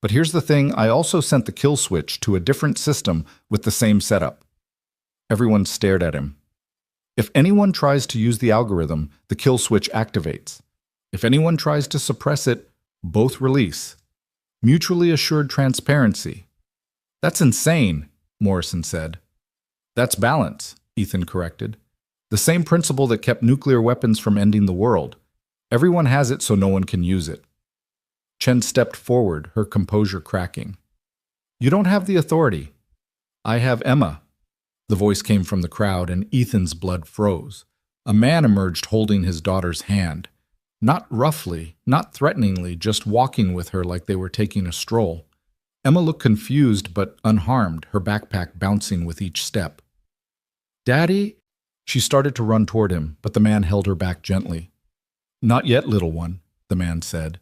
But here's the thing, I also sent the kill switch to a different system with the same setup. Everyone stared at him. If anyone tries to use the algorithm, the kill switch activates. If anyone tries to suppress it, both release. Mutually assured transparency. That's insane, Morrison said. That's balance, Ethan corrected. The same principle that kept nuclear weapons from ending the world. Everyone has it so no one can use it. Chen stepped forward, her composure cracking. You don't have the authority. I have Emma. The voice came from the crowd, and Ethan's blood froze. A man emerged holding his daughter's hand. Not roughly, not threateningly, just walking with her like they were taking a stroll. Emma looked confused but unharmed, her backpack bouncing with each step. Daddy? She started to run toward him, but the man held her back gently. Not yet, little one, the man said.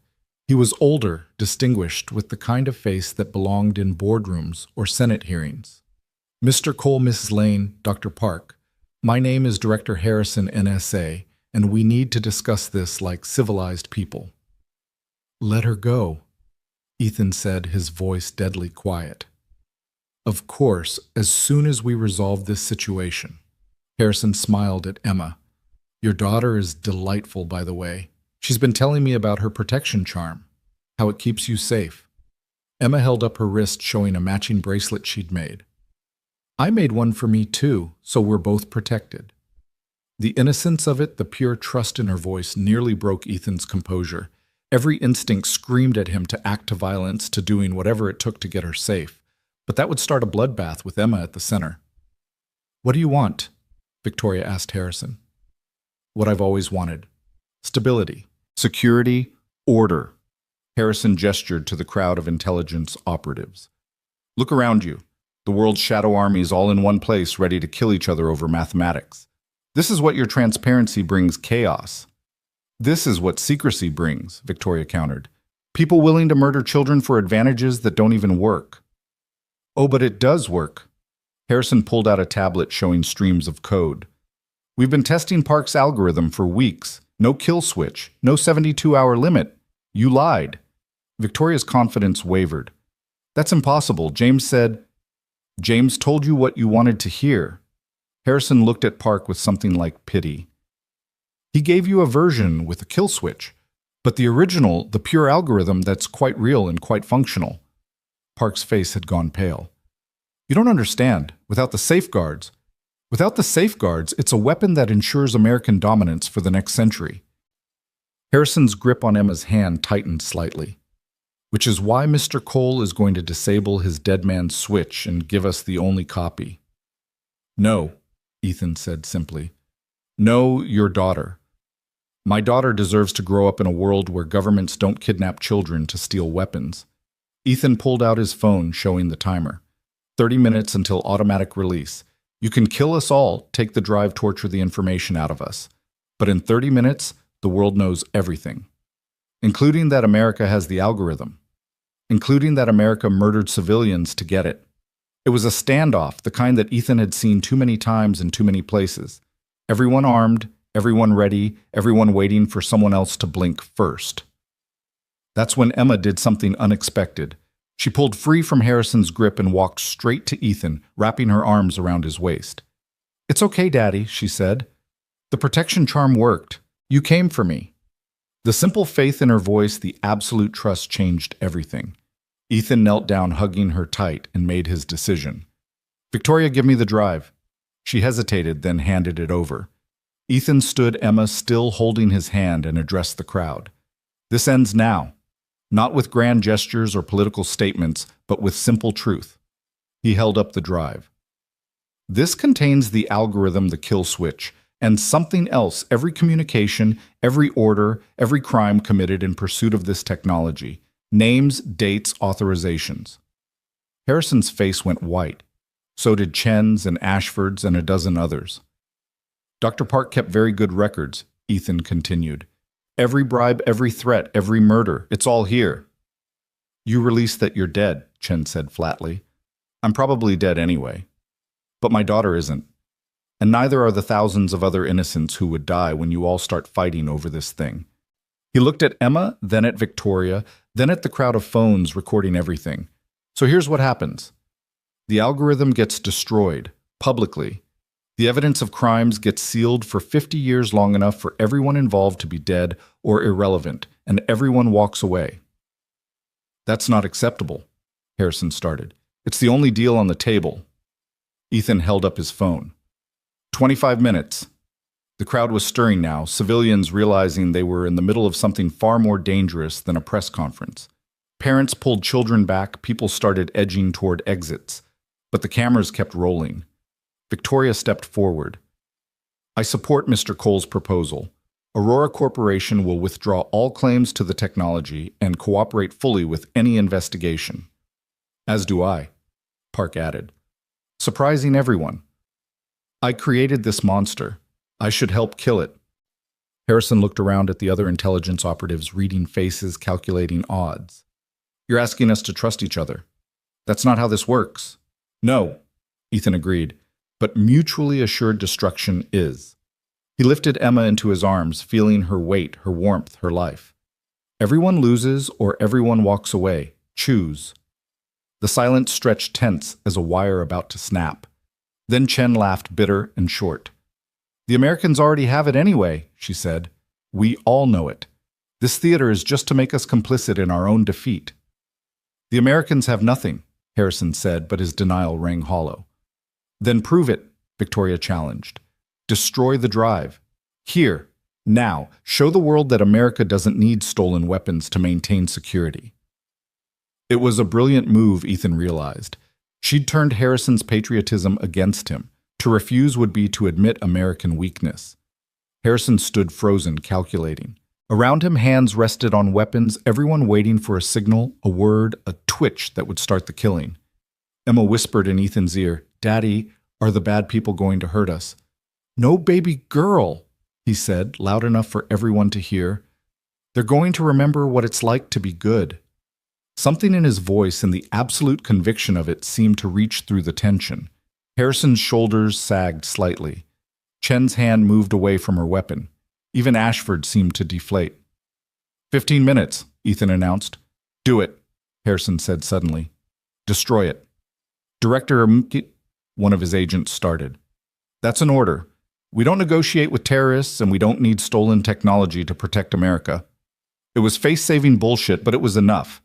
He was older, distinguished, with the kind of face that belonged in boardrooms or Senate hearings. Mr. Cole, Mrs. Lane, Dr. Park, my name is Director Harrison, NSA, and we need to discuss this like civilized people. Let her go, Ethan said, his voice deadly quiet. Of course, as soon as we resolve this situation. Harrison smiled at Emma. Your daughter is delightful, by the way. She's been telling me about her protection charm, how it keeps you safe. Emma held up her wrist, showing a matching bracelet she'd made. I made one for me too, so we're both protected. The innocence of it, the pure trust in her voice, nearly broke Ethan's composure. Every instinct screamed at him to act to violence, to doing whatever it took to get her safe. But that would start a bloodbath with Emma at the center. What do you want? Victoria asked Harrison. What I've always wanted. Stability. Security, order. Harrison gestured to the crowd of intelligence operatives. Look around you. The world's shadow armies all in one place, ready to kill each other over mathematics. This is what your transparency brings: chaos. This is what secrecy brings, Victoria countered. People willing to murder children for advantages that don't even work. Oh, but it does work. Harrison pulled out a tablet showing streams of code. We've been testing Park's algorithm for weeks. No kill switch, no 72-hour limit. You lied. Victoria's confidence wavered. That's impossible, James said. James told you what you wanted to hear. Harrison looked at Park with something like pity. He gave you a version with a kill switch, but the original, the pure algorithm, that's quite real and quite functional. Park's face had gone pale. You don't understand. Without the safeguards, it's a weapon that ensures American dominance for the next century. Harrison's grip on Emma's hand tightened slightly. Which is why Mr. Cole is going to disable his dead man's switch and give us the only copy. No, Ethan said simply. No, your daughter. My daughter deserves to grow up in a world where governments don't kidnap children to steal weapons. Ethan pulled out his phone, showing the timer. 30 minutes until automatic release. You can kill us all, take the drive, torture the information out of us. But in 30 minutes, the world knows everything. Including that America has the algorithm. Including that America murdered civilians to get it. It was a standoff, the kind that Ethan had seen too many times in too many places. Everyone armed, everyone ready, everyone waiting for someone else to blink first. That's when Emma did something unexpected. She pulled free from Harrison's grip and walked straight to Ethan, wrapping her arms around his waist. It's okay, Daddy, she said. The protection charm worked. You came for me. The simple faith in her voice, the absolute trust changed everything. Ethan knelt down, hugging her tight, and made his decision. Victoria, give me the drive. She hesitated, then handed it over. Ethan stood Emma, still holding his hand, and addressed the crowd. This ends now. Not with grand gestures or political statements, but with simple truth. He held up the drive. This contains the algorithm, the kill switch, and something else, every communication, every order, every crime committed in pursuit of this technology. Names, dates, authorizations. Harrison's face went white. So did Chen's and Ashford's and a dozen others. Dr. Park kept very good records, Ethan continued. Every bribe, every threat, every murder, it's all here. You release that you're dead, Chen said flatly. I'm probably dead anyway. But my daughter isn't. And neither are the thousands of other innocents who would die when you all start fighting over this thing. He looked at Emma, then at Victoria, then at the crowd of phones recording everything. So here's what happens. The algorithm gets destroyed, publicly. The evidence of crimes gets sealed for 50 years, long enough for everyone involved to be dead or irrelevant, and everyone walks away. That's not acceptable, Harrison started. It's the only deal on the table. Ethan held up his phone. 25 minutes. The crowd was stirring now, civilians realizing they were in the middle of something far more dangerous than a press conference. Parents pulled children back, people started edging toward exits, but the cameras kept rolling. Victoria stepped forward. I support Mr. Cole's proposal. Aurora Corporation will withdraw all claims to the technology and cooperate fully with any investigation. As do I, Park added, surprising everyone. I created this monster. I should help kill it. Harrison looked around at the other intelligence operatives, reading faces, calculating odds. You're asking us to trust each other. That's not how this works. No, Ethan agreed, but mutually assured destruction is. He lifted Emma into his arms, feeling her weight, her warmth, her life. Everyone loses or everyone walks away. Choose. The silence stretched tense as a wire about to snap. Then Chen laughed, bitter and short. The Americans already have it anyway, she said. We all know it. This theater is just to make us complicit in our own defeat. The Americans have nothing, Harrison said, but his denial rang hollow. Then prove it, Victoria challenged. Destroy the drive. Here, now, show the world that America doesn't need stolen weapons to maintain security. It was a brilliant move, Ethan realized. She'd turned Harrison's patriotism against him. To refuse would be to admit American weakness. Harrison stood frozen, calculating. Around him, hands rested on weapons, everyone waiting for a signal, a word, a twitch that would start the killing. Emma whispered in Ethan's ear, Daddy, are the bad people going to hurt us? No, baby girl, he said, loud enough for everyone to hear. They're going to remember what it's like to be good. Something in his voice and the absolute conviction of it seemed to reach through the tension. Harrison's shoulders sagged slightly. Chen's hand moved away from her weapon. Even Ashford seemed to deflate. 15 minutes, Ethan announced. Do it, Harrison said suddenly. Destroy it. Director Mki, one of his agents started. That's an order. We don't negotiate with terrorists and we don't need stolen technology to protect America. It was face-saving bullshit, but it was enough.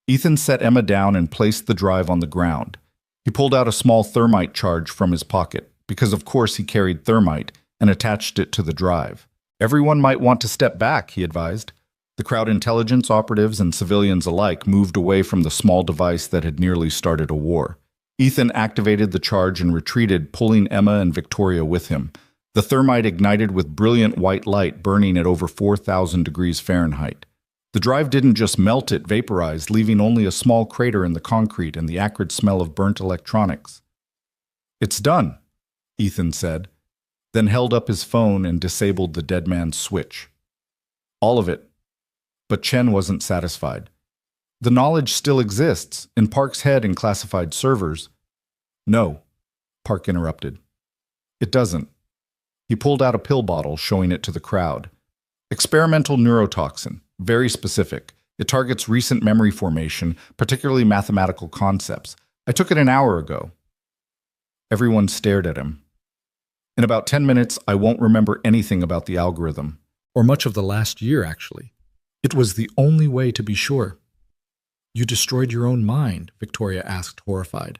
Ethan set Emma down and placed the drive on the ground. He pulled out a small thermite charge from his pocket, because of course he carried thermite, and attached it to the drive. Everyone might want to step back, he advised. The crowd, intelligence operatives and civilians alike, moved away from the small device that had nearly started a war. Ethan activated the charge and retreated, pulling Emma and Victoria with him. The thermite ignited with brilliant white light, burning at over 4,000 degrees Fahrenheit. The drive didn't just melt, it vaporized, leaving only a small crater in the concrete and the acrid smell of burnt electronics. It's done, Ethan said, then held up his phone and disabled the dead man's switch. All of it. But Chen wasn't satisfied. The knowledge still exists, in Park's head in classified servers. No, Park interrupted. It doesn't. He pulled out a pill bottle, showing it to the crowd. Experimental neurotoxin. Very specific. It targets recent memory formation, particularly mathematical concepts. I took it an hour ago. Everyone stared at him. In about 10 minutes, I won't remember anything about the algorithm. Or much of the last year, actually. It was the only way to be sure. You destroyed your own mind, Victoria asked, horrified.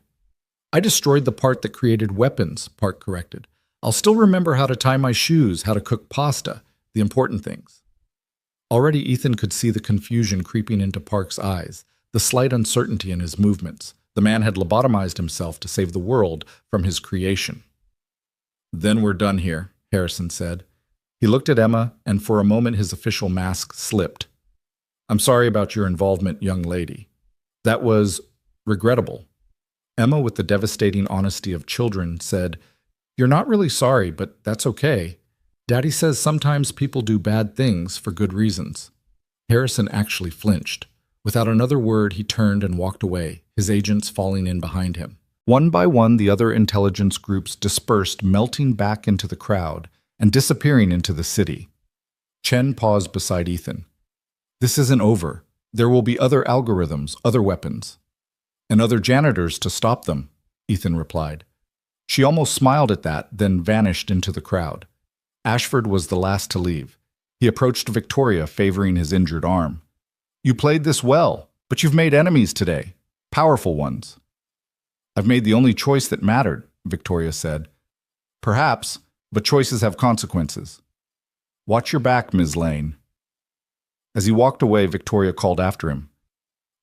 I destroyed the part that created weapons, Park corrected. I'll still remember how to tie my shoes, how to cook pasta, the important things. Already Ethan could see the confusion creeping into Park's eyes, the slight uncertainty in his movements. The man had lobotomized himself to save the world from his creation. Then we're done here, Harrison said. He looked at Emma, and for a moment his official mask slipped. I'm sorry about your involvement, young lady. That was regrettable. Emma, with the devastating honesty of children, said, You're not really sorry, but that's okay. Daddy says sometimes people do bad things for good reasons. Harrison actually flinched. Without another word, he turned and walked away, his agents falling in behind him. One by one, the other intelligence groups dispersed, melting back into the crowd and disappearing into the city. Chen paused beside Ethan. This isn't over. There will be other algorithms, other weapons, and other janitors to stop them, Ethan replied. She almost smiled at that, then vanished into the crowd. Ashford was the last to leave. He approached Victoria, favoring his injured arm. You played this well, but you've made enemies today. Powerful ones. I've made the only choice that mattered, Victoria said. Perhaps, but choices have consequences. Watch your back, Ms. Lane. As he walked away, Victoria called after him.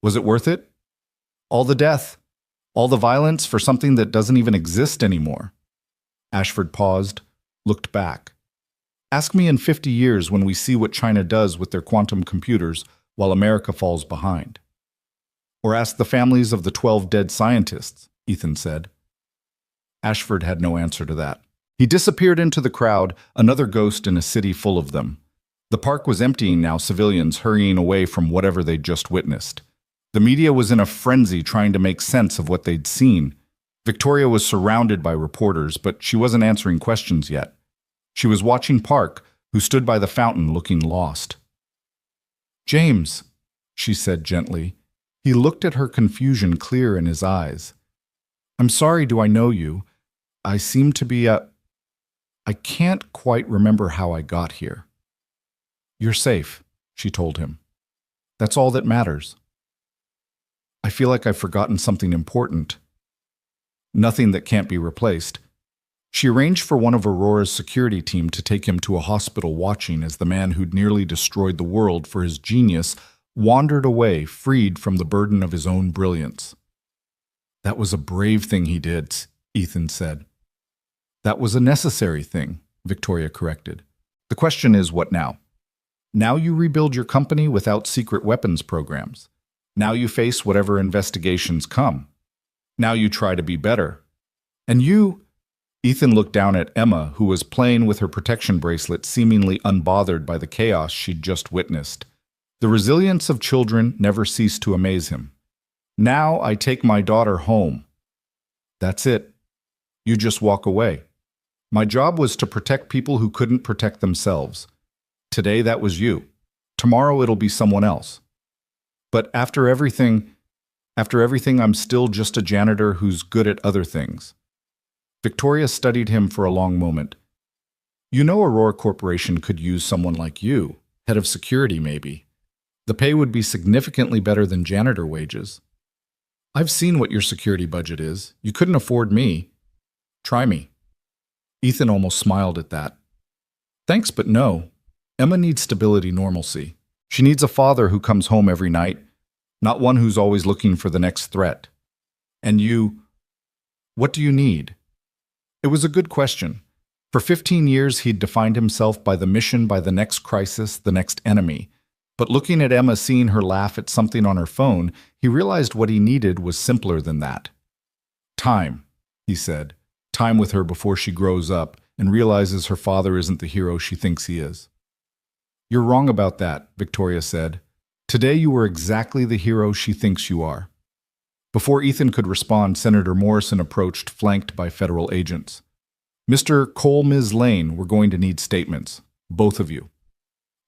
Was it worth it? All the death, all the violence for something that doesn't even exist anymore. Ashford paused, looked back. Ask me in 50 years when we see what China does with their quantum computers while America falls behind. Or ask the families of the 12 dead scientists, Ethan said. Ashford had no answer to that. He disappeared into the crowd, another ghost in a city full of them. The park was emptying now, civilians hurrying away from whatever they'd just witnessed. The media was in a frenzy trying to make sense of what they'd seen. Victoria was surrounded by reporters, but she wasn't answering questions yet. She was watching Park, who stood by the fountain looking lost. James, she said gently. He looked at her, confusion clear in his eyes. I'm sorry, do I know you? I seem to be I can't quite remember how I got here. You're safe, she told him. That's all that matters. I feel like I've forgotten something important. Nothing that can't be replaced. She arranged for one of Aurora's security team to take him to a hospital, watching as the man who'd nearly destroyed the world for his genius wandered away, freed from the burden of his own brilliance. That was a brave thing he did, Ethan said. That was a necessary thing, Victoria corrected. The question is, what now? Now you rebuild your company without secret weapons programs. Now you face whatever investigations come. Now you try to be better. And you... Ethan looked down at Emma, who was playing with her protection bracelet, seemingly unbothered by the chaos she'd just witnessed. The resilience of children never ceased to amaze him. Now I take my daughter home. That's it. You just walk away. My job was to protect people who couldn't protect themselves. Today that was you. Tomorrow it'll be someone else. But after everything, I'm still just a janitor who's good at other things. Victoria studied him for a long moment. You know, Aurora Corporation could use someone like you, head of security maybe. The pay would be significantly better than janitor wages. I've seen what your security budget is. You couldn't afford me. Try me. Ethan almost smiled at that. Thanks, but no. Emma needs stability, normalcy. She needs a father who comes home every night, not one who's always looking for the next threat. And you, what do you need? It was a good question. For 15 years, he'd defined himself by the mission, by the next crisis, the next enemy. But looking at Emma, seeing her laugh at something on her phone, he realized what he needed was simpler than that. Time, he said. Time with her before she grows up and realizes her father isn't the hero she thinks he is. You're wrong about that, Victoria said. Today you were exactly the hero she thinks you are. Before Ethan could respond, Senator Morrison approached, flanked by federal agents. Mr. Cole, Ms. Lane, we're going to need statements. Both of you.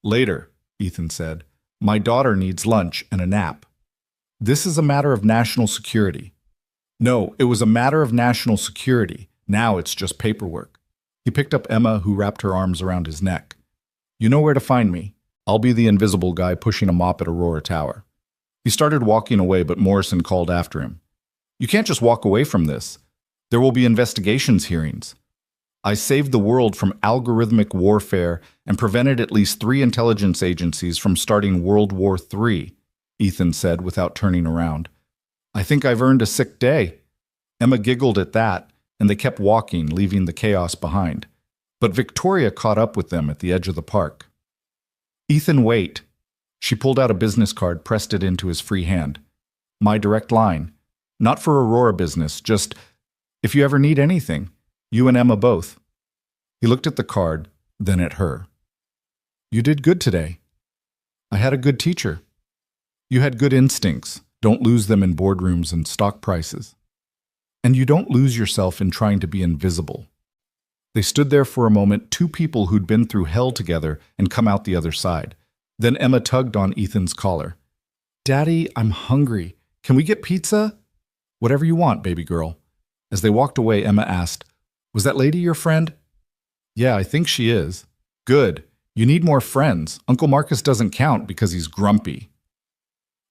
Later, Ethan said. My daughter needs lunch and a nap. This is a matter of national security. No, it was a matter of national security. Now it's just paperwork. He picked up Emma, who wrapped her arms around his neck. You know where to find me. I'll be the invisible guy pushing a mop at Aurora Tower. He started walking away, but Morrison called after him. You can't just walk away from this. There will be investigations hearings. I saved the world from algorithmic warfare and prevented at least 3 intelligence agencies from starting World War III, Ethan said without turning around. I think I've earned a sick day. Emma giggled at that, and they kept walking, leaving the chaos behind. But Victoria caught up with them at the edge of the park. Ethan, wait. She pulled out a business card, pressed it into his free hand. My direct line. Not for Aurora business, just if you ever need anything. You and Emma both. He looked at the card, then at her. You did good today. I had a good teacher. You had good instincts. Don't lose them in boardrooms and stock prices. And you don't lose yourself in trying to be invisible. They stood there for a moment, 2 people who'd been through hell together and come out the other side. Then Emma tugged on Ethan's collar. Daddy, I'm hungry. Can we get pizza? Whatever you want, baby girl. As they walked away, Emma asked, Was that lady your friend? Yeah, I think she is. Good. You need more friends. Uncle Marcus doesn't count because he's grumpy.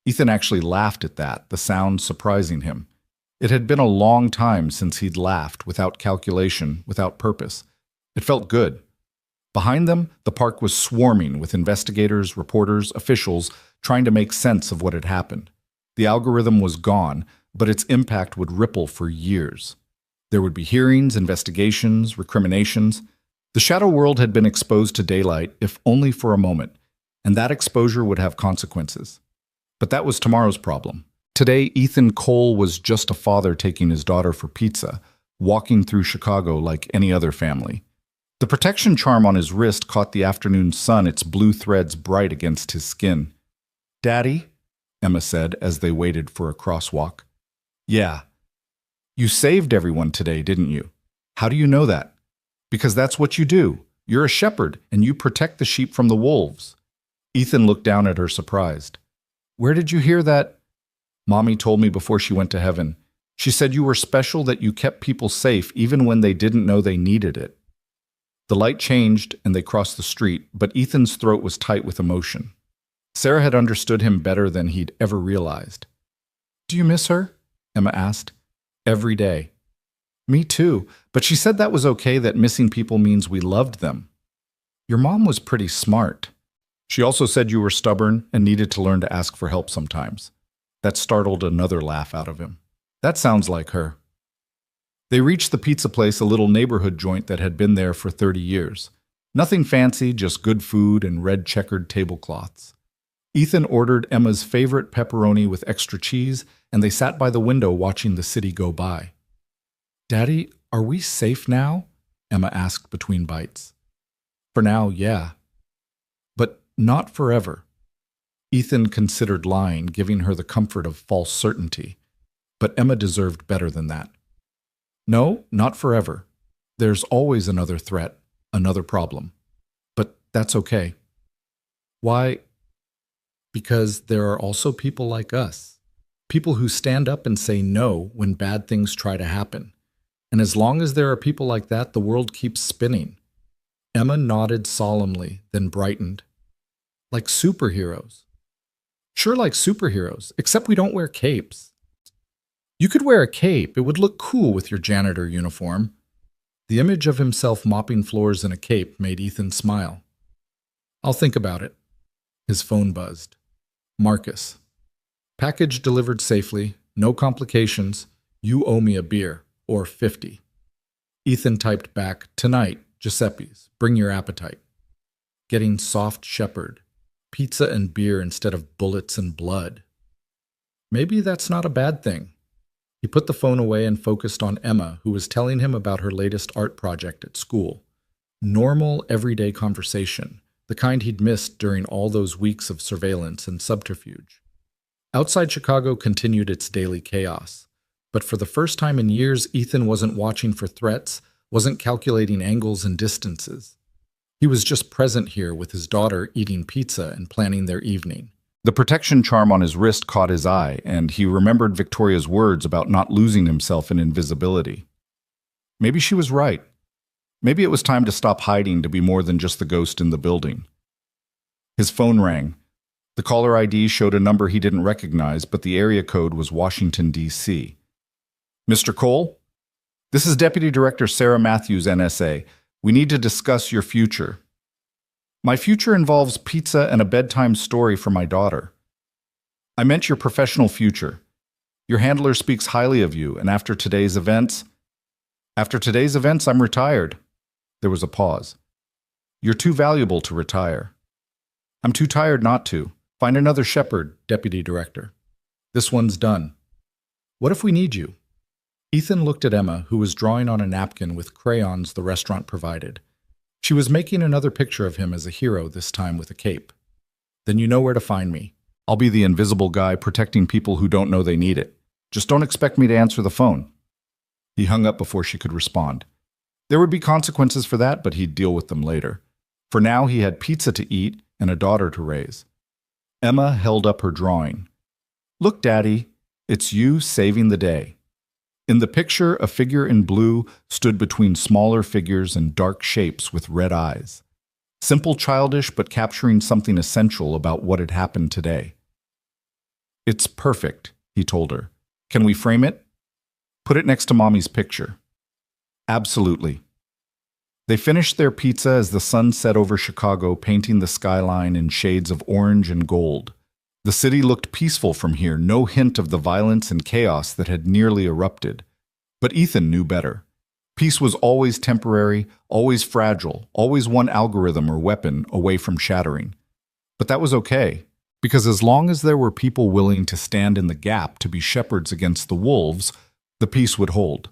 Ethan actually laughed at that, the sound surprising him. It had been a long time since he'd laughed, without calculation, without purpose. It felt good. Behind them, the park was swarming with investigators, reporters, officials trying to make sense of what had happened. The algorithm was gone, but its impact would ripple for years. There would be hearings, investigations, recriminations. The shadow world had been exposed to daylight, if only for a moment, and that exposure would have consequences. But that was tomorrow's problem. Today, Ethan Cole was just a father taking his daughter for pizza, walking through Chicago like any other family. The protection charm on his wrist caught the afternoon sun, its blue threads bright against his skin. Daddy, Emma said as they waited for a crosswalk. Yeah. You saved everyone today, didn't you? How do you know that? Because that's what you do. You're a shepherd, and you protect the sheep from the wolves. Ethan looked down at her surprised. Where did you hear that? Mommy told me before she went to heaven. She said you were special, that you kept people safe even when they didn't know they needed it. The light changed and they crossed the street, but Ethan's throat was tight with emotion. Sarah had understood him better than he'd ever realized. Do you miss her? Emma asked. Every day. Me too, but she said that was okay, that missing people means we loved them. Your mom was pretty smart. She also said you were stubborn and needed to learn to ask for help sometimes. That startled another laugh out of him. That sounds like her. They reached the pizza place, a little neighborhood joint that had been there for 30 years. Nothing fancy, just good food and red checkered tablecloths. Ethan ordered Emma's favorite pepperoni with extra cheese, and they sat by the window watching the city go by. Daddy, are we safe now? Emma asked between bites. For now, yeah. But not forever. Ethan considered lying, giving her the comfort of false certainty. But Emma deserved better than that. No, not forever. There's always another threat, another problem. But that's okay. Why? Because there are also people like us. People who stand up and say no when bad things try to happen. And as long as there are people like that, the world keeps spinning. Emma nodded solemnly, then brightened. Like superheroes. Sure, like superheroes, except we don't wear capes. You could wear a cape. It would look cool with your janitor uniform. The image of himself mopping floors in a cape made Ethan smile. I'll think about it. His phone buzzed. Marcus. Package delivered safely, no complications. You owe me a beer, or 50. Ethan typed back, Tonight, Giuseppe's. Bring your appetite. Getting soft shepherd. Pizza and beer instead of bullets and blood. Maybe that's not a bad thing. He put the phone away and focused on Emma, who was telling him about her latest art project at school. Normal, everyday conversation, the kind he'd missed during all those weeks of surveillance and subterfuge. Outside Chicago continued its daily chaos. But for the first time in years, Ethan wasn't watching for threats, wasn't calculating angles and distances. He was just present here with his daughter eating pizza and planning their evening. The protection charm on his wrist caught his eye, and he remembered Victoria's words about not losing himself in invisibility. Maybe she was right. Maybe it was time to stop hiding, to be more than just the ghost in the building. His phone rang. The caller ID showed a number he didn't recognize, but the area code was Washington, D.C. Mr. Cole? This is Deputy Director Sarah Matthews, NSA. We need to discuss your future. My future involves pizza and a bedtime story for my daughter. I meant your professional future. Your handler speaks highly of you, and after today's events, I'm retired. There was a pause. You're too valuable to retire. I'm too tired not to. Find another shepherd, Deputy Director. This one's done. What if we need you? Ethan looked at Emma, who was drawing on a napkin with crayons the restaurant provided. She was making another picture of him as a hero, this time with a cape. Then you know where to find me. I'll be the invisible guy protecting people who don't know they need it. Just don't expect me to answer the phone. He hung up before she could respond. There would be consequences for that, but he'd deal with them later. For now, he had pizza to eat, and a daughter to raise. Emma held up her drawing. "Look, Daddy, it's you saving the day." In the picture, a figure in blue stood between smaller figures and dark shapes with red eyes. Simple, childish, but capturing something essential about what had happened today. "It's perfect," he told her. "Can we frame it? Put it next to Mommy's picture." "Absolutely." They finished their pizza as the sun set over Chicago, painting the skyline in shades of orange and gold. The city looked peaceful from here, no hint of the violence and chaos that had nearly erupted. But Ethan knew better. Peace was always temporary, always fragile, always one algorithm or weapon away from shattering. But that was okay, because as long as there were people willing to stand in the gap to be shepherds against the wolves, the peace would hold.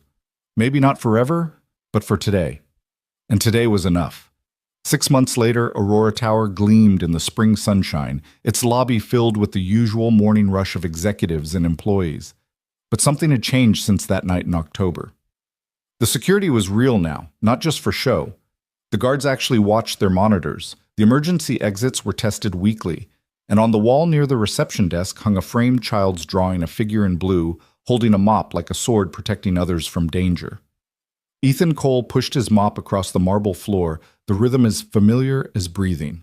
Maybe not forever, but for today. And today was enough. 6 months later, Aurora Tower gleamed in the spring sunshine, its lobby filled with the usual morning rush of executives and employees. But something had changed since that night in October. The security was real now, not just for show. The guards actually watched their monitors. The emergency exits were tested weekly, and on the wall near the reception desk hung a framed child's drawing, a figure in blue, holding a mop like a sword protecting others from danger. Ethan Cole pushed his mop across the marble floor, the rhythm as familiar as breathing.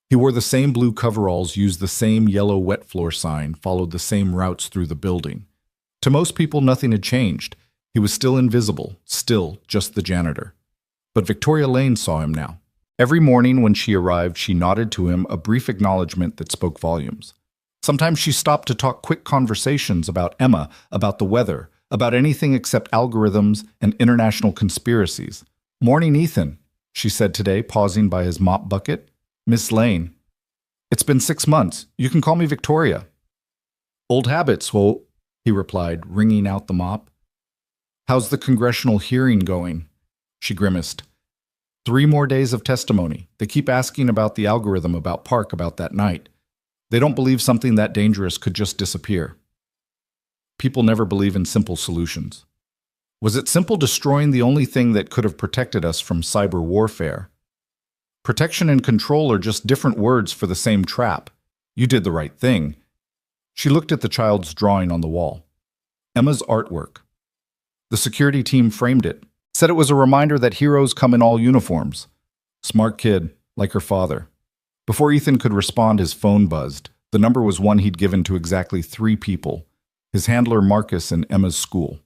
He wore the same blue coveralls, used the same yellow wet floor sign, followed the same routes through the building. To most people, nothing had changed. He was still invisible, still just the janitor. But Victoria Lane saw him now. Every morning when she arrived, she nodded to him, a brief acknowledgement that spoke volumes. Sometimes she stopped to talk quick conversations about Emma, about the weather, about anything except algorithms and international conspiracies. "Morning, Ethan," she said today, pausing by his mop bucket. "Miss Lane. It's been 6 months. You can call me Victoria." "Old habits, well," he replied, wringing out the mop. "How's the congressional hearing going?" She grimaced. 3 more days of testimony. They keep asking about the algorithm, about Park, about that night. They don't believe something that dangerous could just disappear. People never believe in simple solutions. Was it simple destroying the only thing that could have protected us from cyber warfare? Protection and control are just different words for the same trap. You did the right thing. She looked at the child's drawing on the wall. Emma's artwork. The security team framed it, said it was a reminder that heroes come in all uniforms. Smart kid, like her father. Before Ethan could respond, his phone buzzed. The number was one he'd given to exactly 3 people. His handler Marcus in Emma's school.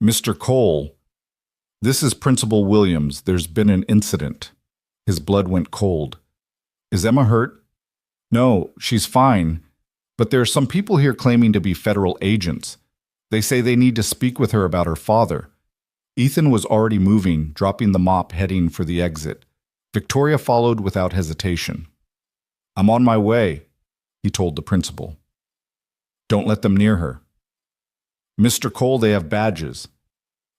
"Mr. Cole, this is Principal Williams. There's been an incident." His blood went cold. "Is Emma hurt?" "No, she's fine. But there are some people here claiming to be federal agents. They say they need to speak with her about her father." Ethan was already moving, dropping the mop, heading for the exit. Victoria followed without hesitation. "I'm on my way," he told the principal. "Don't let them near her." "Mr. Cole, they have badges."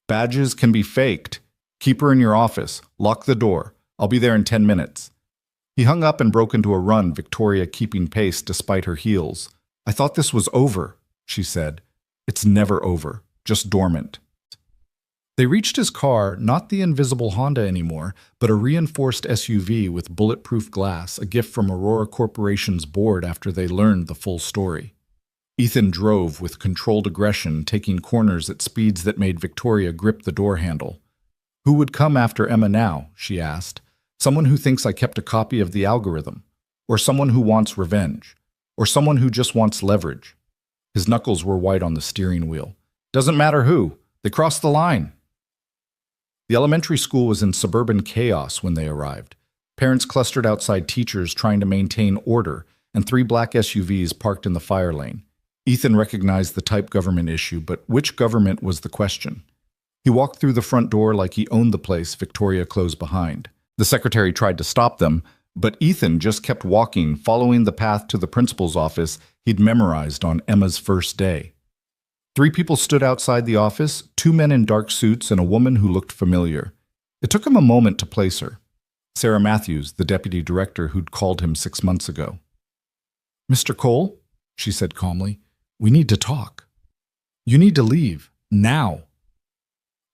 "Badges can be faked. Keep her in your office. Lock the door. I'll be there in 10 minutes. He hung up and broke into a run, Victoria keeping pace despite her heels. "I thought this was over," she said. "It's never over, just dormant." They reached his car, not the invisible Honda anymore, but a reinforced SUV with bulletproof glass, a gift from Aurora Corporation's board after they learned the full story. Ethan drove with controlled aggression, taking corners at speeds that made Victoria grip the door handle. "Who would come after Emma now?" she asked. "Someone who thinks I kept a copy of the algorithm, or someone who wants revenge, or someone who just wants leverage." His knuckles were white on the steering wheel. "Doesn't matter who. They crossed the line." The elementary school was in suburban chaos when they arrived. Parents clustered outside teachers trying to maintain order, and 3 black SUVs parked in the fire lane. Ethan recognized the type government issue, but which government was the question? He walked through the front door like he owned the place Victoria closed behind. The secretary tried to stop them, but Ethan just kept walking, following the path to the principal's office he'd memorized on Emma's first day. 3 people stood outside the office, 2 men in dark suits and a woman who looked familiar. It took him a moment to place her. Sarah Matthews, the deputy director who'd called him 6 months ago. "Mr. Cole," she said calmly, "we need to talk. You need to leave, now."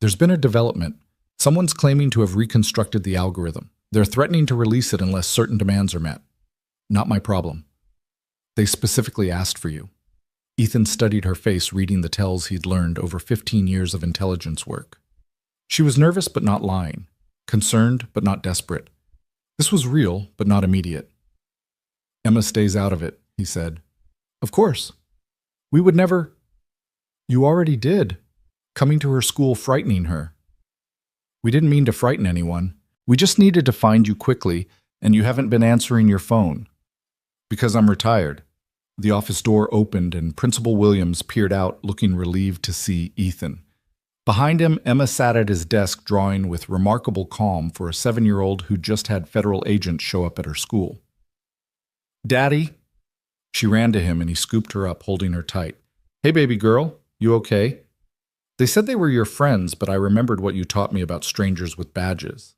"There's been a development. Someone's claiming to have reconstructed the algorithm. They're threatening to release it unless certain demands are met." Not my problem. They specifically asked for you. Ethan studied her face, reading the tells he'd learned over 15 years of intelligence work. She was nervous but not lying, concerned but not desperate. This was real but not immediate. Emma stays out of it, he said. Of course. We would never. You already did, coming to her school frightening her. We didn't mean to frighten anyone. We just needed to find you quickly, and you haven't been answering your phone. Because I'm retired. The office door opened and Principal Williams peered out, looking relieved to see Ethan. Behind him, Emma sat at his desk drawing with remarkable calm for a 7-year-old who just had federal agents show up at her school. Daddy? She ran to him and he scooped her up, holding her tight. Hey, baby girl, you okay? They said they were your friends, but I remembered what you taught me about strangers with badges.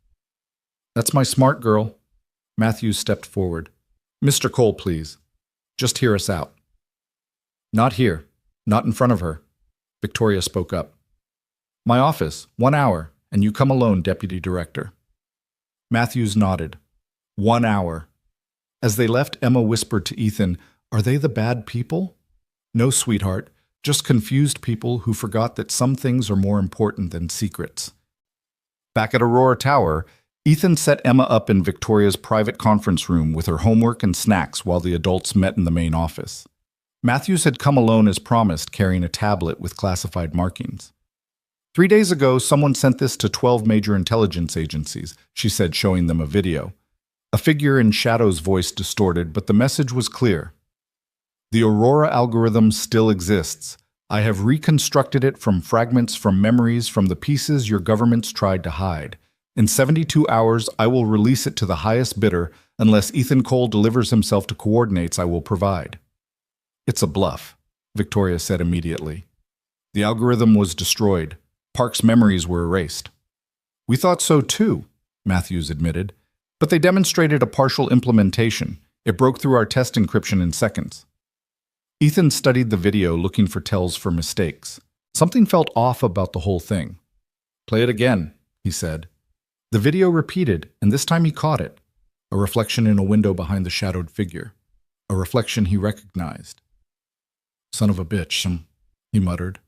That's my smart girl. Matthews stepped forward. Mr. Cole, please. Just hear us out. Not here. Not in front of her. Victoria spoke up. My office, 1 hour, and you come alone, Deputy Director. Matthews nodded. 1 hour. As they left, Emma whispered to Ethan, Are they the bad people? No, sweetheart, just confused people who forgot that some things are more important than secrets. Back at Aurora Tower, Ethan set Emma up in Victoria's private conference room with her homework and snacks while the adults met in the main office. Matthews had come alone as promised, carrying a tablet with classified markings. 3 days ago, someone sent this to 12 major intelligence agencies, she said, showing them a video. A figure in Shadow's voice distorted, but the message was clear. The Aurora algorithm still exists. I have reconstructed it from fragments from memories from the pieces your governments tried to hide. In 72 hours, I will release it to the highest bidder unless Ethan Cole delivers himself to coordinates I will provide. It's a bluff, Victoria said immediately. The algorithm was destroyed. Park's memories were erased. We thought so too, Matthews admitted, but they demonstrated a partial implementation. It broke through our test encryption in seconds. Ethan studied the video, looking for tells for mistakes. Something felt off about the whole thing. Play it again, he said. The video repeated, and this time he caught it. A reflection in a window behind the shadowed figure. A reflection he recognized. Son of a bitch, he muttered.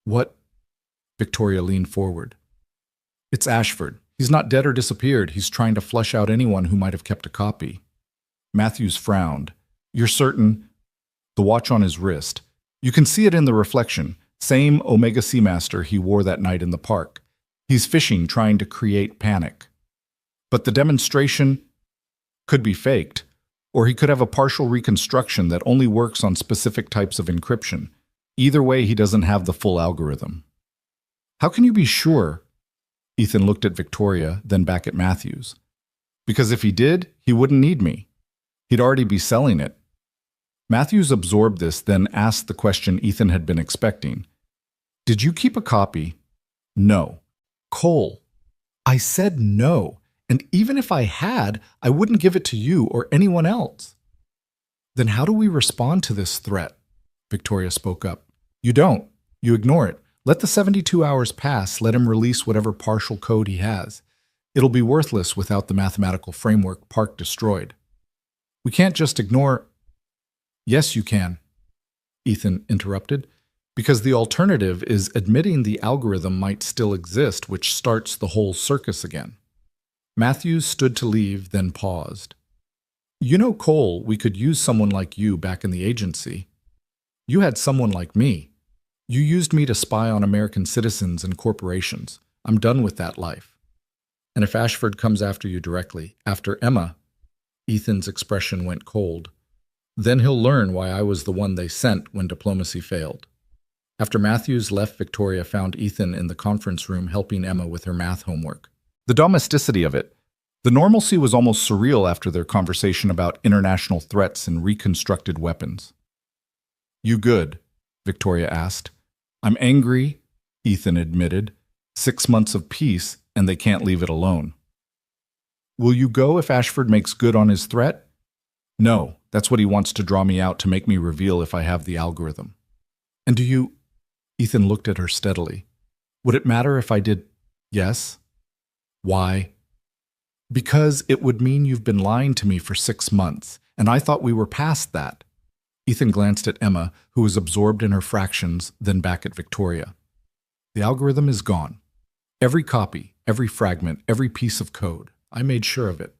What? Victoria leaned forward. It's Ashford. He's not dead or disappeared. He's trying to flush out anyone who might have kept a copy. Matthews frowned. You're certain? The watch on his wrist. You can see it in the reflection. Same Omega Seamaster he wore that night in the park. He's fishing, trying to create panic. But the demonstration could be faked, or he could have a partial reconstruction that only works on specific types of encryption. Either way, he doesn't have the full algorithm. How can you be sure? Ethan looked at Victoria, then back at Matthews. Because if he did, he wouldn't need me. He'd already be selling it. Matthews absorbed this, then asked the question Ethan had been expecting. Did you keep a copy? No. Cole. I said no, and even if I had, I wouldn't give it to you or anyone else. Then how do we respond to this threat? Victoria spoke up. You don't. You ignore it. Let the 72 hours pass, let him release whatever partial code he has. It'll be worthless without the mathematical framework Park destroyed. We can't just ignore... Yes, you can, Ethan interrupted, because the alternative is admitting the algorithm might still exist, which starts the whole circus again. Matthews stood to leave, then paused. You know, Cole, we could use someone like you back in the agency. You had someone like me. You used me to spy on American citizens and corporations. I'm done with that life. And if Ashford comes after you directly, after Emma, Ethan's expression went cold, then he'll learn why I was the one they sent when diplomacy failed. After Matthews left, Victoria found Ethan in the conference room helping Emma with her math homework. The domesticity of it. The normalcy was almost surreal after their conversation about international threats and reconstructed weapons. You good? Victoria asked. I'm angry, Ethan admitted. 6 months of peace, and they can't leave it alone. Will you go if Ashford makes good on his threat? No, that's what he wants to draw me out to make me reveal if I have the algorithm. And do you... Ethan looked at her steadily. Would it matter if I did yes? Why? Because it would mean you've been lying to me for 6 months, and I thought we were past that. Ethan glanced at Emma, who was absorbed in her fractions, then back at Victoria. The algorithm is gone. Every copy, every fragment, every piece of code. I made sure of it.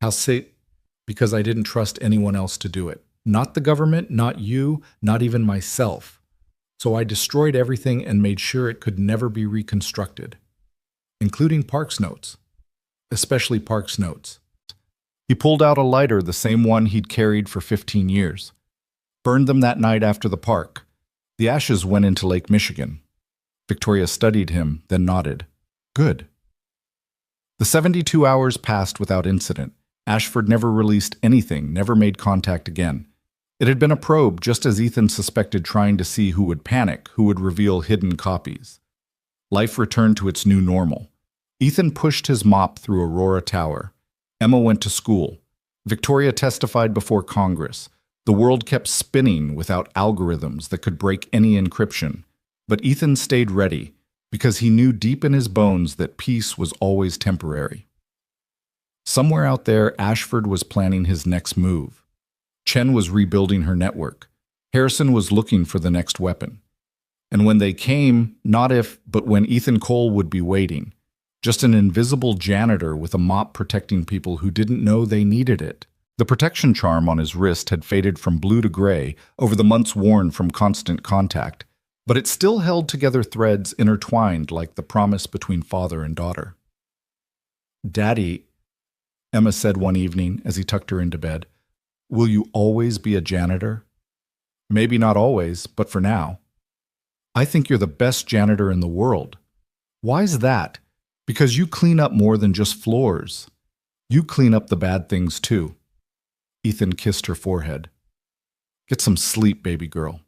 How say? Because I didn't trust anyone else to do it. Not the government, not you, not even myself. So I destroyed everything and made sure it could never be reconstructed, including Park's notes, especially Park's notes. He pulled out a lighter, the same one he'd carried for 15 years. Burned them that night after the park. The ashes went into Lake Michigan. Victoria studied him, then nodded. Good. The 72 hours passed without incident. Ashford never released anything, never made contact again. It had been a probe, just as Ethan suspected, trying to see who would panic, who would reveal hidden copies. Life returned to its new normal. Ethan pushed his mop through Aurora Tower. Emma went to school. Victoria testified before Congress. The world kept spinning without algorithms that could break any encryption. But Ethan stayed ready, because he knew deep in his bones that peace was always temporary. Somewhere out there, Ashford was planning his next move. Chen was rebuilding her network. Harrison was looking for the next weapon. And when they came, not if, but when Ethan Cole would be waiting. Just an invisible janitor with a mop protecting people who didn't know they needed it. The protection charm on his wrist had faded from blue to gray over the months worn from constant contact, but it still held together threads intertwined like the promise between father and daughter. "Daddy," Emma said one evening as he tucked her into bed, "will you always be a janitor?" "Maybe not always, but for now." "I think you're the best janitor in the world." "Why's that?" "Because you clean up more than just floors. You clean up the bad things too." Ethan kissed her forehead. "Get some sleep, baby girl.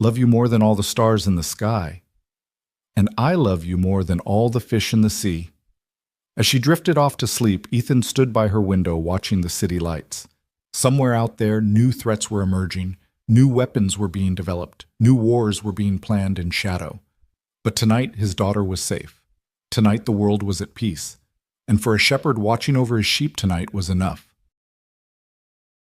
Love you more than all the stars in the sky. And I love you more than all the fish in the sea." As she drifted off to sleep, Ethan stood by her window watching the city lights. Somewhere out there, new threats were emerging, new weapons were being developed, new wars were being planned in shadow. But tonight, his daughter was safe. Tonight, the world was at peace. And for a shepherd watching over his sheep tonight was enough.